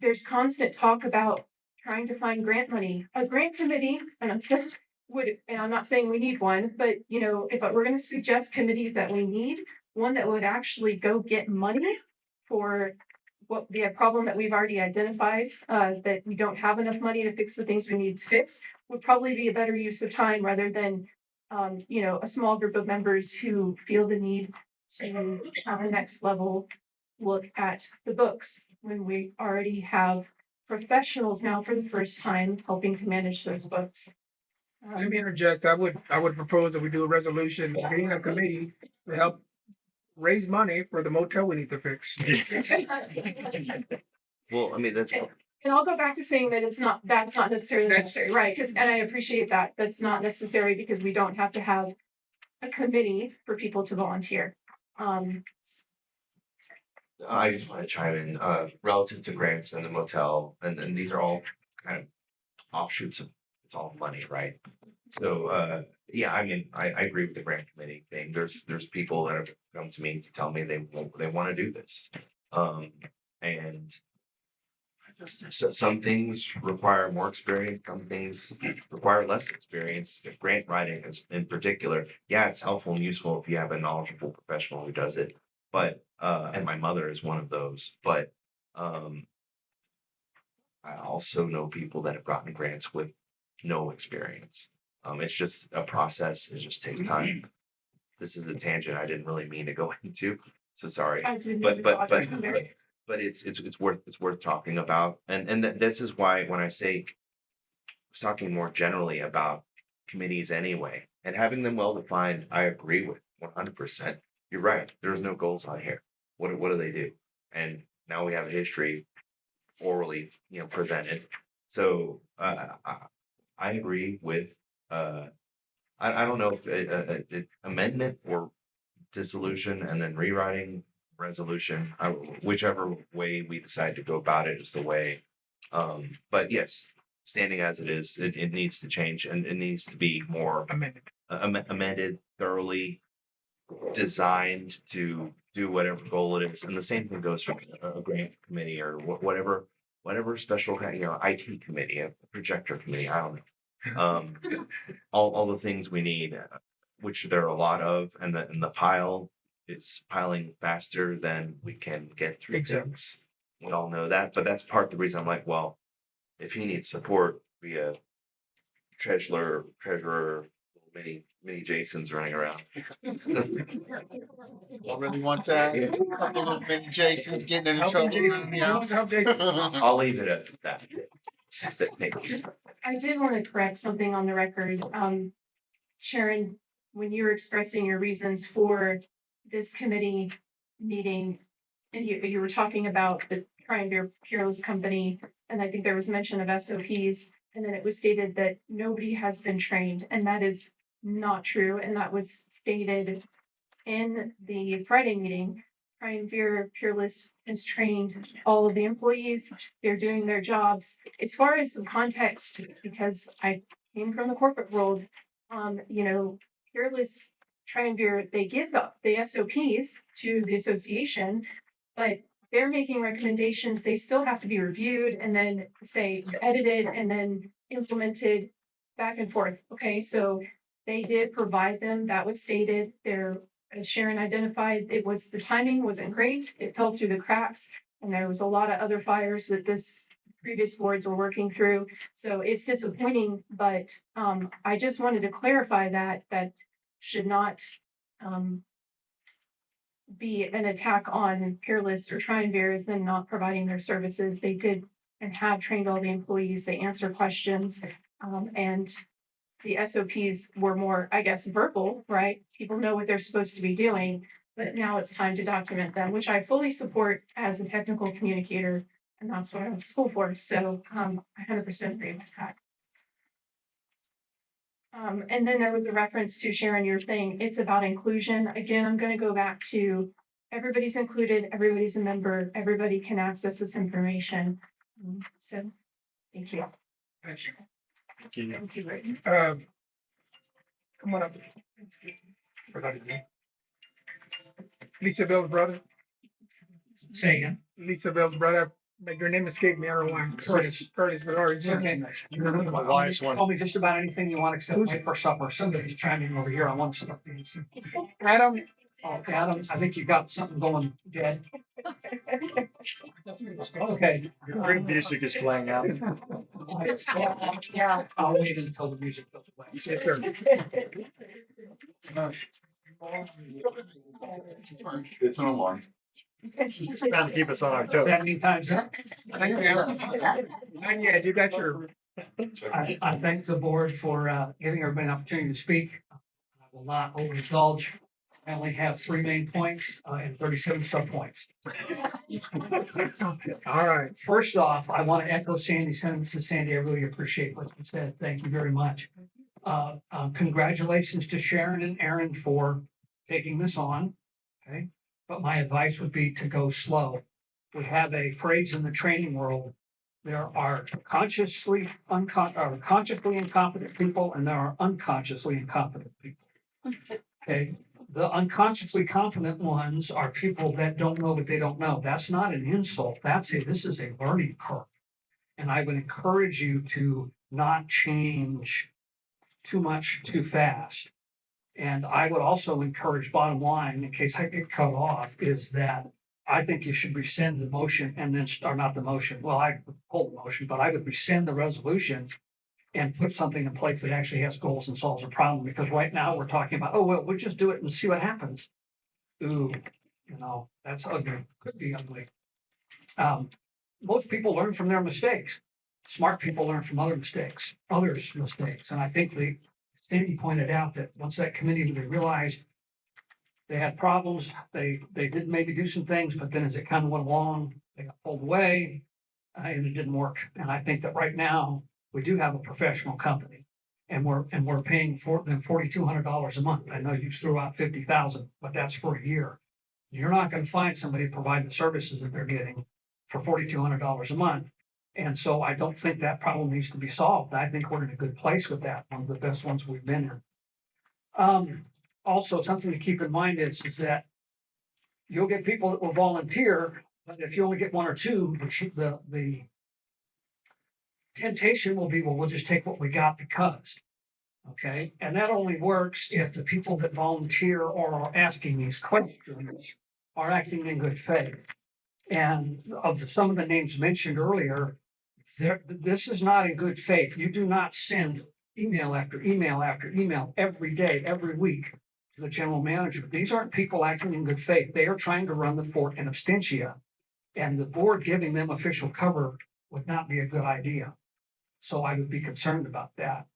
There's constant talk about trying to find grant money. A grant committee, and I'm not saying we need one, but if we're going to suggest committees that we need, one that would actually go get money for what the problem that we've already identified, that we don't have enough money to fix the things we need to fix, would probably be a better use of time rather than, a small group of members who feel the need to have a next level look at the books when we already have professionals now for the first time helping to manage those books. Let me interject. I would propose that we do a resolution, creating a committee to help raise money for the motel we need to fix. Well, I mean, that's, And I'll go back to saying that that's not necessarily necessary, right? And I appreciate that. That's not necessary because we don't have to have a committee for people to volunteer. I just want to chime in, relative to grants and the motel, and these are all kind of offshoots of, it's all money, right? So, yeah, I mean, I agree with the grant committee thing. There's people that have come to me to tell me they want to do this. And so some things require more experience, some things require less experience. Grant writing is in particular, yeah, it's helpful and useful if you have a knowledgeable professional who does it. But and my mother is one of those. But I also know people that have gotten grants with no experience. It's just a process. It just takes time. This is a tangent I didn't really mean to go into. So sorry. But it's worth talking about. And this is why when I say talking more generally about committees anyway, and having them well defined, I agree with 100%. You're right. There's no goals on here. What do they do? And now we have a history orally, presented. So I agree with I don't know if a amendment or dissolution and then rewriting resolution, whichever way we decide to go about it is the way. But yes, standing as it is, it needs to change and it needs to be more amended, thoroughly designed to do whatever goal it is. And the same thing goes for a grant committee or whatever special kind, IT committee, a projector committee, I don't know. All the things we need, which there are a lot of, and the pile is piling faster than we can get through things. We all know that, but that's part of the reason I'm like, well, if he needs support via treasurer, many Jasons running around. I really want that. Yeah. Couple of many Jasons getting into Helping trouble. Jason. Who wants to help Jason? I'll leave it at that. I did want to correct something on the record. Sharon, when you were expressing your reasons for this committee meeting, and you were talking about the Triumvir Peerless Company, and I think there was mention of SOPs, and then it was stated that nobody has been trained, and that is not true, and that was stated in the Friday meeting. Triumvir Peerless has trained all of the employees. They're doing their jobs. As far as some context, because I came from the corporate world, Peerless Triumvir, they give the SOPs to the association, but they're making recommendations. They still have to be reviewed and then say edited and then implemented back and forth. Okay, so they did provide them. That was stated. As Sharon identified, the timing wasn't great. It fell through the cracks, and there was a lot of other fires that this previous boards were working through. So it's disappointing, but I just wanted to clarify that should not be an attack on Peerless or Triumvir them not providing their services. They did and have trained all the employees. They answer questions. And the SOPs were more, I guess, verbal, right? People know what they're supposed to be doing, but now it's time to document them, which I fully support as a technical communicator. And that's what I went to school for. So I 100% agree with that. And then there was a reference to Sharon, your thing. It's about inclusion. Again, I'm going to go back to everybody's included, everybody's a member, everybody can access this information. So, thank you. Thank you. Thank you, Ray. Come on up. Lisa Bell's brother. Say again. Lisa Bell's brother. But your name escaped me. I don't know why. Curtis. Or It's okay. My wife's one. Call me just about anything you want except wait for supper. Somebody's chiming over here. I want stuff to answer. Adam. Oh, Adam, I think you got something going dead. Okay. Great music is playing out. Yeah. I'll wait until the music goes away. Yes, sir. It's an alarm. It's trying to keep us on our toes. 70 times up. Not yet. You got your. I thank the board for giving everybody an opportunity to speak. I will not overindulge. I only have 3 main points and 37 sub-points. All right. First off, I want to echo Sandy's sentiments to Sandy. I really appreciate what you said. Thank you very much. Congratulations to Sharon and Aaron for taking this on. Okay. But my advice would be to go slow. We have a phrase in the training world. There are consciously incompetent people and there are unconsciously incompetent people. Okay. The unconsciously competent ones are people that don't know what they don't know. That's not an insult. This is a learning curve. And I would encourage you to not change too much too fast. And I would also encourage, bottom line, in case I get cut off, is that I think you should rescind the motion and then, or not the motion. Well, I would pull the motion, but I would rescind the resolution and put something in place that actually has goals and solves a problem. Because right now we're talking about, oh, well, we'll just do it and see what happens. Ooh, that's ugly. Could be ugly. Most people learn from their mistakes. Smart people learn from others' mistakes. And I think Sandy pointed out that once that committee, they realized they had problems, they did maybe do some things, but then as it kind of went along, they got pulled away and it didn't work. And I think that right now we do have a professional company and we're paying for them $4,200 a month. I know you threw out 50,000, but that's for a year. You're not going to find somebody to provide the services that they're getting for $4,200 a month. And so I don't think that problem needs to be solved. I think we're in a good place with that, one of the best ones we've been in. Also, something to keep in mind is that you'll get people that will volunteer, but if you only get 1 or 2, the temptation will be, well, we'll just take what we got because. Okay, and that only works if the people that volunteer or are asking these questions are acting in good faith. And of some of the names mentioned earlier, this is not in good faith. You do not send email after email after email every day, every week to the general manager. These aren't people acting in good faith. They are trying to run the fort in absentia, and the board giving them official cover would not be a good idea. So I would be concerned about that.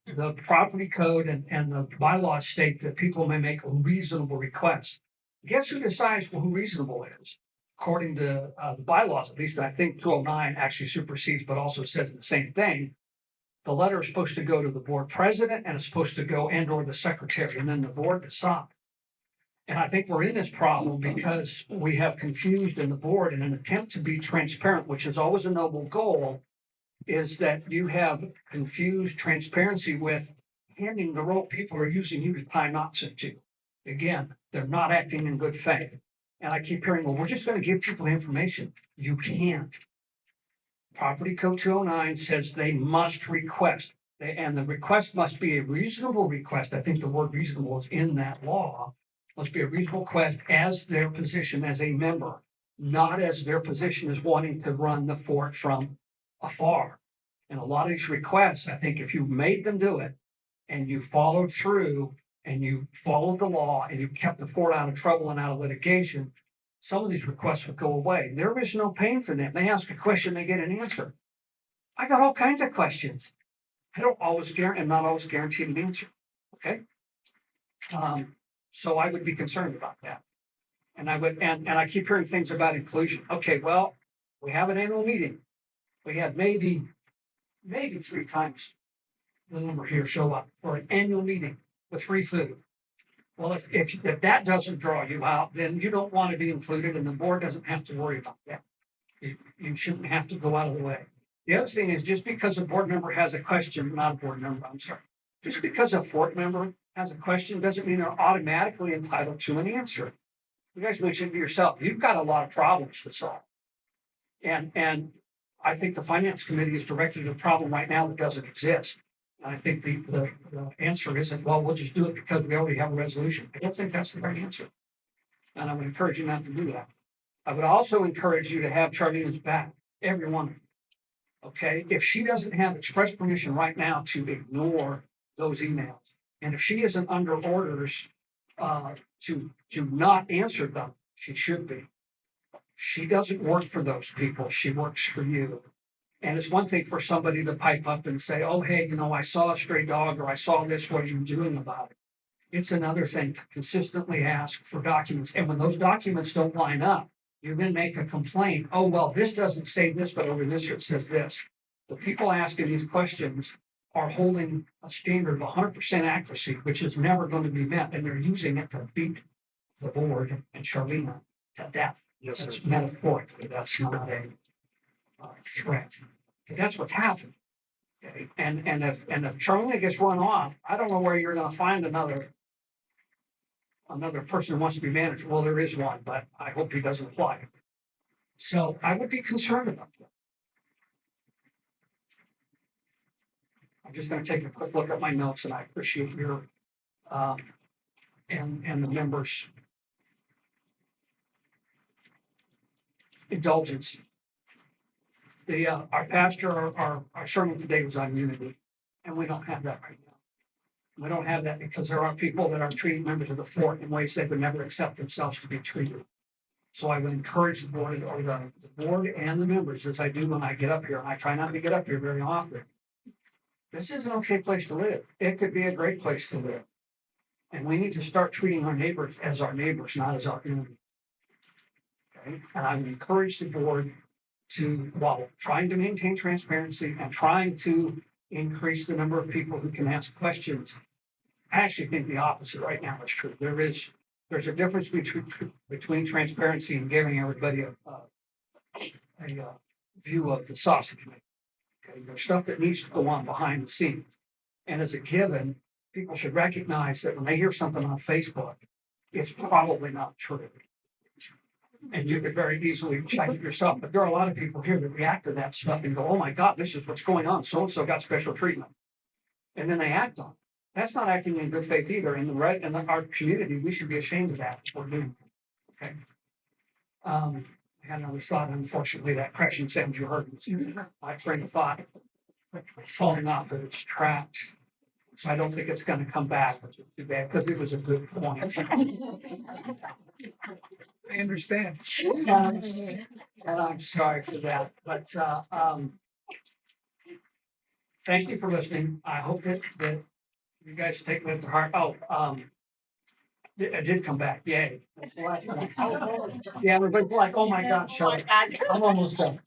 The property code and the bylaws state that people may make a reasonable request. Guess who decides who reasonable is? According to the bylaws, at least I think 209 actually supersedes, but also says the same thing. The letter is supposed to go to the board president and it's supposed to go and/or the secretary, and then the board decides. And I think we're in this problem because we have confused in the board in an attempt to be transparent, which is always a noble goal, is that you have confused transparency with handing the rope. People are using you to tie knots into. Again, they're not acting in good faith. And I keep hearing, well, we're just going to give people information. You can't. Property Code 209 says they must request, and the request must be a reasonable request. I think the word reasonable is in that law. Must be a reasonable request as their position as a member, not as their position as wanting to run the fort from afar. And a lot of these requests, I think if you made them do it and you followed through and you followed the law and you kept the Fort out of trouble and out of litigation, some of these requests would go away. There is no pain for them. They ask a question, they get an answer. I got all kinds of questions. I don't always guarantee, and not always guaranteed an answer. Okay. So I would be concerned about that. And I would, and I keep hearing things about inclusion. Okay, well, we have an annual meeting. We had maybe 3 times the number here show up for an annual meeting with free food. Well, if that doesn't draw you out, then you don't want to be included and the board doesn't have to worry about that. You shouldn't have to go out of the way. The other thing is just because a board member has a question, not a board member, I'm sorry. Just because a Fort member has a question doesn't mean they're automatically entitled to an answer. You guys mentioned to yourself, you've got a lot of problems to solve. And I think the finance committee is directed at a problem right now that doesn't exist. And I think the answer isn't, well, we'll just do it because we already have a resolution. I don't think that's the right answer. And I would encourage you not to do that. I would also encourage you to have Charlene's back, every one of them. Okay, if she doesn't have express permission right now to ignore those emails, and if she isn't under orders to not answer them, she should be. She doesn't work for those people. She works for you. And it's one thing for somebody to pipe up and say, oh, hey, I saw a stray dog or I saw this, what are you doing about it? It's another thing to consistently ask for documents. And when those documents don't line up, you then make a complaint. Oh, well, this doesn't say this, but over this it says this. The people asking these questions are holding a standard of 100% accuracy, which is never going to be met. And they're using it to beat the board and Charlene to death. Yes, That's sir. metaphorically. That's not a threat. But that's what's happened. Okay? And if Charlene gets run off, I don't know where you're going to find another person who wants to be manager. Well, there is one, but I hope he doesn't apply. So I would be concerned about that. I'm just going to take a quick look at my notes, and I appreciate your and the members' indulgence. Our pastor, our sermon today was on unity, and we don't have that right now. We don't have that because there are people that are treating members of the Fort in ways they would never accept themselves to be treated. So I would encourage the board or the board and the members, as I do when I get up here, and I try not to get up here very often. This is an okay place to live. It could be a great place to live. And we need to start treating our neighbors as our neighbors, not as our enemies. Okay? And I would encourage the board to, while trying to maintain transparency and trying to increase the number of people who can ask questions, I actually think the opposite right now is true. There's a difference between transparency and giving everybody a view of the sausage making. Okay, there's stuff that needs to go on behind the scenes. And as a given, people should recognize that when they hear something on Facebook, it's probably not true. And you could very easily check it yourself. But there are a lot of people here that react to that stuff and go, oh my God, this is what's going on. So-and-so got special treatment. And then they act on it. That's not acting in good faith either. In our community, we should be ashamed of that. We're doing. Okay. I had another thought. Unfortunately, that crashing sound you heard was my train of thought falling off of its tracks. So I don't think it's going to come back, which is too bad because it was a good point. I understand. And I'm sorry for that. But thank you for listening. I hope that you guys take it to heart. It did come back. Yay. That's the last one. Yeah, everybody's like, oh my God, shut up. I'm almost done.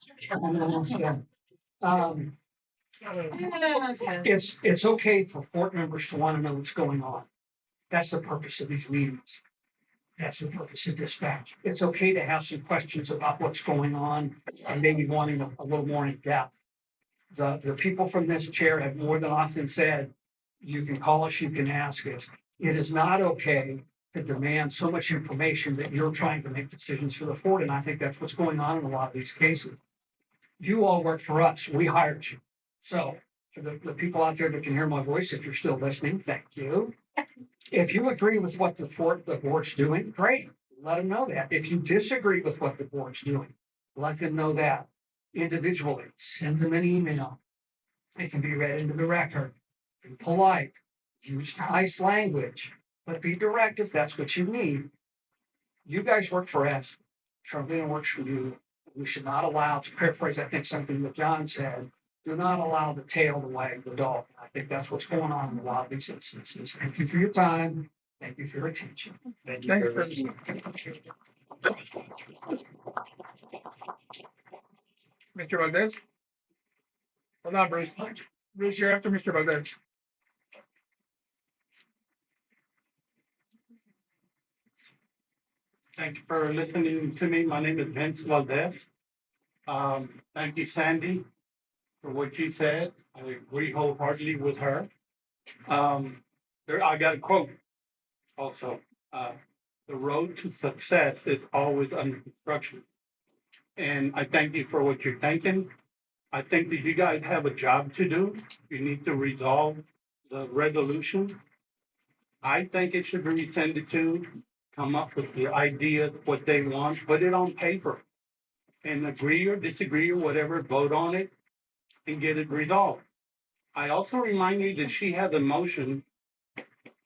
It's okay for Fort members to want to know what's going on. That's the purpose of these meetings. That's the purpose of dispatch. It's okay to have some questions about what's going on and maybe wanting a little more in depth. The people from this chair have more than often said, you can call us, you can ask us. It is not okay to demand so much information that you're trying to make decisions for the Fort. And I think that's what's going on in a lot of these cases. You all work for us. We hired you. So for the people out there that can hear my voice, if you're still listening, thank you. If you agree with what the board's doing, great. Let them know that. If you disagree with what the board's doing, let them know that individually. Send them an email. It can be read into the record. Be polite. Use nice language. but be direct if that's what you need. You guys work for us. Charlene works for you. We should not allow, to paraphrase, I think, something that John said, do not allow the tail to wag the dog. I think that's what's going on in a lot of these instances. Thank you for your time. Thank you for your attention. Thank Thank you. you, Mr. Valdez. Hold on, Bruce. Bruce, you're after Mr. Valdez. Thank you for listening to me. My name is Vince Valdez. Thank you, Sandy, for what you said. I agree wholeheartedly with her. I got a quote also. The road to success is always under construction. And I thank you for what you're thinking. I think that you guys have a job to do. You need to resolve the resolution. I think it should be rescinded to, come up with the idea, what they want, put it on paper. And agree or disagree or whatever, vote on it and get it resolved. I also remind you that she had the motion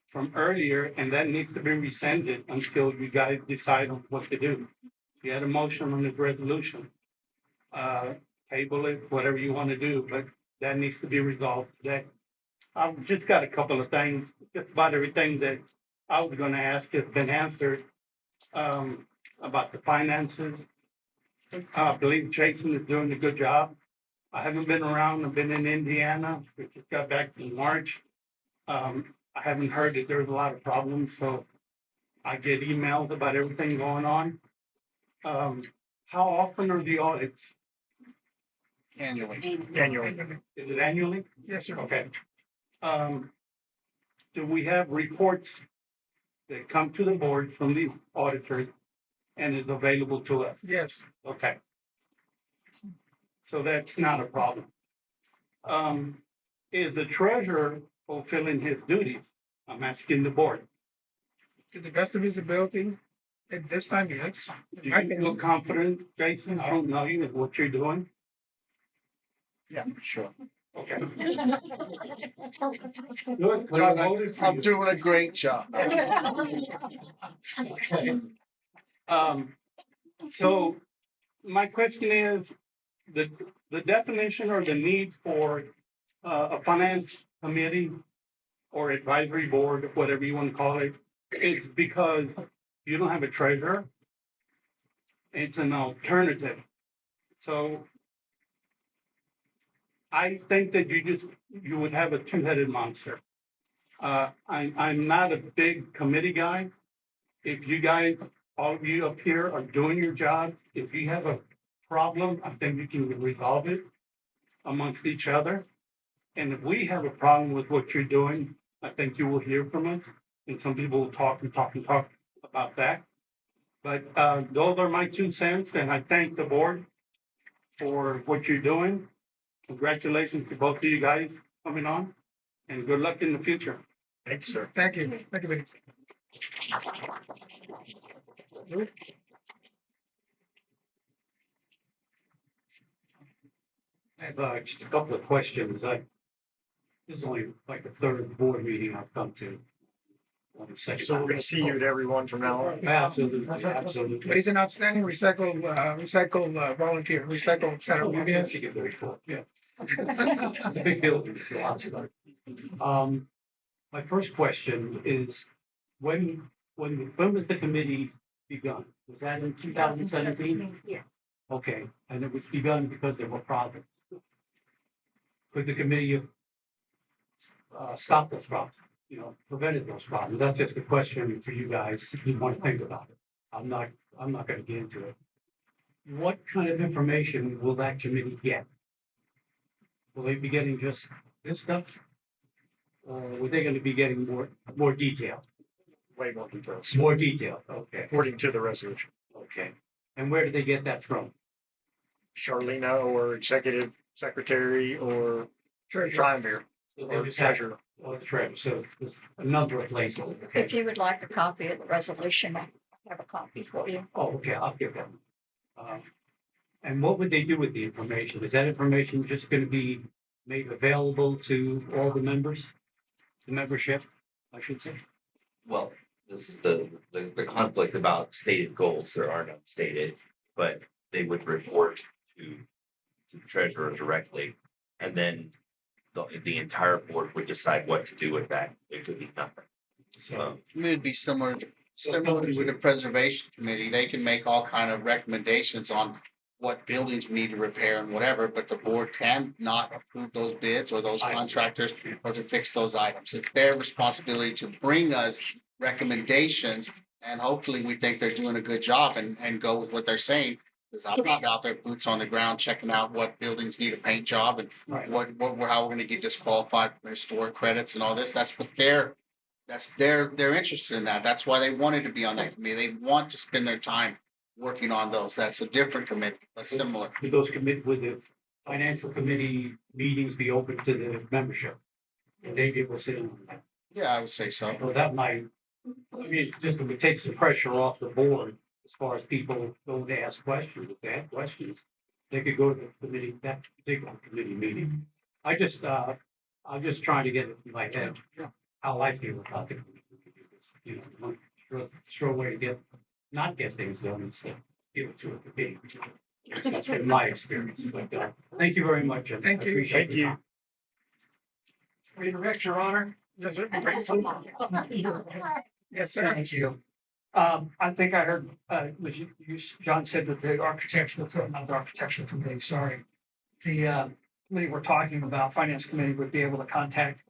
from earlier and that needs to be rescinded until you guys decide on what to do. You had a motion on this resolution. Table it, whatever you want to do, but that needs to be resolved today. I've just got a couple of things, just about everything that I was gonna ask has been answered. About the finances. I believe Jason is doing a good job. I haven't been around, I've been in Indiana, we just got back in March. I haven't heard that there's a lot of problems, so I get emails about everything going on. How often are the audits? Annually. Annually. Is it annually? Yes, sir. Okay. Do we have reports that come to the board from these auditors and is available to us? Yes. Okay. So that's not a problem. Is the treasurer fulfilling his duties? I'm asking the board. To the best of his ability, at this time, yes. Do you feel confident, Jason? I don't know you, what you're doing. Yeah, sure. Okay. Good, 'cause I voted for I'm you. doing a great job. Okay. So my question is, the definition or the need for a finance committee or advisory board, whatever you want to call it, is because you don't have a treasurer. It's an alternative. So I think that you would have a two-headed monster. I'm not a big committee guy. If you guys, all of you up here are doing your job, if you have a problem, I think you can resolve it amongst each other. And if we have a problem with what you're doing, I think you will hear from us. And some people will talk and talk and talk about that. But those are my 2 cents, and I thank the board for what you're doing. Congratulations to both of you guys coming on, and good luck in the future. Thank you, sir. Thank you. Thank you, Vinny. I have just a couple of questions. This is only like the 3rd board meeting I've come to. So we're gonna see you at every one from now on. Absolutely, But absolutely. he's an outstanding recycle volunteer, recycle center. Yeah, she get very full, yeah. It's a big building, it's a lot of stuff. My first question is, when was the committee begun? Was that in 2017? Yeah. Okay, and it was begun because there were problems. Could the committee have stopped those problems, prevented those problems? That's just a question for you guys, if you want to think about it. I'm not gonna get into it. What kind of information will that committee get? Will they be getting just this stuff? Or were they gonna be getting more detail? Way more details, More detail, okay, according to the resolution. okay. And where did they get that from? Charlena or executive secretary or Triumvir So they or just have, treasurer. or the treasurer, so there's a number of places, okay? If you would like a copy of the resolution, I have a copy for you. Oh, okay, I'll give them. And what would they do with the information? Is that information just gonna be made available to all the members? The membership, I should say? well, this is the conflict about stated goals. There are none stated, but they would report to the treasurer directly. And then the entire board would decide what to do with that. It could be nothing. So, It'd be similar to the preservation committee. They can make all kind of recommendations on what buildings we need to repair and whatever, but the board can not approve those bids or those contractors or to fix those items. It's their responsibility to bring us recommendations. And hopefully we think they're doing a good job and go with what they're saying. Because I'm not out there boots on the ground checking out what buildings need a paint job and how we're gonna get disqualified from historic credits and all this. They're interested in that. That's why they wanted to be on that committee. They want to spend their time working on those. That's a different committee, but similar. Would those would the financial committee meetings be open to the membership? Would they be able to sit in on that? Yeah, I would say so. Well, that might, I mean, just it would take some pressure off the board as far as people going to ask questions. If they have questions, they could go to the committee, that particular committee meeting. I'm just trying to get it in my head, how I feel about it. You know, throw away to not get things done instead, give it to a committee. That's been my experience, but, thank you very much. and I Thank you. appreciate Thank you. the time. Redirect, Your Honor. Yes, sir. Yes, sir. Thank you. I think I heard, was you, John said that the architectural, not the architectural committee, sorry. The, committee we're talking about, finance committee would be able to contact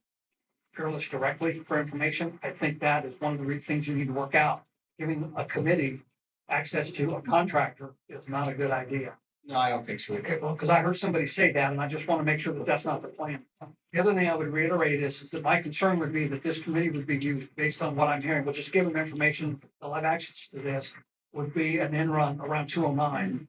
Peerless directly for information. I think that is one of the things you need to work out. Giving a committee access to a contractor is not a good idea. No, I don't think so. Okay, well, because I heard somebody say that, and I just want to make sure that that's not the plan. The other thing I would reiterate is that my concern would be that this committee would be used based on what I'm hearing, but just give them information, they'll have access to this, would be an in run around 209.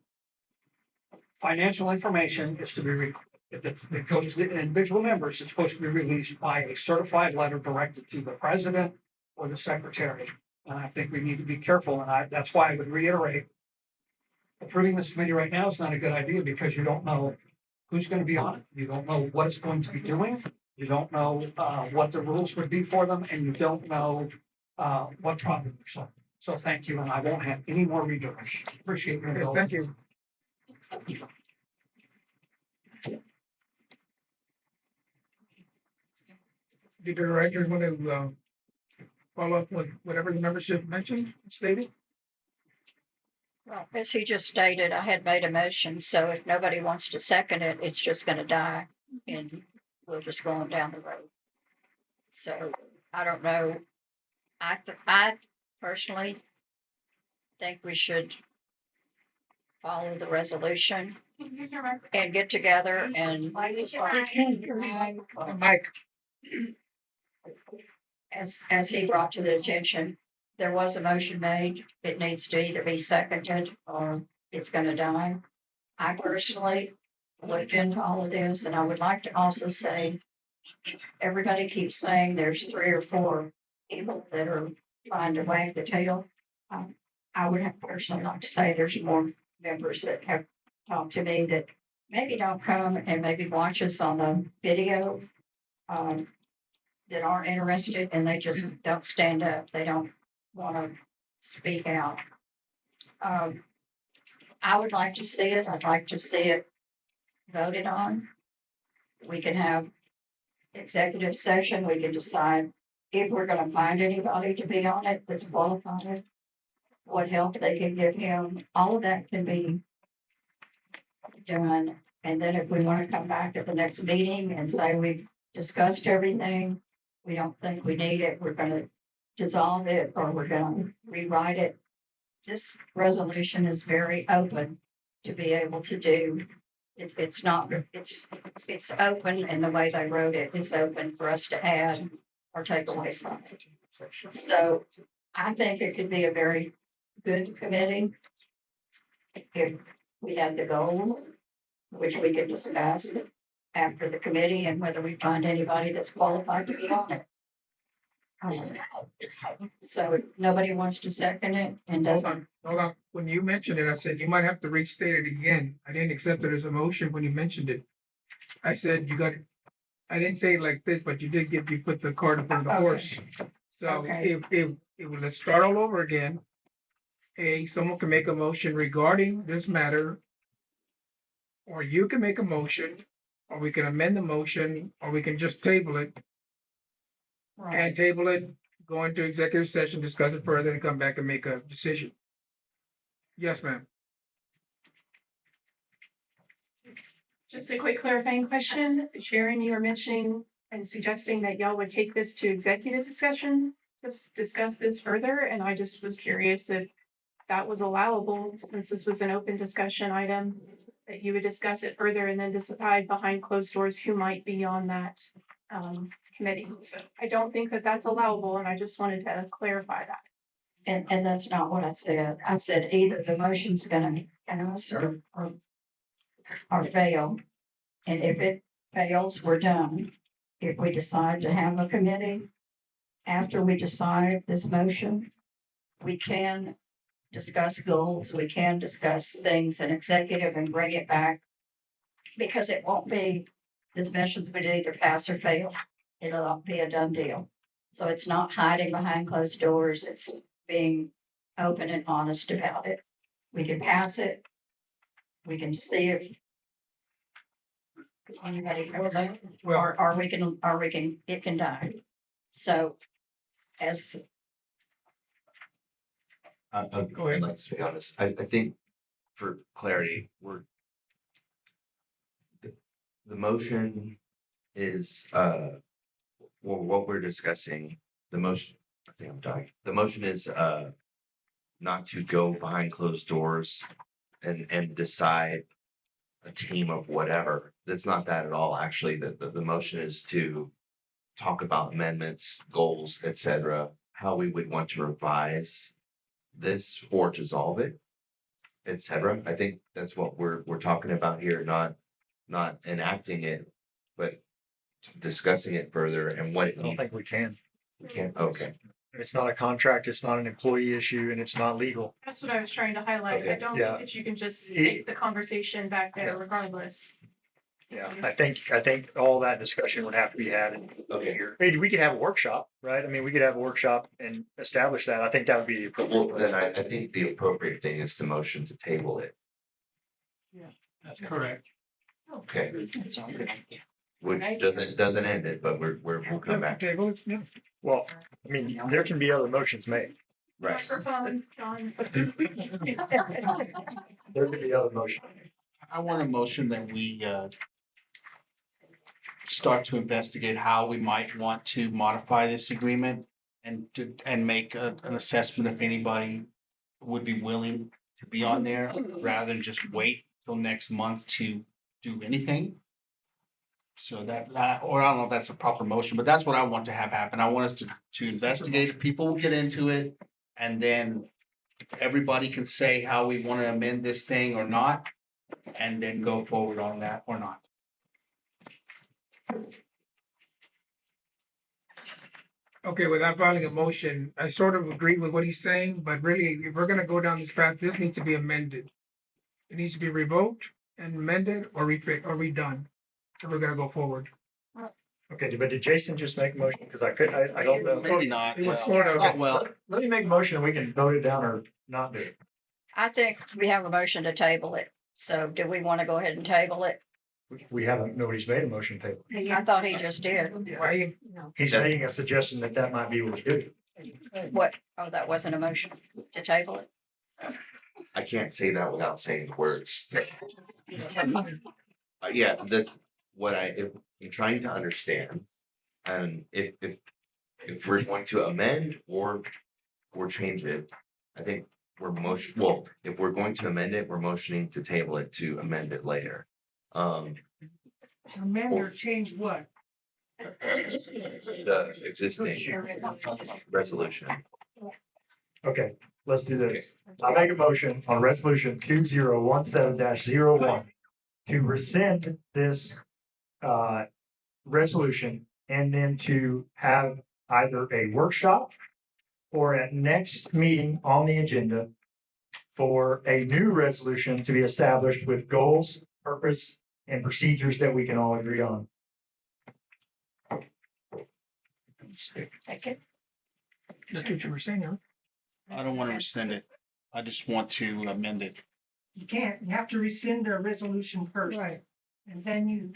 Financial information is to be, if it goes to the individual members, it's supposed to be released by a certified letter directed to the president or the secretary. And I think we need to be careful, and that's why I would reiterate, approving this committee right now is not a good idea because you don't know who's going to be on it. You don't know what it's going to be doing. You don't know what the rules would be for them, and you don't know what problem. So thank you, and I won't have any more redirections. Appreciate your Okay, indulgence. thank you. The director want to follow up with whatever the membership mentioned, stated? Well, as he just stated, I had made a motion, so if nobody wants to second it, it's just gonna die and we'll just go on down the road. So I don't know. I personally think we should follow the resolution and get together and Mike, as he brought to the attention, there was a motion made. It needs to either be seconded or it's gonna die. I personally looked into all of this, and I would like to also say, everybody keeps saying there's 3 or 4 people that are trying to wag the tail. I would have personally like to say there's more members that have talked to me that maybe don't come and maybe watch us on the video, that aren't interested and they just don't stand up. They don't want to speak out. I would like to see it. I'd like to see it voted on. We can have executive session. We can decide if we're going to find anybody to be on it that's qualified, what help they can give him. All of that can be done. And then if we want to come back at the next meeting and say we've discussed everything, we don't think we need it, we're going to dissolve it or we're going to rewrite it. This resolution is very open to be able to do. It's not, it's open, and the way they wrote it is open for us to add or take away from it. So I think it could be a very good committee if we had the goals, which we could discuss after the committee and whether we find anybody that's qualified to be on it. So if nobody wants to second it and hold doesn't. on. When you mentioned it, I said you might have to restate it again. I didn't accept it as a motion when you mentioned it. I said I didn't say it like this, but you put the cart in front of the horse. So Okay. let's start all over again. Someone can make a motion regarding this matter, or you can make a motion, or we can amend the motion, or we can just table it and table it, go into executive session, discuss it further, and come back and make a decision. Yes, ma'am. Just a quick clarifying question. Sharon, you were mentioning and suggesting that y'all would take this to executive discussion to discuss this further, and I just was curious if that was allowable, since this was an open discussion item, that you would discuss it further and then decide behind closed doors who might be on that committee. So I don't think that that's allowable, and I just wanted to clarify that. And that's not what I said. I said either the motion's gonna pass or fail. And if it fails, we're done. If we decide to have a committee, after we decide this motion, we can discuss goals, we can discuss things in executive and bring it back. Because it won't be, this motion's would either pass or fail. It'll be a done deal. So it's not hiding behind closed doors, it's being open and honest about it. We can pass it. We can see if anybody feels like, or we can, it can die. So as Go ahead. Let's be honest. I think for clarity, the motion is, well, what we're discussing, the motion, I think I'm dying. The motion is, not to go behind closed doors and decide a team of whatever. That's not that at all. Actually, the motion is to talk about amendments, goals, etc., how we would want to revise this or dissolve it, etc. I think that's what we're talking about here, not enacting it, but discussing it further and what it I don't needs. think we can. We can't. Okay. It's not a contract, it's not an employee issue, and it's not legal. That's what I was trying to highlight. I Okay. don't Yeah. think that you can just take the conversation back there regardless. Yeah, I think all that discussion would have to be had in here. Maybe we could have a workshop, right? I mean, we could have a workshop and establish that. I think that would be Well, appropriate. then I think the appropriate thing is to motion to table it. That's correct. Okay. it's all good. Which doesn't end it, but we'll come back. Table it, yeah. Well, I mean, there can be other motions made. Right. Microphone, John. There could be other motions. I want a motion that we start to investigate how we might want to modify this agreement and make an assessment if anybody would be willing to be on there rather than just wait till next month to do anything. So or I don't know if that's a proper motion, but that's what I want to have happen. I want us to investigate, people will get into it, and then everybody can say how we want to amend this thing or not, and then go forward on that or not. Okay, without filing a motion, I sort of agree with what he's saying, but really, if we're gonna go down this path, this needs to be amended. It needs to be revoked and amended or redone. So we're gonna go forward. Okay, but did Jason just make a motion? Because I don't know. Maybe not. It was yeah. sort of, Yeah, well, Let me make a motion and we can vote it down or not do it. I think we have a motion to table it. So do we want to go ahead and table it? We haven't, nobody's made a motion table. I thought he just did. I, He's making a suggestion that might be what we do. What? Oh, that wasn't a motion to table it. I can't say that without saying words. Yeah, that's what if you're trying to understand. And if we're going to amend or change it, I think if we're going to amend it, we're motioning to table it to amend it later. Amend or change what? The existing resolution. Okay, let's do this. I make a motion on resolution 2017-01 to rescind this resolution and then to have either a workshop or at next meeting on the agenda for a new resolution to be established with goals, purpose, and procedures that we can all agree on. Take it. That's what you were saying, huh? I don't want to rescind it. I just want to amend it. You can't, you have to rescind a resolution first. Right. And then you.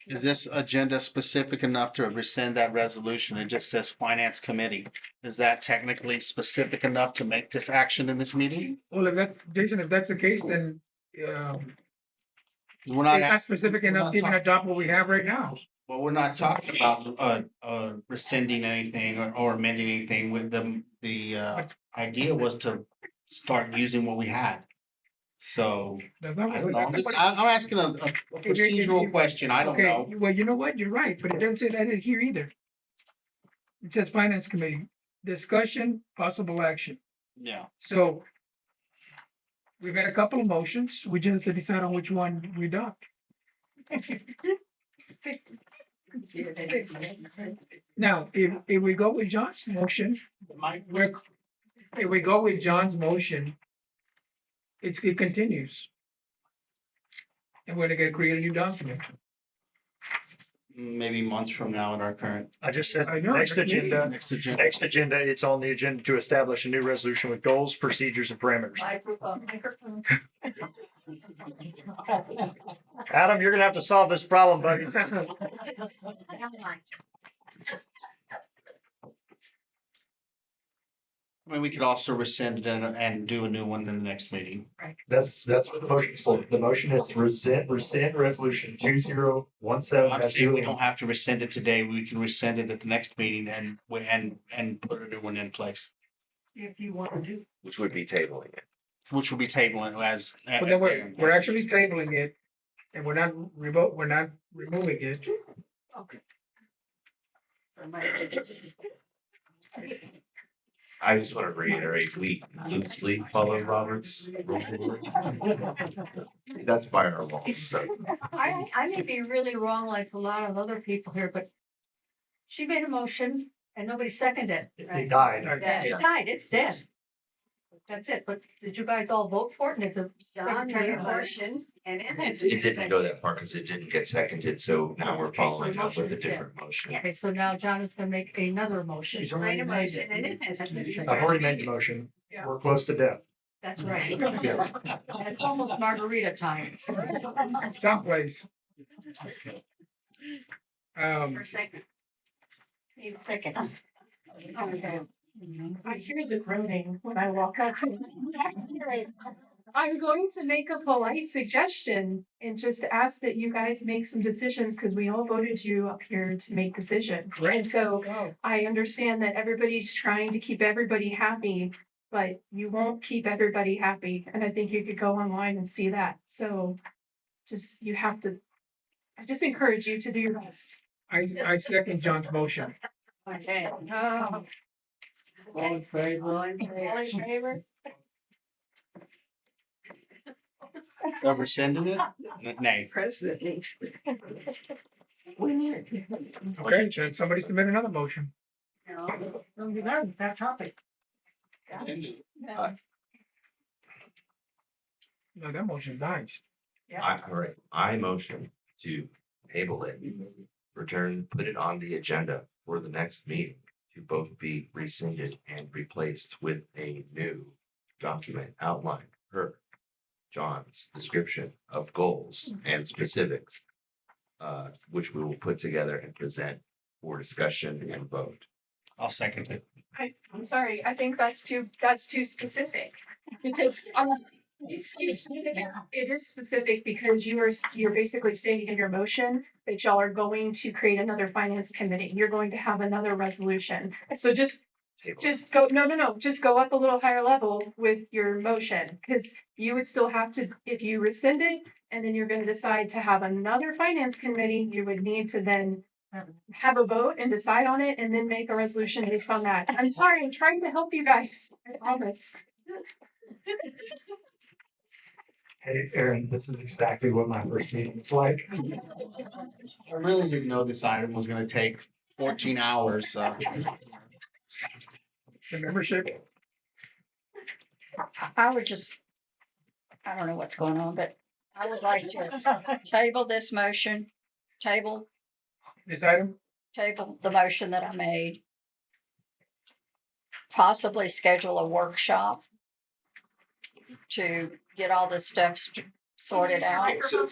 Is this agenda specific enough to rescind that resolution? It just says finance committee. Is that technically specific enough to make this action in this meeting? Well, if that's, Jason, if that's the case, then, um, 'Cause we're not it's not asking, specific we're enough not to even talking- adopt what we have right now. well, we're not talking about, rescinding anything or amending anything with the idea was to start using what we had. So, That's not I what. don't know. that's not I'm asking a procedural question. I don't Okay, know. well, you know what? You're right, but it doesn't say that in here either. It says finance committee, discussion, possible action. Yeah. So we've had a couple of motions. We just have to decide on which one we adopt. Now, if we go with John's motion, we're, if we go with John's motion, it continues. And we're gonna create a new document. Maybe months from now in our current I just said, I know, next next meeting. agenda, next agenda. next agenda, it's on the agenda to establish a new resolution with goals, procedures, and parameters. Microphone. Adam, you're gonna have to solve this problem, buddy. I mean, we could also rescind it and do a new one in the next meeting. That's what the motion's for. The motion is to rescind resolution 2017. I'm saying we don't have to rescind it today. We can rescind it at the next meeting and put a new one in place, If you want to do. Which would be tabling it. which will be tabling as. But then we're actually tabling it and we're not removing it. Okay. I just want to reiterate, we loosely follow Robert's rules. That's by our laws, so. I may be really wrong like a lot of other people here, but she made a motion and nobody seconded it. It died. It died, it's dead. That's it, but did you guys all vote for it? Did the John made a secretary- motion and it It didn't go that far because it didn't get seconded, so now we're Okay, so the following up motion with a is dead. different motion. Okay, so now John is gonna make another motion. She's made already a made motion and it has. I've already made the motion. We're close to death. That's right. It's almost margarita time. Someplace. For a second. Need a second. Okay. I hear the groaning when I walk up. I'm going to make a polite suggestion and just ask that you guys make some decisions because we all voted you up here to make decisions. And so I understand that everybody's trying to keep everybody happy, but you won't keep everybody happy. And I think you could go online and see that. So just, you have to, I just encourage you to do your best. I second John's motion. Okay. All in favor? All in favor? Of rescinding it? Nay. President needs. Okay, so somebody submit another motion. Don't be done with that topic. No, that motion dies. All right, I motion to table it, put it on the agenda for the next meeting to both be rescinded and replaced with a new document outline per John's description of goals and specifics, which we will put together and present for discussion and vote. I'll second it. I'm sorry, I think that's too specific. Because it's too specific. It is specific because you're basically stating in your motion that y'all are going to create another finance committee. You're going to have another resolution. So just go, no, just go up a little higher level with your motion. Because you would still have to, if you rescind it and then you're gonna decide to have another finance committee, you would need to then have a vote and decide on it and then make a resolution based on that. I'm sorry, I'm trying to help you guys. I promise. Hey, Aaron, this is exactly what my first meeting was like. I really didn't know this item was gonna take 14 hours, so. The membership, I would just, I don't know what's going on, but I would like to table this motion, table this item, the motion that I made. possibly schedule a workshop to get all this stuff sorted out. So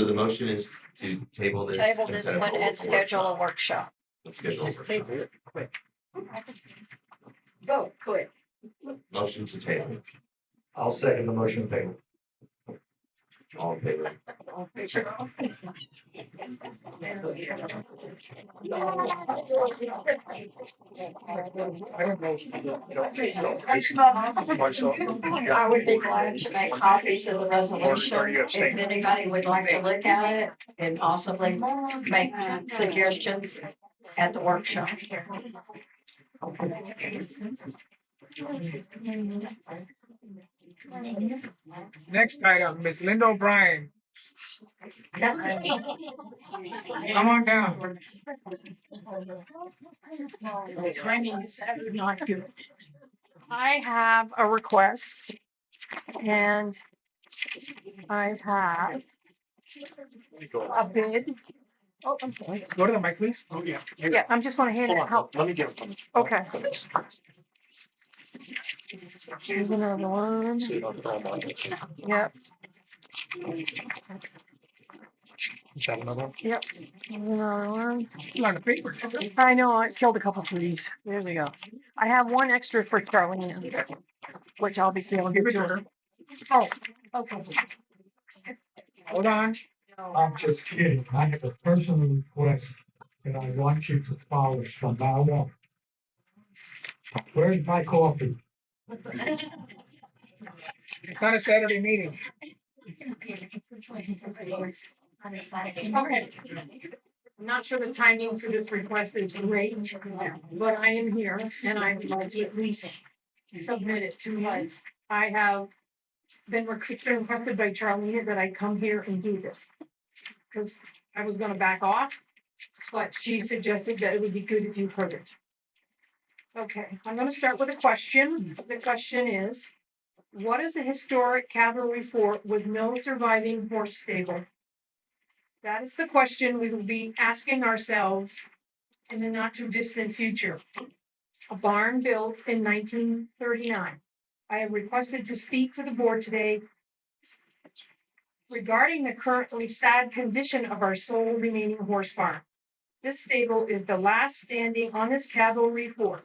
the motion is to table this. Table this instead of one hold and a schedule a workshop. workshop. Let's schedule a Just workshop. table it quick. Vote, quick. Motion to table. I'll second the motion table. All in favor? I would be glad to make copies of the resolution if anybody would like to look at it and possibly make suggestions at the workshop. Next item, Ms. Linda O'Brien. Come on down. Timing is not good. I have a request and I have a bid. Oh, I'm sorry. Go to the mic, please. Oh, yeah. Yeah, I'm just gonna hand it out. Let me get it. Okay. Here's another one. Yep. Is that another one? Yep. Here's another one. A lot of paper. I know, I killed a couple trees. There we go. I have one extra for Charlene, which obviously I'll Give give it to to her. her. Oh, okay. Hold on. I'm just kidding. I have a personal request that I want you to follow from now on. Where's my coffee? It's on a Saturday meeting. Okay. I'm not sure the timing for this request is great, but I am here and I would like to at least submit it to her. I have it's been requested by Charlene that I come here and do this. Cause I was gonna back off, but she suggested that it would be good if you heard it. Okay, I'm gonna start with a question. The question is, what is a historic cavalry fort with no surviving horse stable? That is the question we will be asking ourselves in the not too distant future. A barn built in 1939. I have requested to speak to the board today regarding the currently sad condition of our sole remaining horse farm. This stable is the last standing on this cavalry fort.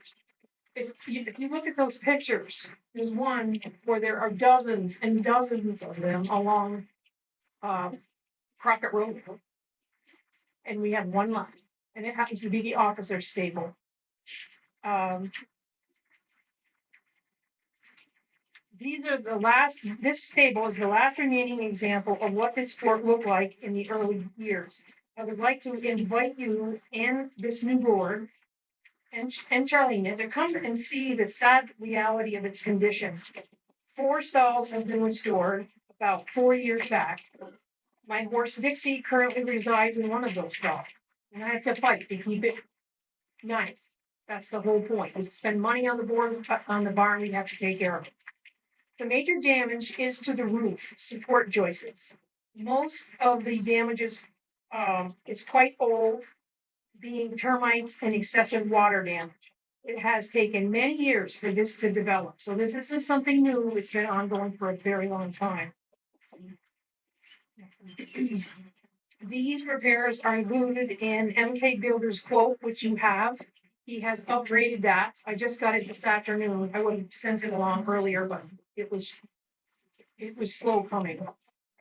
If you look at those pictures, there's one where there are dozens and dozens of them along Crockett Road. And we have one left, and it happens to be the officer stable. These are the last, this stable is the last remaining example of what this fort looked like in the early years. I would like to invite you and this new board and Charlene to come and see the sad reality of its condition. 4 stalls have been restored about 4 years back. My horse Dixie currently resides in one of those stalls, and I have to fight to keep it nice. That's the whole point. We spend money on the board, on the barn, we have to take care of it. The major damage is to the roof support joists. Most of the damages is quite old, being termites and excessive water damage. It has taken many years for this to develop, so this isn't something new. It's been ongoing for a very long time. These repairs are included in MK Builder's quote, which you have. He has upgraded that. I just got it this afternoon. I would have sent it along earlier, but it was slow coming.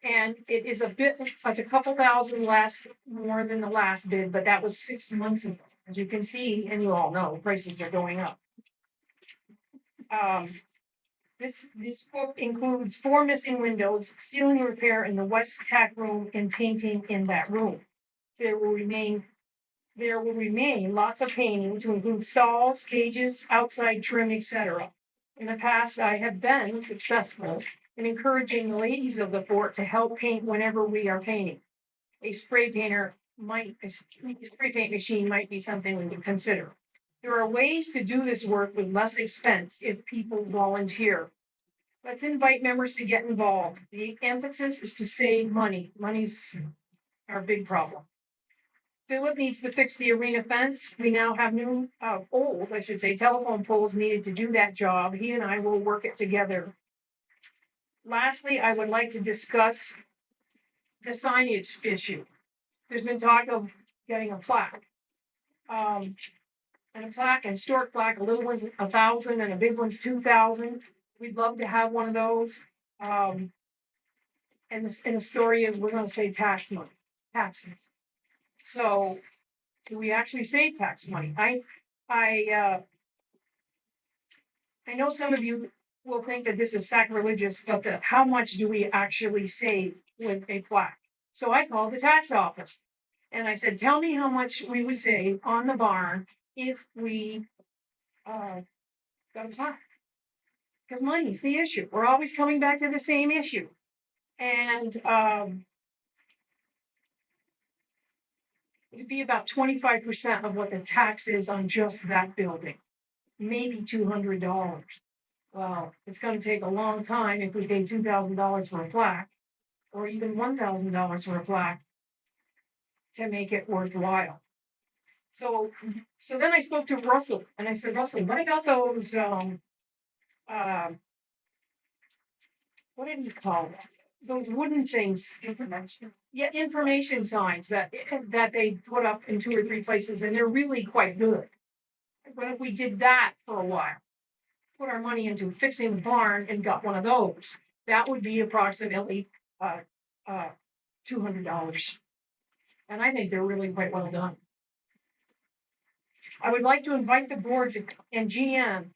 And it is it's a couple thousand less, more than the last bid, but that was 6 months ago. As you can see, and you all know, prices are going up. This quote includes 4 missing windows, ceiling repair in the west tack room, and painting in that room. There will remain lots of painting to include stalls, cages, outside trim, etc. In the past, I have been successful in encouraging the ladies of the fort to help paint whenever we are painting. A spray paint machine might be something we would consider. There are ways to do this work with less expense if people volunteer. Let's invite members to get involved. The emphasis is to save money. Money's our big problem. Philip needs to fix the arena fence. We now have new, old, I should say, telephone poles needed to do that job. He and I will work it together. Lastly, I would like to discuss the signage issue. There's been talk of getting a plaque. And a plaque, and historic plaque, a little one's 1,000 and a big one's 2,000. We'd love to have one of those. And the story is we're gonna save taxes. So do we actually save tax money? I know some of you will think that this is sacrilegious, but how much do we actually save with a plaque? So I called the tax office and I said, tell me how much we would save on the barn if we got a plaque. Because money's the issue. We're always coming back to the same issue. And it'd be about 25% of what the tax is on just that building, maybe $200. Well, it's gonna take a long time if we pay $2,000 for a plaque, or even $1,000 for a plaque to make it worthwhile. So then I spoke to Russell and I said, Russell, what about those, what did he call it? Those wooden things. Information. Yeah, information signs that they put up in 2 or 3 places, and they're really quite good. But if we did that for a while, put our money into fixing the barn and got one of those, that would be approximately $200. And I think they're really quite well done. I would like to invite the board to, and GM,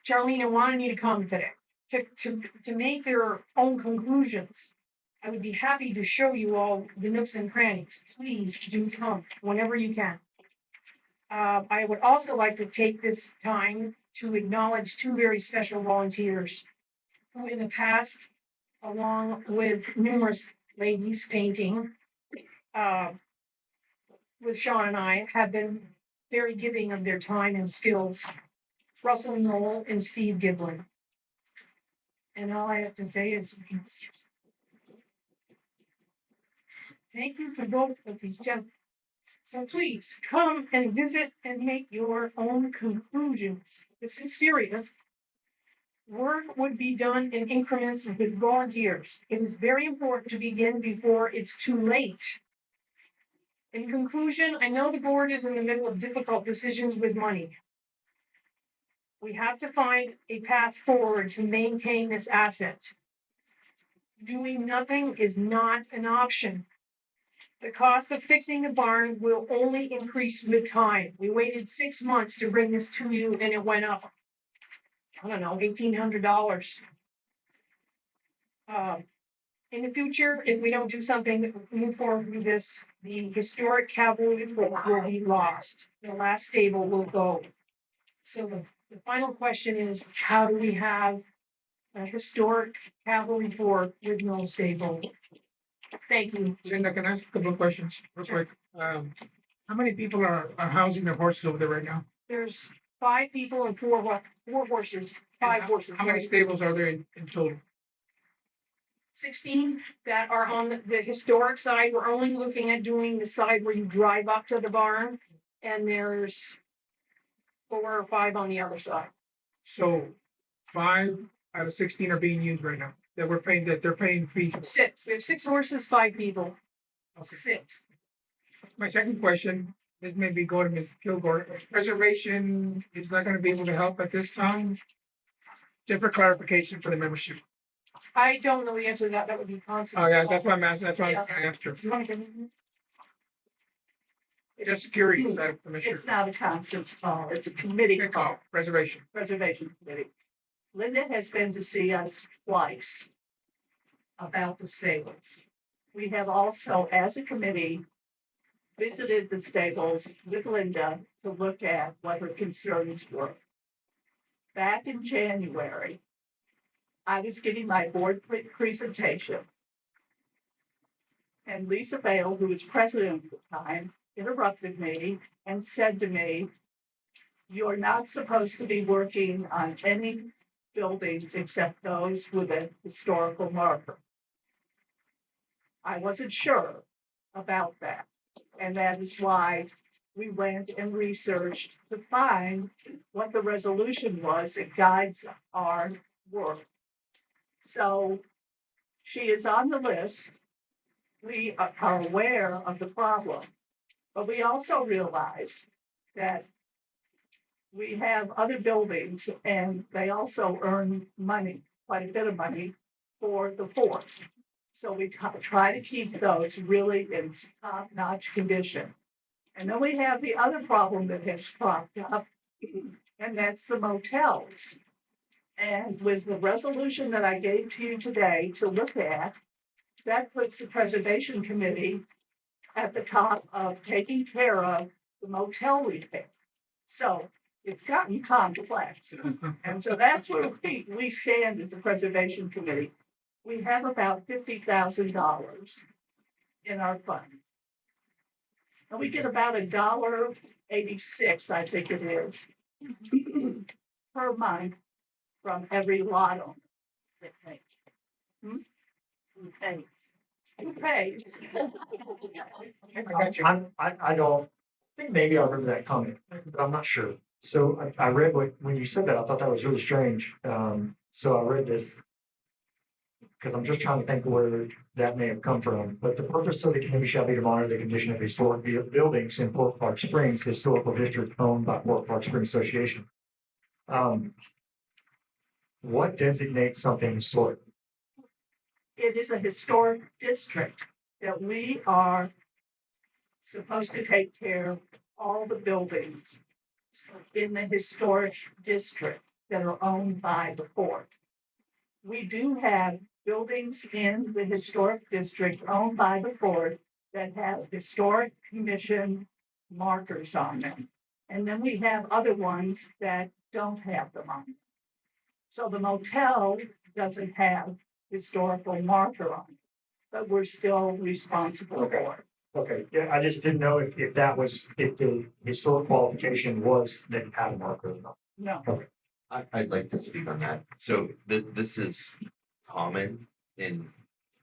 Charlene wanted me to come today, to make their own conclusions. I would be happy to show you all the nooks and crannies. Please do come whenever you can. I would also like to take this time to acknowledge 2 very special volunteers who in the past, along with numerous ladies painting, with Sean and I, have been very giving of their time and skills. Russell Knoll and Steve Giblin. And all I have to say is thank you for both of these gentlemen. So please come and visit and make your own conclusions. This is serious. Work would be done in increments with volunteers. It is very important to begin before it's too late. In conclusion, I know the board is in the middle of difficult decisions with money. We have to find a path forward to maintain this asset. Doing nothing is not an option. The cost of fixing the barn will only increase with time. We waited 6 months to bring this to you and it went up, I don't know, $1,800. In the future, if we don't do something, move forward with this, the historic cavalry will be lost. The last stable will go. So the final question is, how do we have a historic cavalry fort with no stable? Thank you. Linda, can I ask a couple of questions real quick? How many people are housing their horses over there right now? There's 5 people and 4 horses, 5 horses. How many stables are there in total? 16 that are on the historic side. We're only looking at doing the side where you drive up to the barn, and there's 4 or 5 on the other side. So 5 out of 16 are being used right now, that they're paying fees. 6. We have 6 horses, 5 people. Okay. 6. My second question, this may be go to Ms. Kilgore. Preservation is not gonna be able to help at this time? Just for clarification for the membership. I don't know the answer to that. That would be constant. Oh, yeah, that's why I'm asking, that's why I asked her. Just curious, Commissioner. It's not a constance call, it's a committee Good call, call, preservation. preservation committee. Linda has been to see us twice about the stables. We have also, as a committee, visited the stables with Linda to look at what her concerns were. Back in January, I was giving my board presentation. And Lisa Bale, who was president at the time, interrupted me and said to me, "You're not supposed to be working on any buildings except those with a historical marker." I wasn't sure about that. And that is why we went and researched to find what the resolution was that guides our work. So she is on the list. We are aware of the problem, but we also realize that we have other buildings and they also earn money, quite a bit of money for the fort. So we try to keep those really in top-notch condition. And then we have the other problem that has cropped up, and that's the motels. And with the resolution that I gave to you today to look at, that puts the preservation committee at the top of taking care of the motel repair. So it's gotten complex. And so that's where we stand at the preservation committee. We have about $50,000 in our fund. And we get about $1.86, I think it is, per month from every lot owner. I think. Who pays? Who pays? I don't, I think maybe I remember that comment, but I'm not sure. So I read when you said that, I thought that was really strange. So I read this because I'm just trying to think where that may have come from. But the purpose of the committee shall be to monitor the condition of historic buildings in Fort Park Springs, the historical district owned by Fort Park Springs Association. What designates something historic? It is a historic district that we are supposed to take care of all the buildings in the historic district that are owned by the fort. We do have buildings in the historic district owned by the fort that have historic commission markers on them. And then we have other ones that don't have them on. So the motel doesn't have historical marker on it, but we're still responsible for it. Okay, yeah, I just didn't know if that was, if the historic qualification was that you had a marker or not. No. I'd like to speak on that. So this is common in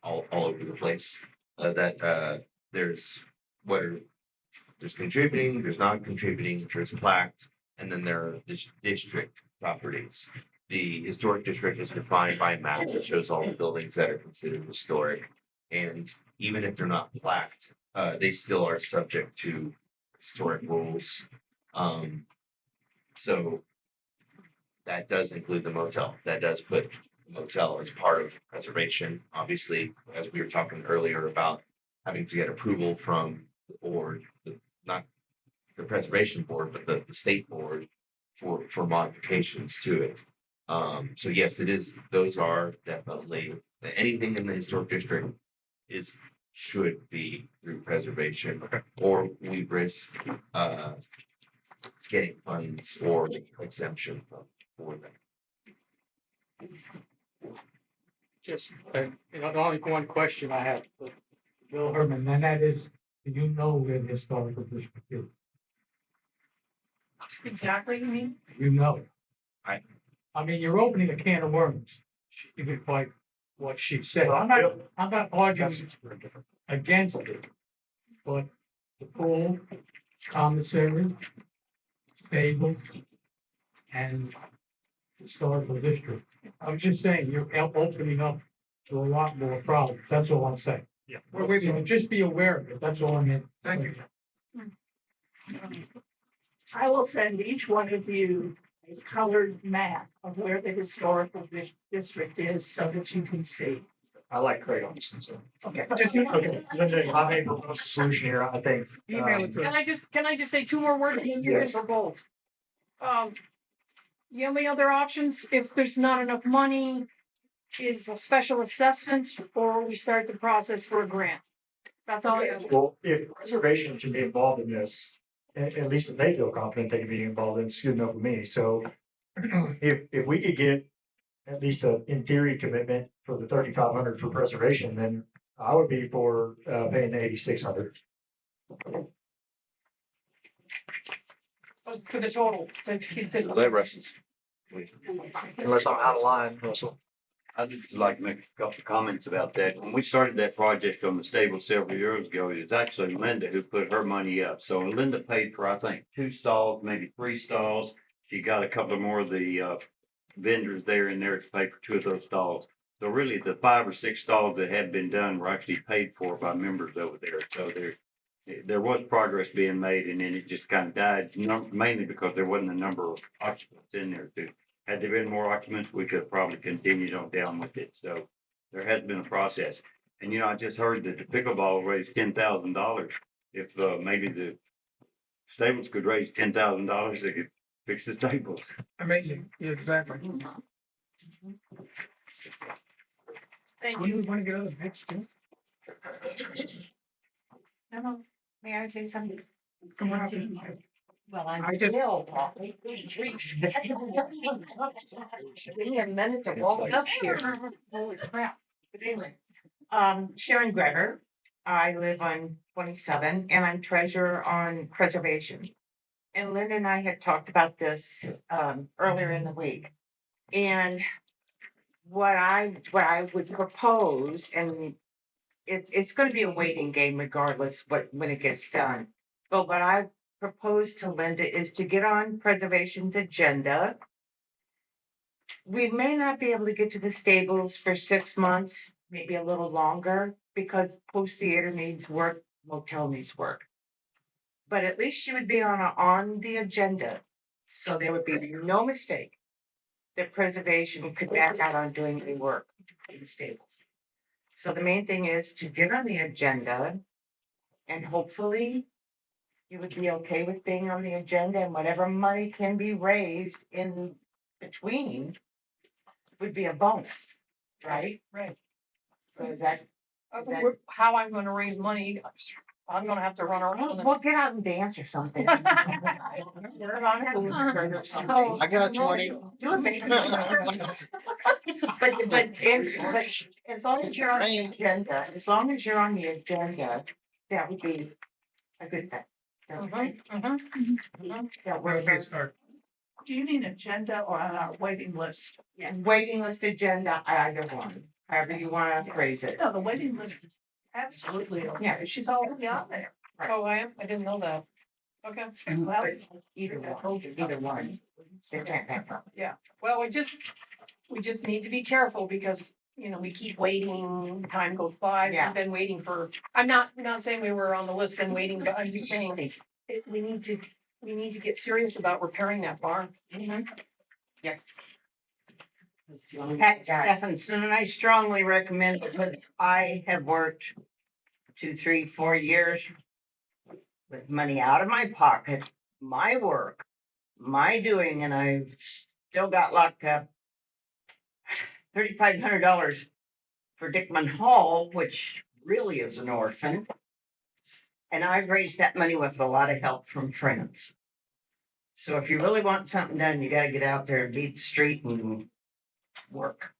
all over the place, that there's there's contributing, there's not contributing, there's plaqued, and then there are district properties. The historic district is defined by a map that shows all the buildings that are considered historic. And even if they're not plaqued, they still are subject to historic rules. So that does include the motel. That does put the motel as part of preservation. Obviously, as we were talking earlier about having to get approval from the board, not the preservation board, but the state board for modifications to it. So yes, it is. Those are definitely anything in the historic district should be through preservation, or we risk getting funds or exemption for them. Just, the only one question I have, Bill Herman, and that is, do you know where the historical district is? Exactly, you mean? You know. I- I mean, you're opening a can of worms, even like what she said. I'm not arguing against it. But the pool, commissary, stable, and historical district. I'm just saying, you're opening up to a lot more problems. That's all I'm saying. Yeah. We're with you. Just be aware of it. That's all I mean. Thank you. I will send each one of you a colored map of where the historical district is so that you can see. I like crayons. So. Okay. Just Okay, Linda, I may propose a solution here, I think. email it to us. Can I just say two more words? You Yes. can both. The only other options, if there's not enough money, is a special assessment, or we start the process for a grant. That's all I have. Well, if preservation can be involved in this, at least if they feel confident they can be involved, it's good enough for me. So if we could get at least a, in theory, commitment for the 3,500 for preservation, then I would be for paying the 8,600. For the total. Let Russell's. Unless I'm out of line, Russell. I'd just like to make a couple of comments about that. When we started that project on the stable several years ago, it was actually Linda who put her money up. So Linda paid for, I think, 2 stalls, maybe 3 stalls. She got a couple more of the vendors there in there to pay for 2 of those stalls. So really, the 5 or 6 stalls that had been done were actually paid for by members over there. So there was progress being made, and then it just kind of died, mainly because there wasn't a number of occupants in there to. Had there been more occupants, we could have probably continued on down with it. So there has been a process. And I just heard that the pickleball raised $10,000. If maybe the stables could raise $10,000, they could fix the stables. Amazing. Yeah, exactly. Thank When do you. we want to get other bids too? May I say something? Come on up. Well, I just- will, probably. Give me a minute to walk up here. Holy crap. But anyway, Sharon Greger. I live on 27 and I'm treasurer on preservation. And Linda and I had talked about this earlier in the week. And what I would propose, and it's going to be a waiting game regardless when it gets done. But what I propose to Linda is to get on preservation's agenda. We may not be able to get to the stables for 6 months, maybe a little longer, because post theater needs work, motel needs work. But at least she would be on the agenda, so there would be no mistake that preservation could back out on doing any work in the stables. So the main thing is to get on the agenda, and hopefully you would be okay with being on the agenda, and whatever money can be raised in between would be a bonus, right? Right. So is that, How I'm gonna raise money, I'm gonna have to run around. well, get out and dance or something. Oh, I got 20. Do a basic. But as long as you're on the agenda, that would be a good thing. Yeah, We'll get started. Do you mean agenda or on our waiting list? waiting list agenda, either one, however you wanna phrase it. No, the waiting list, is absolutely, okay. She's already on there. Oh, I am? I didn't know that. Okay. Well, Either one. They can't back up. Well, we just need to be careful because, we keep waiting, time goes by, Yeah. we've been waiting for, I'm not saying we were on the list and waiting, but I'm just saying we need to get serious about repairing that barn. Yes. Pat Stephenson, and I strongly recommend, because I have worked 2, 3, 4 years with money out of my pocket, my work, my doing, and I've still got locked up $3,500 for Dickman Hall, which really is an orphan. And I've raised that money with a lot of help from friends. So if you really want something done, you gotta get out there and beat the street and work.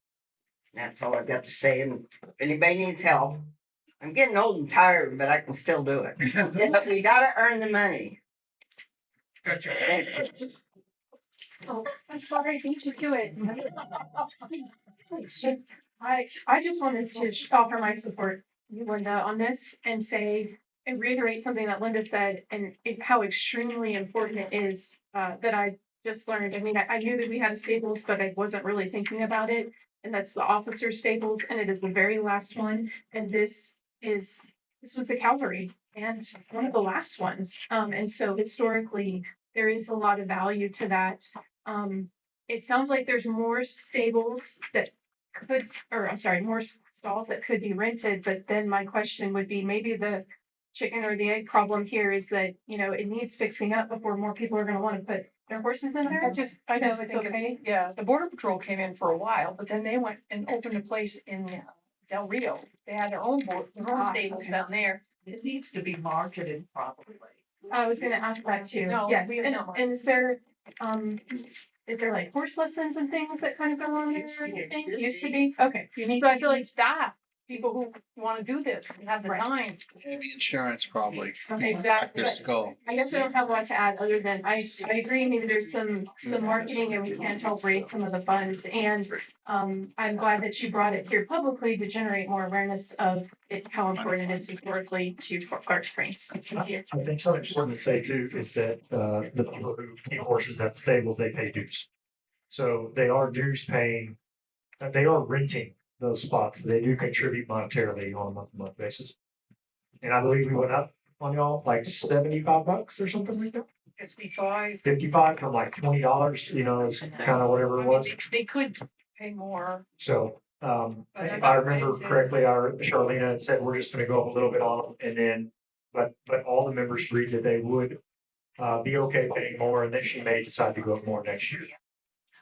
That's all I've got to say. And if anybody needs help, I'm getting old and tired, but I can still do it. But we gotta earn the money. Gotcha. Oh, I'm sorry, I beat you to it. I just wanted to offer my support, you, Linda, on this and say, and reiterate something that Linda said and how extremely important it is that I just learned. I mean, I knew that we had a Staples, but I wasn't really thinking about it. And that's the officer Staples, and it is the very last one. And this was the cavalry and one of the last ones. And so historically, there is a lot of value to that. It sounds like there's more stables that could, or I'm sorry, more stalls that could be rented, but then my question would be, maybe the chicken or the egg problem here is that, it needs fixing up before more people are gonna wanna put their horses in there. I just it's think okay. the Border Patrol came in for a while, but then they went and opened a place in Del Rio. They had their own stables down there. it needs to be marketed properly. I was gonna ask that too. No, Yes, we have and, no more. and is there like horse lessons and things that kind of go on there? Used to be. Used to be, okay. So I feel like Stop. people who want to do this and have the time. Heavy insurance probably. Exactly. Their skull. I guess I don't have a lot to add other than I agree, maybe there's some marketing and we can help raise some of the funds. And I'm glad that you brought it here publicly to generate more awareness of it, how important it is historically to Clark Springs. Thank you. I think something important to say too is that the people who keep horses at the stables, they pay dues. So they are dues paying, they are renting those spots. They do contribute monetarily on a month-to-month basis. And I believe we went up on y'all like $75 or something like that. 55 from like $20, you know, it's kind of whatever it was. They could pay more. So, if I remember correctly, our Charlena had said we're just gonna go up a little bit on them and then, but all the members agreed that they would be okay paying more and then she may decide to go up more next year.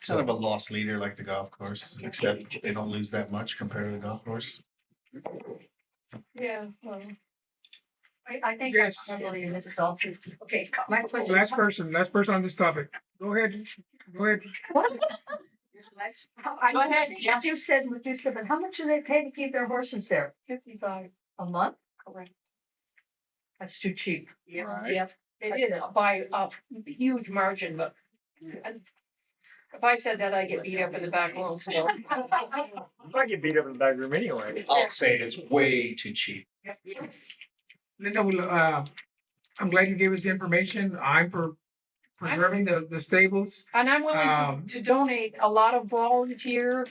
Kind of a lost leader like the golf course, except they don't lose that much compared to the golf course. Yeah, well. I think Yes. I believe in this also. Okay, my question. Last person on this topic. Go ahead. Go ahead. I know what you said, but how much do they pay to keep their horses there? 55. A month? Correct. That's too cheap. Right. Yeah, it is by a huge margin, but if I said that, I get beat up in the back room. So. I get beat up in the back room anyway. I'll say it's way too cheap. Linda, I'm glad you gave us the information. I'm for preserving the stables. And I'm willing to donate a lot of volunteer.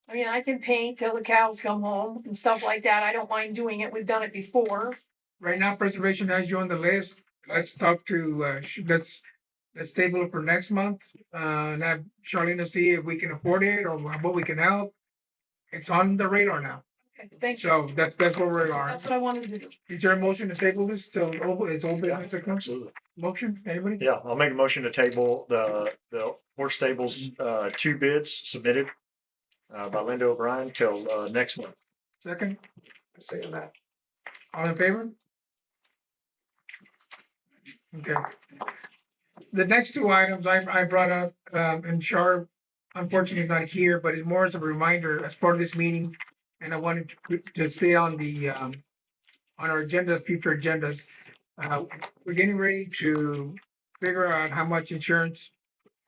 I mean, I can paint till the cows come home and stuff like that. I don't mind doing it. We've done it before. Right now, preservation has you on the list. Let's talk to, let's table it for next month. And have Charlene see if we can afford it or what we can help. It's on the radar now. Thank you. So that's where we are. That's what I wanted to do. Is there a motion to table this till it's open? Absolutely. Motion, anybody? Yeah, I'll make a motion to table the horse stables, 2 bids submitted by Linda O'Brien till next month. Second, Saying that. all in favor? Okay. The next 2 items I brought up, and Char unfortunately is not here, but it's more as a reminder as part of this meeting. And I wanted to stay on on our agenda, future agendas. We're getting ready to figure out how much insurance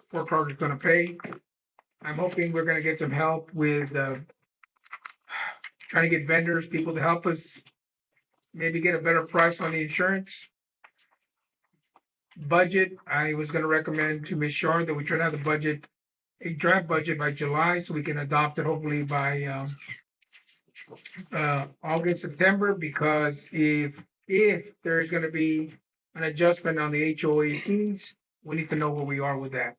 Fort Clark is gonna pay. I'm hoping we're gonna get some help with trying to get vendors, people to help us maybe get a better price on the insurance. Budget, I was gonna recommend to Ms. Shar that we try to have the budget, a draft budget by July, so we can adopt it hopefully by August, September, because if there is gonna be an adjustment on the HOA fees, we need to know where we are with that.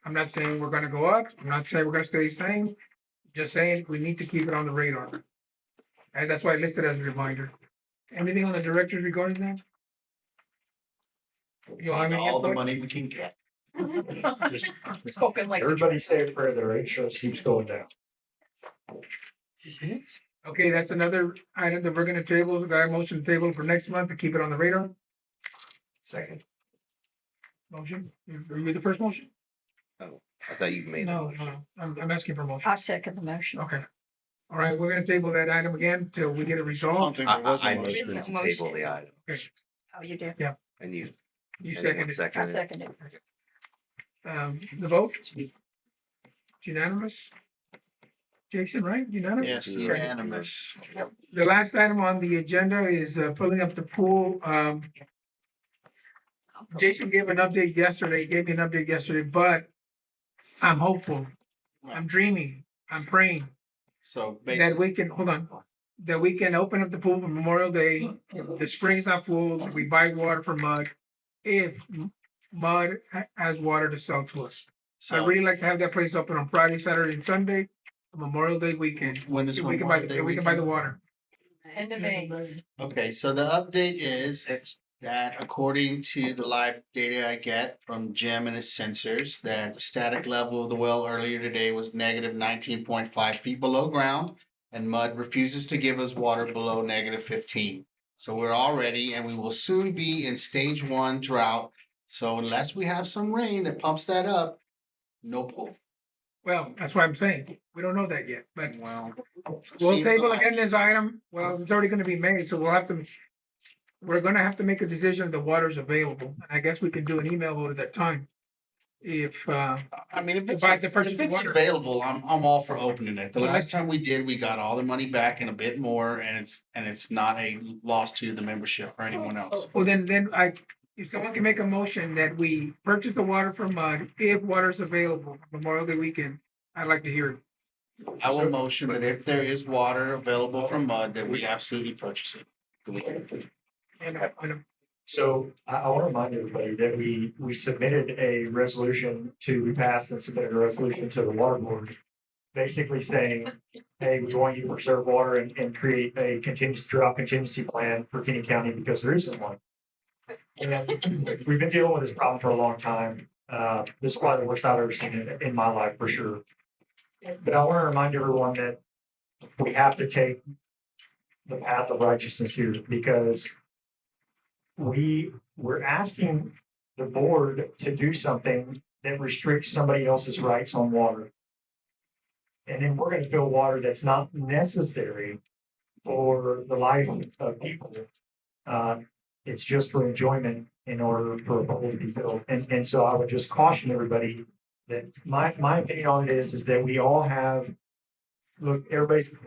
I'm not saying we're gonna go up, I'm not saying we're gonna stay the same, just saying we need to keep it on the radar. And that's why I listed as a reminder. Anything on the directors regarding that? You have any All the input? money we can get. Just Spoken like. everybody say a prayer that our insurance keeps going down. Okay, that's another item that we're gonna table. We got a motion to table for next month to keep it on the radar. Second. Motion, are you the first motion? I thought you made the No, motion. I'm asking for a motion. I second the motion. Okay. All right, we're gonna table that item again till we get it I don't resolved. think there was a I motion. motioned to table the item. Oh, you do? And you. You anyone seconded. I second it? second it. The vote? Unanimous? Jason, right? Unanimous? Yes, unanimous. The last item on the agenda is filling up the pool. Jason gave me an update yesterday, but I'm hopeful. I'm dreaming. I'm praying So that basically, we can, hold on, that we can open up the pool for Memorial Day. The spring's not full, we buy water for Mud. If Mud has water to sell to us. I'd so really like to have that place open on Friday, Saturday, and Sunday, Memorial Day weekend. when is If we can buy Memorial Day if we can buy the weekend? water. End of May. Okay, so the update is that according to the live data I get from Jim and his sensors, that the static level of the well earlier today was negative 19.5 feet below ground, and Mud refuses to give us water below negative 15. So we're already, and we will soon be in stage 1 drought. So unless we have some rain that pumps that up, no pool. Well, that's what I'm saying. We don't know that yet, but Well, We'll table again this item. Well, it's already gonna be made, so we're gonna have to make a decision if the water's available. And I guess we can do an email vote at that time. If, I mean, if it's, If I had to purchase if it's water. available, I'm all for opening it. The Well, last let's- time we did, we got all the money back and a bit more, and it's not a loss to the membership or anyone else. well, then if someone can make a motion that we purchase the water from MUD, if water's available Memorial Day weekend, I'd like to hear it. I will motion that if there is water available from MUD, that we absolutely purchase it. And So I want to remind everybody that we submitted a resolution we passed and submitted a resolution to the water board. Basically saying, hey, we want you to preserve water and create a drought contingency plan for Kinney County because there isn't one. And we've been dealing with this problem for a long time. This is probably the worst I've ever seen it in my life for sure. But I want to remind everyone that we have to take the path of righteousness here because we're asking the board to do something that restricts somebody else's rights on water. And then we're going to fill water that's not necessary for the life of people. It's just for enjoyment in order for a bubble to be filled. And so I would just caution everybody that my opinion on it is that we all have, look,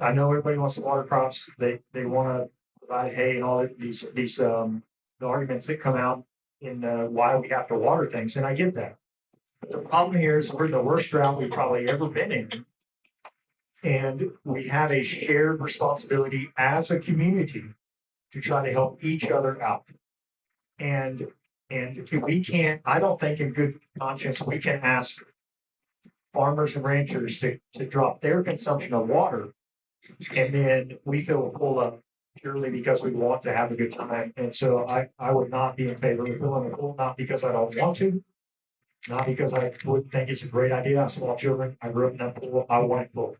I know everybody wants the water crops. They want to provide hay and all these the arguments that come out in why we have to water things, and I get that. But the problem here is we're the worst drought we've probably ever been in. And we have a shared responsibility as a community to try to help each other out. And if we can't, I don't think in good conscience, we can ask farmers and ranchers to drop their consumption of water. And then we fill a pool up purely because we want to have a good time. And so I would not be in favor of filling the pool, not because I don't want to, not because I would think it's a great idea. I have small children. I grew up in that pool. I want it full.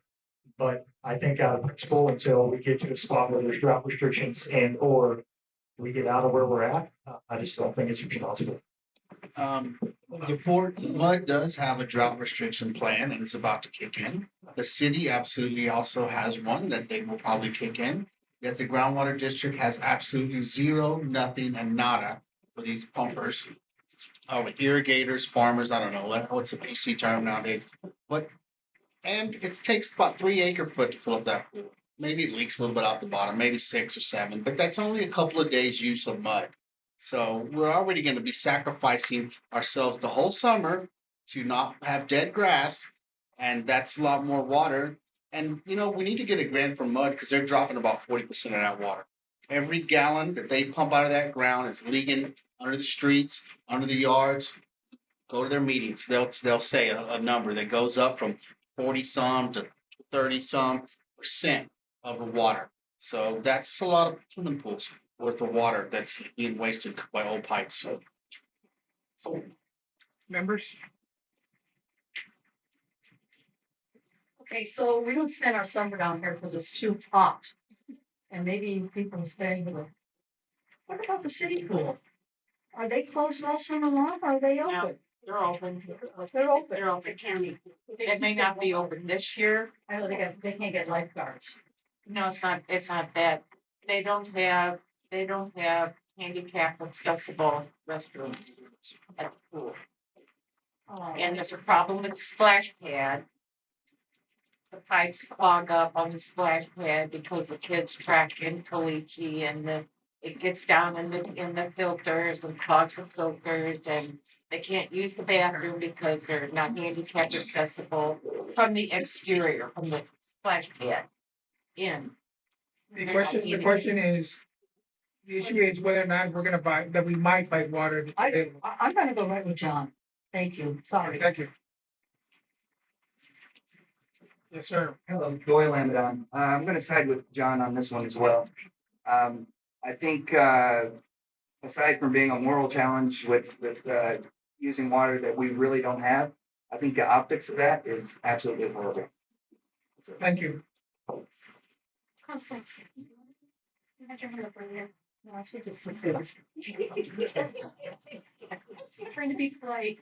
But I think out of principle, until we get to a spot where there's drought restrictions or we get out of where we're at, I just don't think it's responsible. MUD does have a drought restriction plan and it's about to kick in. The city absolutely also has one that they will probably kick in. Yet the groundwater district has absolutely zero, nothing, and nada for these pumpers. Irrigators, farmers, I don't know, what's a PC term nowadays, and it takes about 3 acre-foot to fill up that pool. Maybe it leaks a little bit out the bottom, maybe 6 or 7, but that's only a couple of days use of mud. So we're already going to be sacrificing ourselves the whole summer to not have dead grass, and that's a lot more water. And we need to get a grant from MUD because they're dropping about 40% of that water. Every gallon that they pump out of that ground is leaking under the streets, under the yards. Go to their meetings; they'll say a number that goes up from 40 some to 30 some % of the water. So that's a lot of swimming pools worth of water that's being wasted by old pipes. So members, Okay, so we don't spend our summer down here because it's too hot. And maybe people stay here. What about the city pool? Are they closed all summer long or are they open? They're open. They're open. They're open county. It may not be open this year. I know they can't get lifeguards. No, it's not that. They don't have handicap accessible restrooms at the pool. And there's a problem with the splash pad. The pipes clog up on the splash pad because the kids track into leaky and it gets down in the filters and clogs the filters and they can't use the bathroom because they're not handicap accessible from the exterior, from the splash pad in. the question is, the issue is whether or not we might buy water that's available. I'm gonna go right with John. Thank you, sorry. Thank you. Yes, sir. Hello, Doyle Amadon. I'm gonna side with John on this one as well. I think, aside from being a moral challenge with using water that we really don't have, I think the optics of that is absolutely horrible. Thank you. Trying to be polite.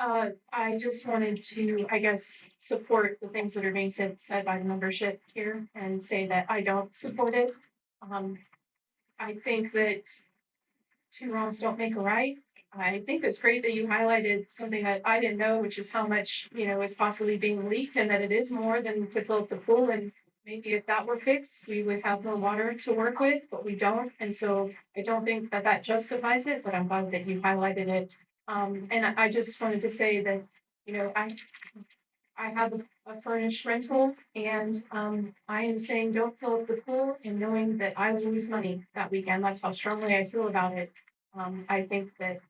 I just wanted to, I guess, support the things that are being said by the membership here and say that I don't support it. I think that two wrongs don't make a right. I think it's great that you highlighted something that I didn't know, which is how much, is possibly being leaked and that it is more than to fill up the pool. And maybe if that were fixed, we would have more water to work with, but we don't. And so I don't think that that justifies it, but I'm glad that you highlighted it. And I just wanted to say that, I have a furnished rental and, I am saying don't fill up the pool and knowing that I will lose money that weekend. That's how strongly I feel about it. I think that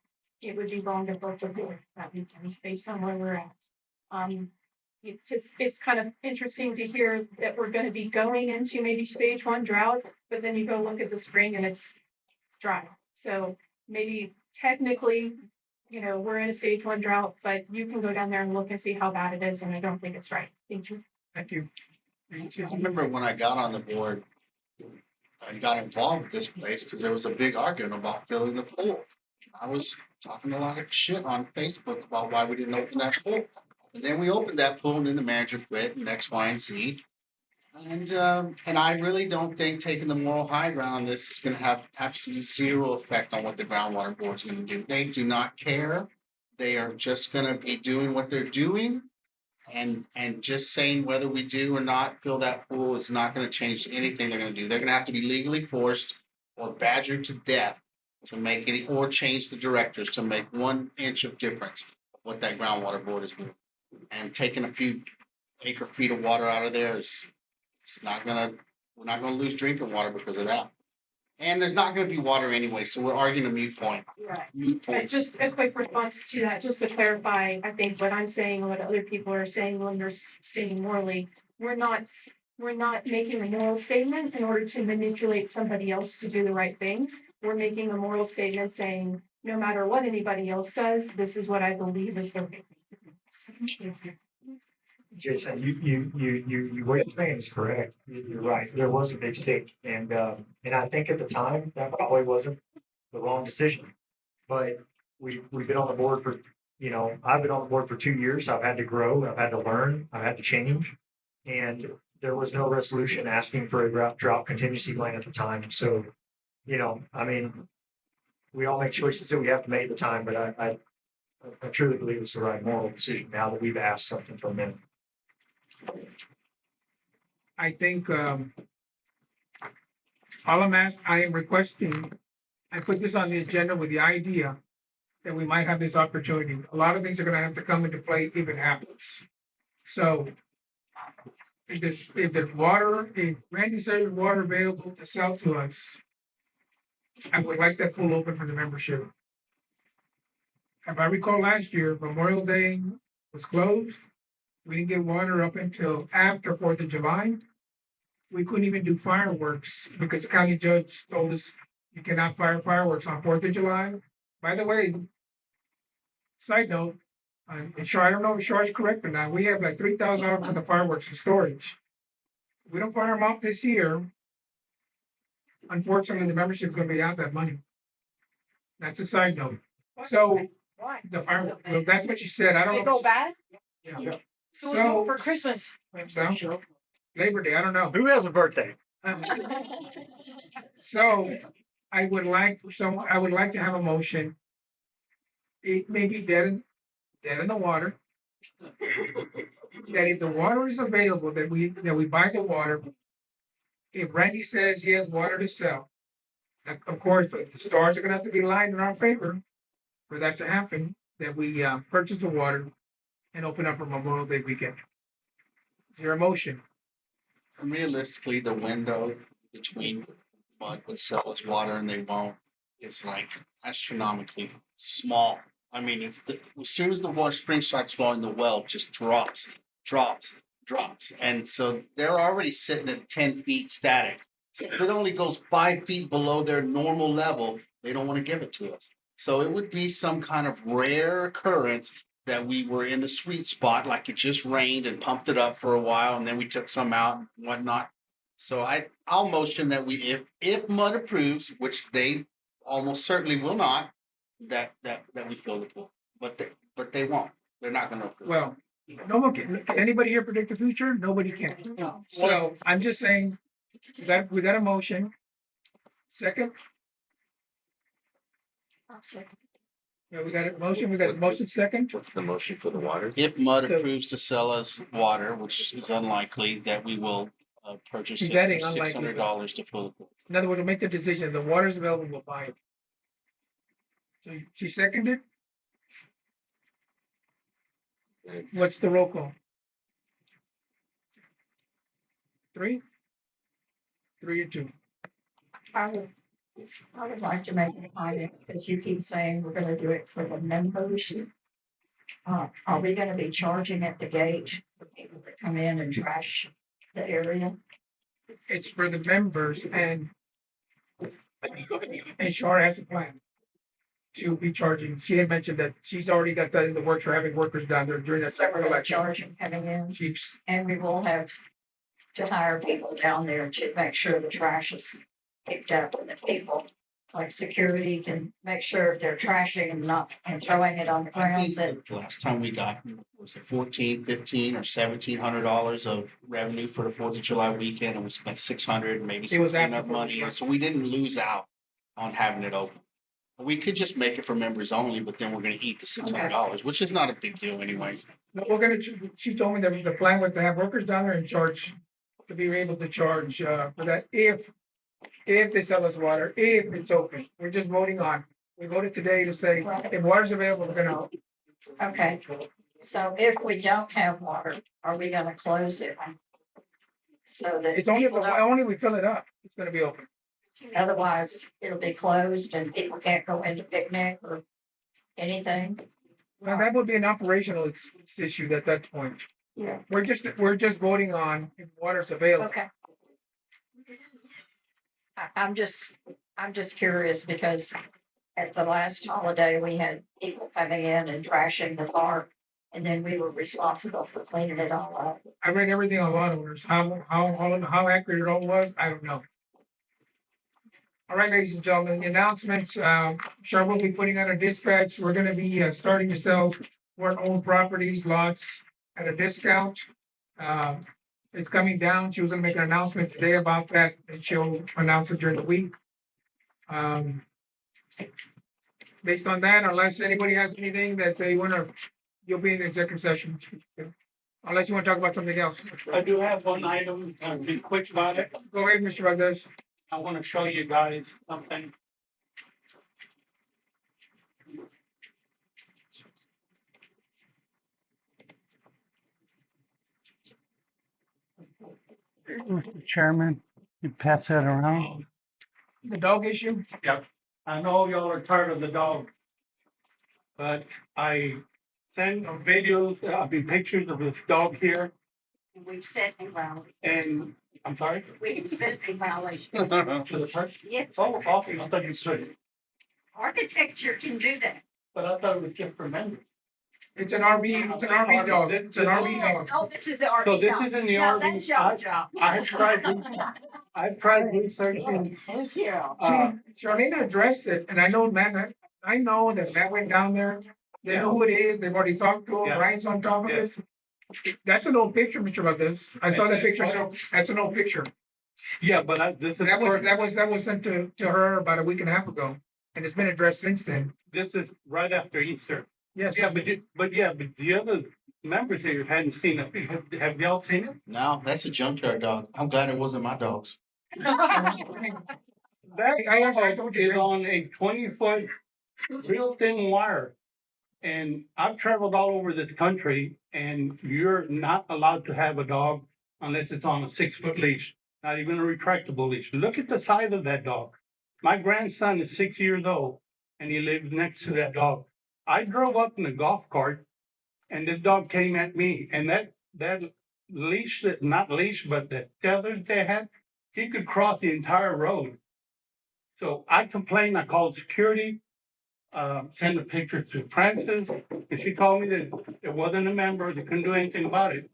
it would be wrong to fill up the pool that weekend based on where we're at. It's kind of interesting to hear that we're gonna be going into maybe stage one drought, but then you go look at the spring and it's dry. So maybe technically, we're in a stage one drought, but you can go down there and look and see how bad it is, and I don't think it's right. Thank you. Thank you. I remember when I got on the board, I got involved with this place because there was a big argument about filling the pool. I was talking a lot of shit on Facebook about why we didn't open that pool. And then we opened that pool and then the manager quit and X, Y, and Z. And I really don't think taking the moral high ground on this is gonna have absolutely zero effect on what the groundwater board's gonna do. They do not care. They are just gonna be doing what they're doing. And just saying whether we do or not fill that pool is not gonna change anything they're gonna do. They're gonna have to be legally forced or badgered to death to make any, or change the directors to make 1 inch of difference of what that groundwater board is doing. And taking a few acre feet of water out of there is, it's not gonna, we're not gonna lose drinking water because of that. And there's not gonna be water anyway, so we're arguing a moot point. Right. Moot But point. just a quick response to that, just to clarify, I think what I'm saying and what other people are saying when they're stating morally, we're not making a moral statement in order to manipulate somebody else to do the right thing. We're making a moral statement saying, no matter what anybody else does, this is what I believe is the right thing. Jason, what you're saying is correct. You're right. There was a big stake and I think at the time that probably wasn't the wrong decision. But we've been on the board for, I've been on the board for 2 years. I've had to grow, I've had to learn, I've had to change. And there was no resolution asking for a drought contingency plan at the time. So, I mean, we all make choices that we have to make at the time, but I truly believe it's the right moral decision now that we've asked something from them. I think, all I am requesting, I put this on the agenda with the idea that we might have this opportunity. A lot of things are gonna have to come into play if it happens. So if there's water, if Randy says there's water available to sell to us, I would like that pool open for the membership. If I recall last year, Memorial Day was closed. We didn't get water up until after 4th of July. We couldn't even do fireworks because the county judge told us you cannot fire fireworks on 4th of July. By the way, side note, and I don't know if Shar is correct or not, we have like $3,000 worth of fireworks in storage. We don't fire them off this year. Unfortunately, the membership is gonna be out that money. That's a side note. So the fire, well, that's what you said. I don't They know. go bad? Yeah. So So for Christmas. Labor Day, I don't know. Who has a birthday? So I would like to have a motion. It may be dead in the water. That if the water is available, that we buy the water. If Randy says he has water to sell, of course, the stars are gonna have to be lined in our favor for that to happen, that we purchase the water and open up for Memorial Day weekend. Is there a motion? Realistically, the window between what would sell us water and they won't is like astronomically small. I mean, as soon as the water spring starts flowing, the well just drops. And so they're already sitting at 10 feet static. So if it only goes 5 feet below their normal level, they don't want to give it to us. So it would be some kind of rare occurrence that we were in the sweet spot, like it just rained and pumped it up for a while, and then we took some out and whatnot. So I'll motion that we, if MUD approves, which they almost certainly will not, that we fill the pool, but they won't. They're not gonna approve. Well, no one can anybody here predict the future? Nobody can. So I'm just saying, we got a motion. Second, yeah, we got a motion, we got the motion second. What's the motion for the water? If MUD So- approves to sell us water, which is unlikely, that we will purchase He's it adding for unlikely. $600 to fill the pool. In other words, we'll make the decision, the water's available, we'll buy it. So she seconded, what's the roll call? 3? 3 to 2. I would like to make a comment, because you keep saying we're gonna do it for the members. Are we gonna be charging at the gate for people that come in and trash the area? It's for the members and Shar has a plan to be charging. She had mentioned that she's already got that in the works for having workers down there during that So we're second gonna election. charge them coming in, She's, and we will have to hire people down there to make sure the trash is picked up, and that people like security can make sure if they're trashing and throwing it on the I grounds think that the last time we got, was it 14, 15, or $1,700 of revenue for the 4th of July weekend, and we spent 600, maybe It was some after enough 4th of money, July. so we didn't lose out on having it open. We could just make it for members only, but then we're gonna eat the $600, which is not a big deal anyways. no, we're gonna, she told me that the plan was to have workers down there and charge, to be able to charge, for that if they sell us water, if it's open. We're just voting on. We voted today to say, if water's available, we're gonna, okay. So if we don't have water, are we gonna close it? So that it's only, people don't, only we fill it up, it's gonna be open. otherwise it'll be closed and people can't go into picnic or anything. Well, that would be an operational issue at that point. Yeah. We're just voting on if water's available. Okay. I'm just curious because at the last holiday, we had people coming in and trashing the park. And then we were responsible for cleaning it all up. I read everything on law orders. How accurate it all was, I don't know. All right, ladies and gentlemen, the announcements, sure we'll be putting out a dispatch. We're gonna be starting to sell our own properties, lots at a discount. It's coming down. She was gonna make an announcement today about that, and she'll announce it during the week. Based on that, unless anybody has anything that they wanna, you'll be in the executive session. Unless you wanna talk about something else. I do have one item, be quick about it. Go ahead, Mr. Valdez. I want to show you guys something. Mr. Chairman, you pass that around. The dog issue? Yep, I know y'all are tired of the dog. But I sent videos, pictures of this dog here, And we've set a violation. and, I'm sorry? We've set a violation. To the person? Yes, Oh, awesome, I thought you said, architecture can do that. but I thought it was just for men. It's an RV dog. It's an RV dog. Oh, this is the RV. So this dog. is in the Now, RV. that's your job. I've tried researching, Thank you. Charlene addressed it, and I know Matt, I know that Matt went down there. They know who it is. They've already talked to him. Yeah. Brian's on top of it. That's an old picture, Mr. Valdez. I saw that picture. So that's an old picture. yeah, but this is. That was sent to her about a week and a half ago, and it's been addressed since then. This is right after Easter. Yes. Yeah, but the other members here hadn't seen it. Have y'all seen it? No, that's a junkyard dog. I'm glad it wasn't my dogs. That I understand what you're is saying. on a 20-foot real thin wire. And I've traveled all over this country, and you're not allowed to have a dog unless it's on a 6-foot leash, not even a retractable leash. Look at the size of that dog. My grandson is 6 years old, and he lives next to that dog. I drove up in a golf cart, and this dog came at me, and that leash, not leash, but the tethers they had, he could cross the entire road. So I complained, I called security, sent a picture to Francis, and she told me that it wasn't a member, they couldn't do anything about it.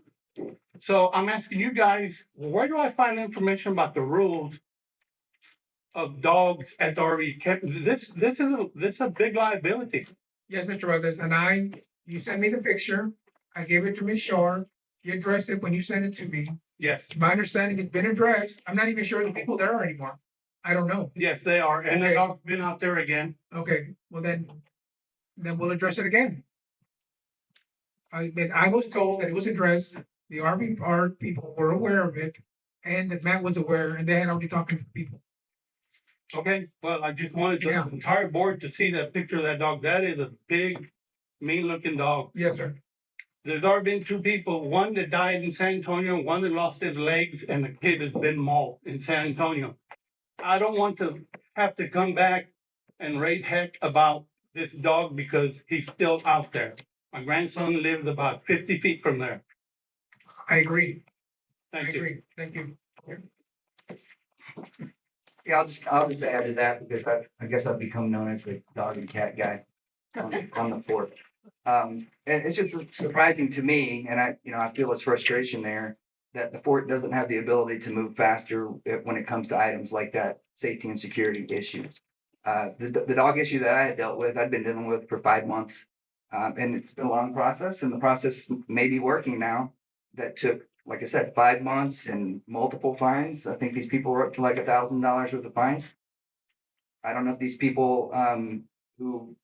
So I'm asking you guys, where do I find information about the rules of dogs at the RV camp? This is a big liability. Yes, Mr. Valdez, and I You sent me the picture. I gave it to Ms. Shore. You addressed it when you sent it to me. Yes, My understanding it's been addressed. I'm not even sure the people there are anymore. I don't know. yes, they are. And the Okay. dog's been out there again. Okay, well then we'll address it again. I was told that it was addressed, the RVR people were aware of it, and that Matt was aware, and they had already talked to people. Okay, well, I just wanted the Yeah. entire board to see that picture of that dog. That is a big, mean-looking dog. Yes, sir. There's already been two people, one that died in San Antonio, one that lost his legs, and the kid has been mauled in San Antonio. I don't want to have to come back and raise heck about this dog because he's still out there. My grandson lives about 50 feet from there. I agree. I Thank you. agree. Thank you. Yeah, I'll just add to that because I guess I've become known as the dog and cat guy on the fort. And it's just surprising to me, and I feel its frustration there, that the fort doesn't have the ability to move faster when it comes to items like that safety and security issue. The dog issue that I had dealt with, I'd been dealing with for 5 months. And it's been a long process, and the process may be working now. That took, like I said, 5 months and multiple fines. I think these people were up to like $1,000 worth of fines. I don't know if these people who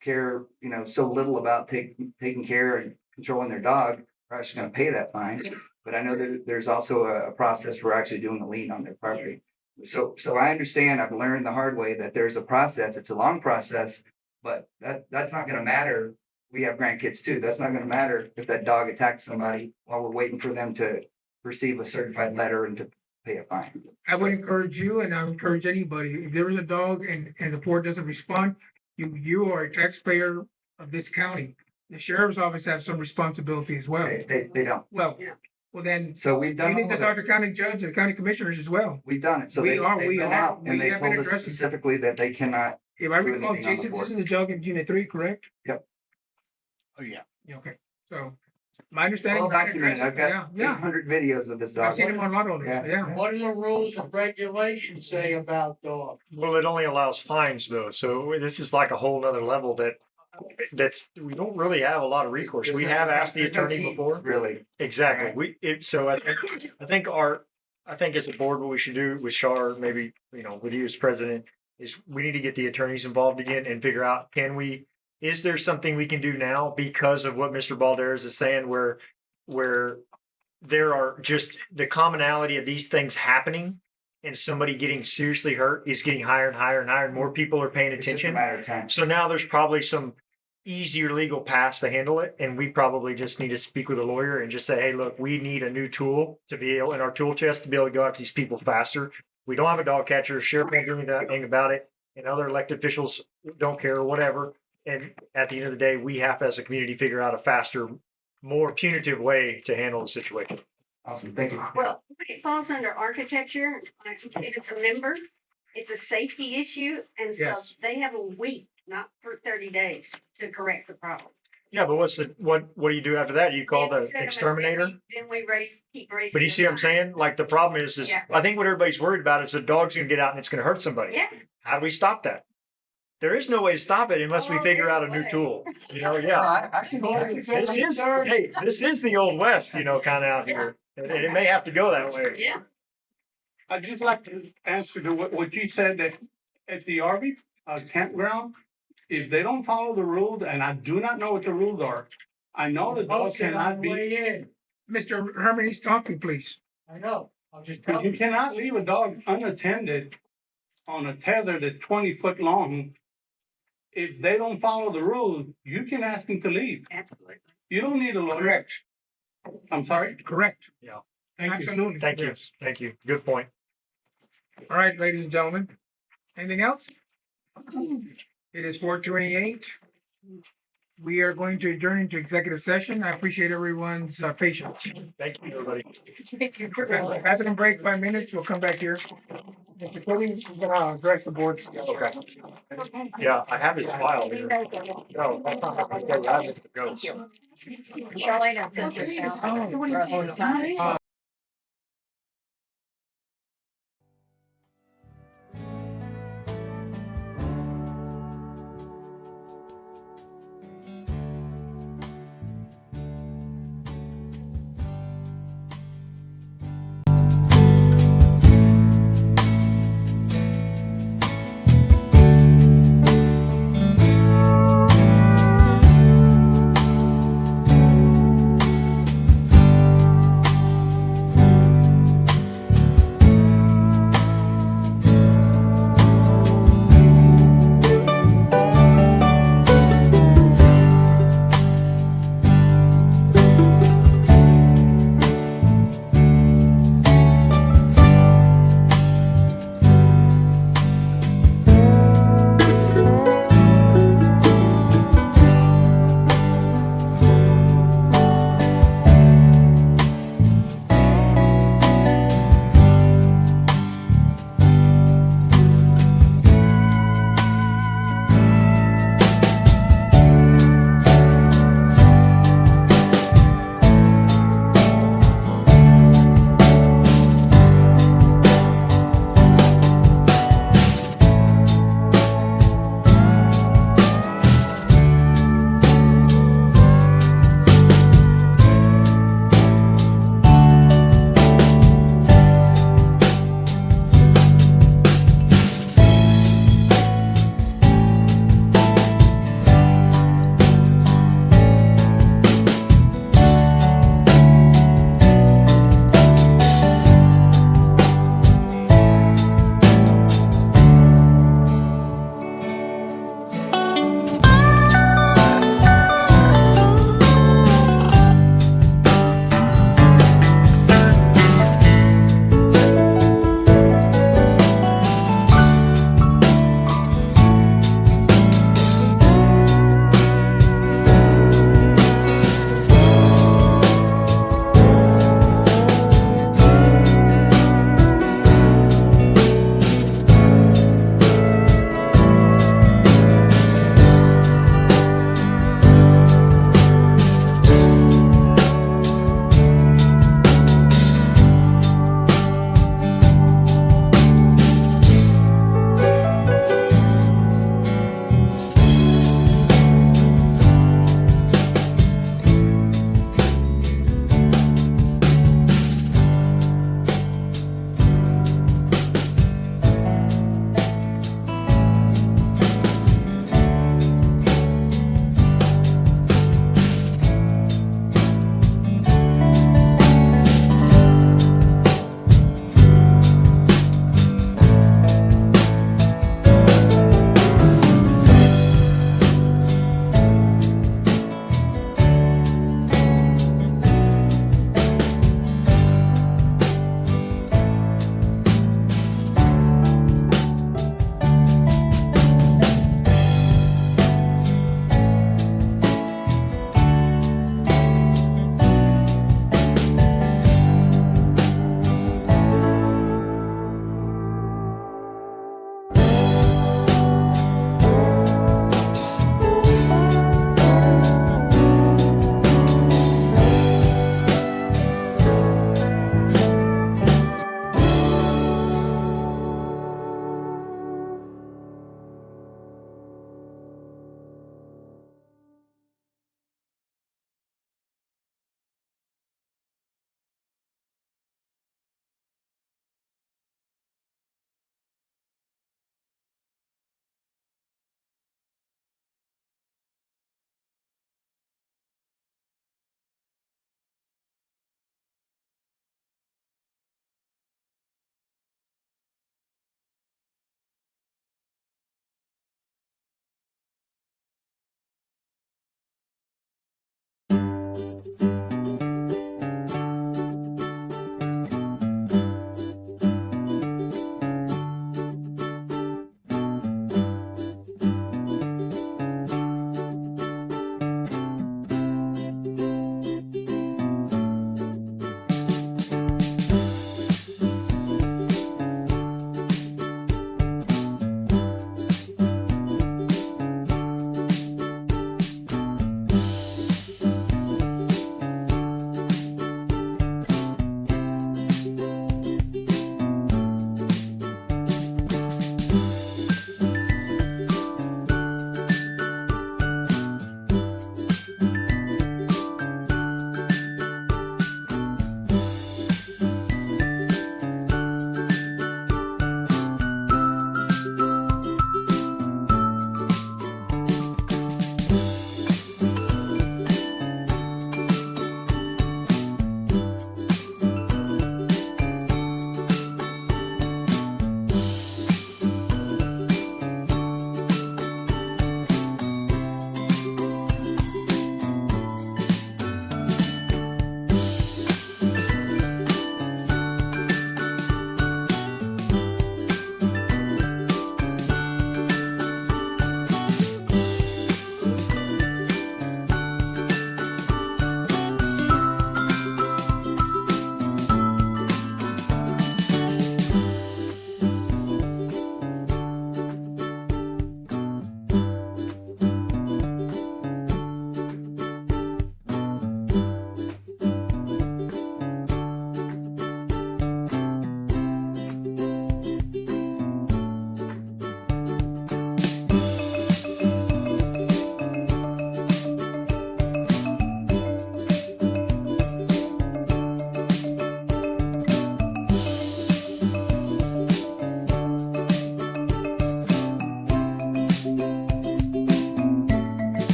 care, so little about taking care and controlling their dog are actually going to pay that fine. But I know that there's also a process for actually doing a lien on their property. So I understand. I've learned the hard way that there's a process. It's a long process, but that's not going to matter. We have grandkids too. That's not going to matter if that dog attacks somebody while we're waiting for them to receive a certified letter and to pay a fine. I would encourage you, and I would encourage anybody, if there is a dog and the board doesn't respond, you are a taxpayer of this county. The sheriff's office has some responsibility as well. They don't. Well, well then, So we've you done need all to of talk it. to county judge and county commissioners as well. We've done it. So We are- they've we been are- out we and they have been told us addressing- specifically that they cannot. If I do recall, anything on the Jason, this board. is a dog in Unit 3, correct? Yep. Oh, yeah. Okay, so my understanding. Well documented. I've got Yeah, 800 videos of this dog. I've seen him on lot owners, Yeah. yeah. What do the rules and regulations say about dogs? Well, it only allows fines though, so this is like a whole nother level we don't really have a lot of recourse. We have asked the There's no attorney teeth, before. Really. Exactly. I think as a board, what we should do with Shar, maybe, with you as president, is we need to get the attorneys involved again and figure out, is there something we can do now because of what Mr. Balderas is saying, where there are just the commonality of these things happening and somebody getting seriously hurt is getting higher and higher and higher, and more people are paying It's just a attention. matter of time. So now there's probably some easier legal paths to handle it. And we probably just need to speak with a lawyer and just say, hey, look, we need a new tool to be able in our tool chest to be able to go after these people faster. We don't have a dog catcher. Sheriff won't do anything about it. And other elected officials don't care or whatever. And at the end of the day, we have to, as a community, figure out a faster, more punitive way to handle the situation. Awesome. Thank you. Well, it falls under architecture. If it's a member, it's a safety issue. And so Yes. they have a week, not for 30 days, to correct the problem. Yeah, but what do you do after that? You call Then we the send them in, exterminator? Then we keep raising. But you see what I'm saying? Like the problem is Yeah. I think what everybody's worried about is the dog's gonna get out and it's gonna hurt somebody. Yeah. How do we stop that? There is no way to stop it unless we Oh, figure out a there's a new way. tool. Yeah. I can This is the old west, kind of out here. And it may have to go that way. Yeah. I'd just like to answer to what you said, that at the RV campground, if they don't follow the rules, and I do not know what the rules are, I know the dog Posted cannot on be, way in. Mr. Herman, he's talking, please. I know. I'm just you telling you. cannot leave a dog unattended on a tether that's 20 foot long. If they don't follow the rules, you can ask them to leave. Absolutely. You don't need a lawyer. Correct, I'm sorry. correct. Yeah. Thank you. Absolutely. Thank you. Yes. Thank you. Good point. All right, ladies and gentlemen. Anything else? It is 4:28. We are going to adjourn into executive session. I appreciate everyone's patience. Thank you, everybody. Pass it a break 5 minutes. We'll come back here. Mr. Cody, we're gonna address the boards. Okay. Yeah, I have his file here. No, that's not my okay, I have it to go. Charlene, I sent this out for us to sign.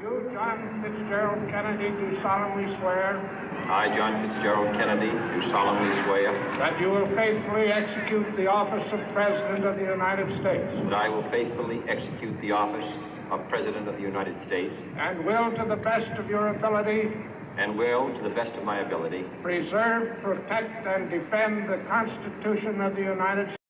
You, John Fitzgerald Kennedy, do solemnly swear I, John Fitzgerald Kennedy, do solemnly swear that you will faithfully execute the office of President of the United States that I will faithfully execute the office of President of the United States and will, to the best of your ability, and will, to the best of my ability, preserve, protect, and defend the Constitution of the United States.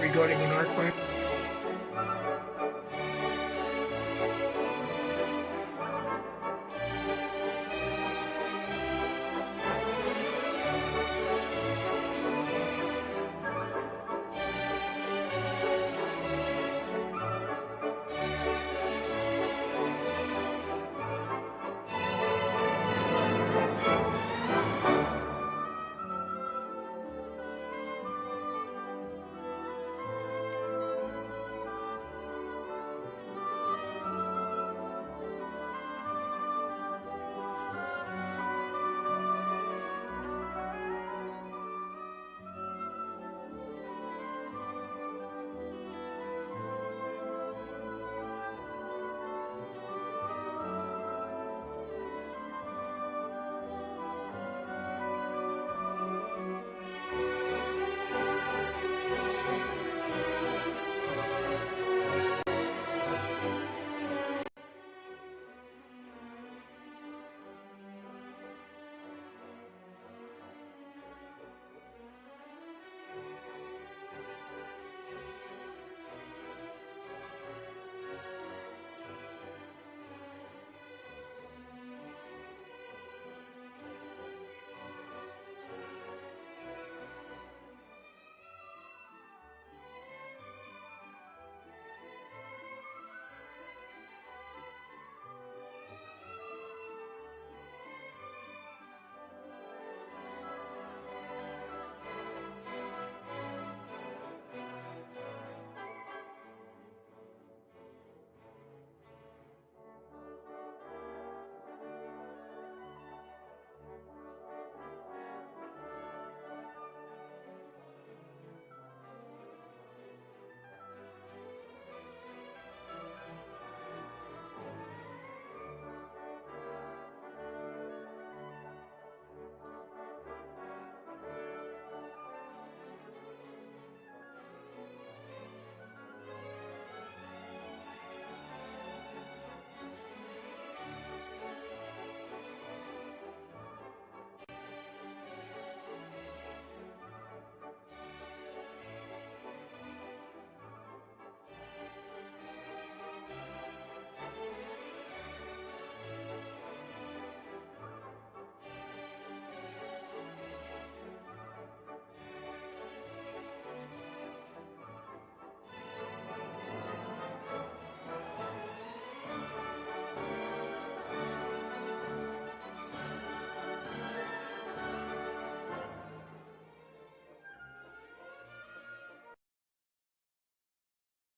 regarding an art plan.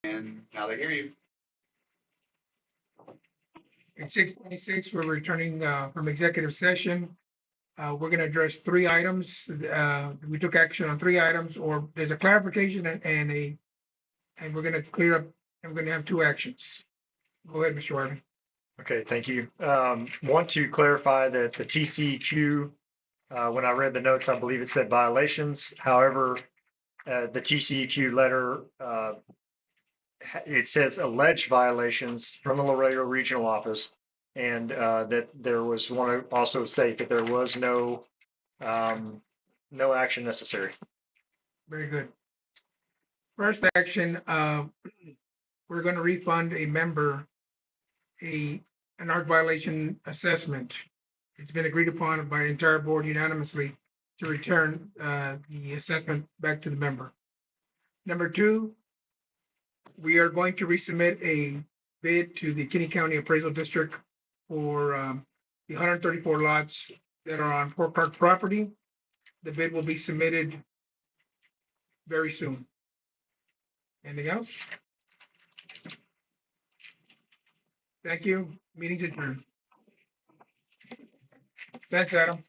And now they hear you. At 6:26, we're returning from executive session. We're going to address three items. We took action on three items, or there's a clarification and we're going to clear up, and we're going to have two actions. Go ahead, Mr. Wiley. Okay, thank you. Want to clarify that the TCEQ, when I read the notes, I believe it said violations. However, the TCEQ letter, it says alleged violations from the Laredo Regional Office, and that there was one to also state that there was no action necessary. Very good. First action, we're going to refund a member an art violation assessment. It's been agreed upon by the entire board unanimously to return the assessment back to the member. Number two, we are going to resubmit a bid to the Kinney County Appraisal District for the 134 lots that are on Fort Clark property. The bid will be submitted very soon. Anything else? Thank you. Meeting's adjourned. Thanks, Adam.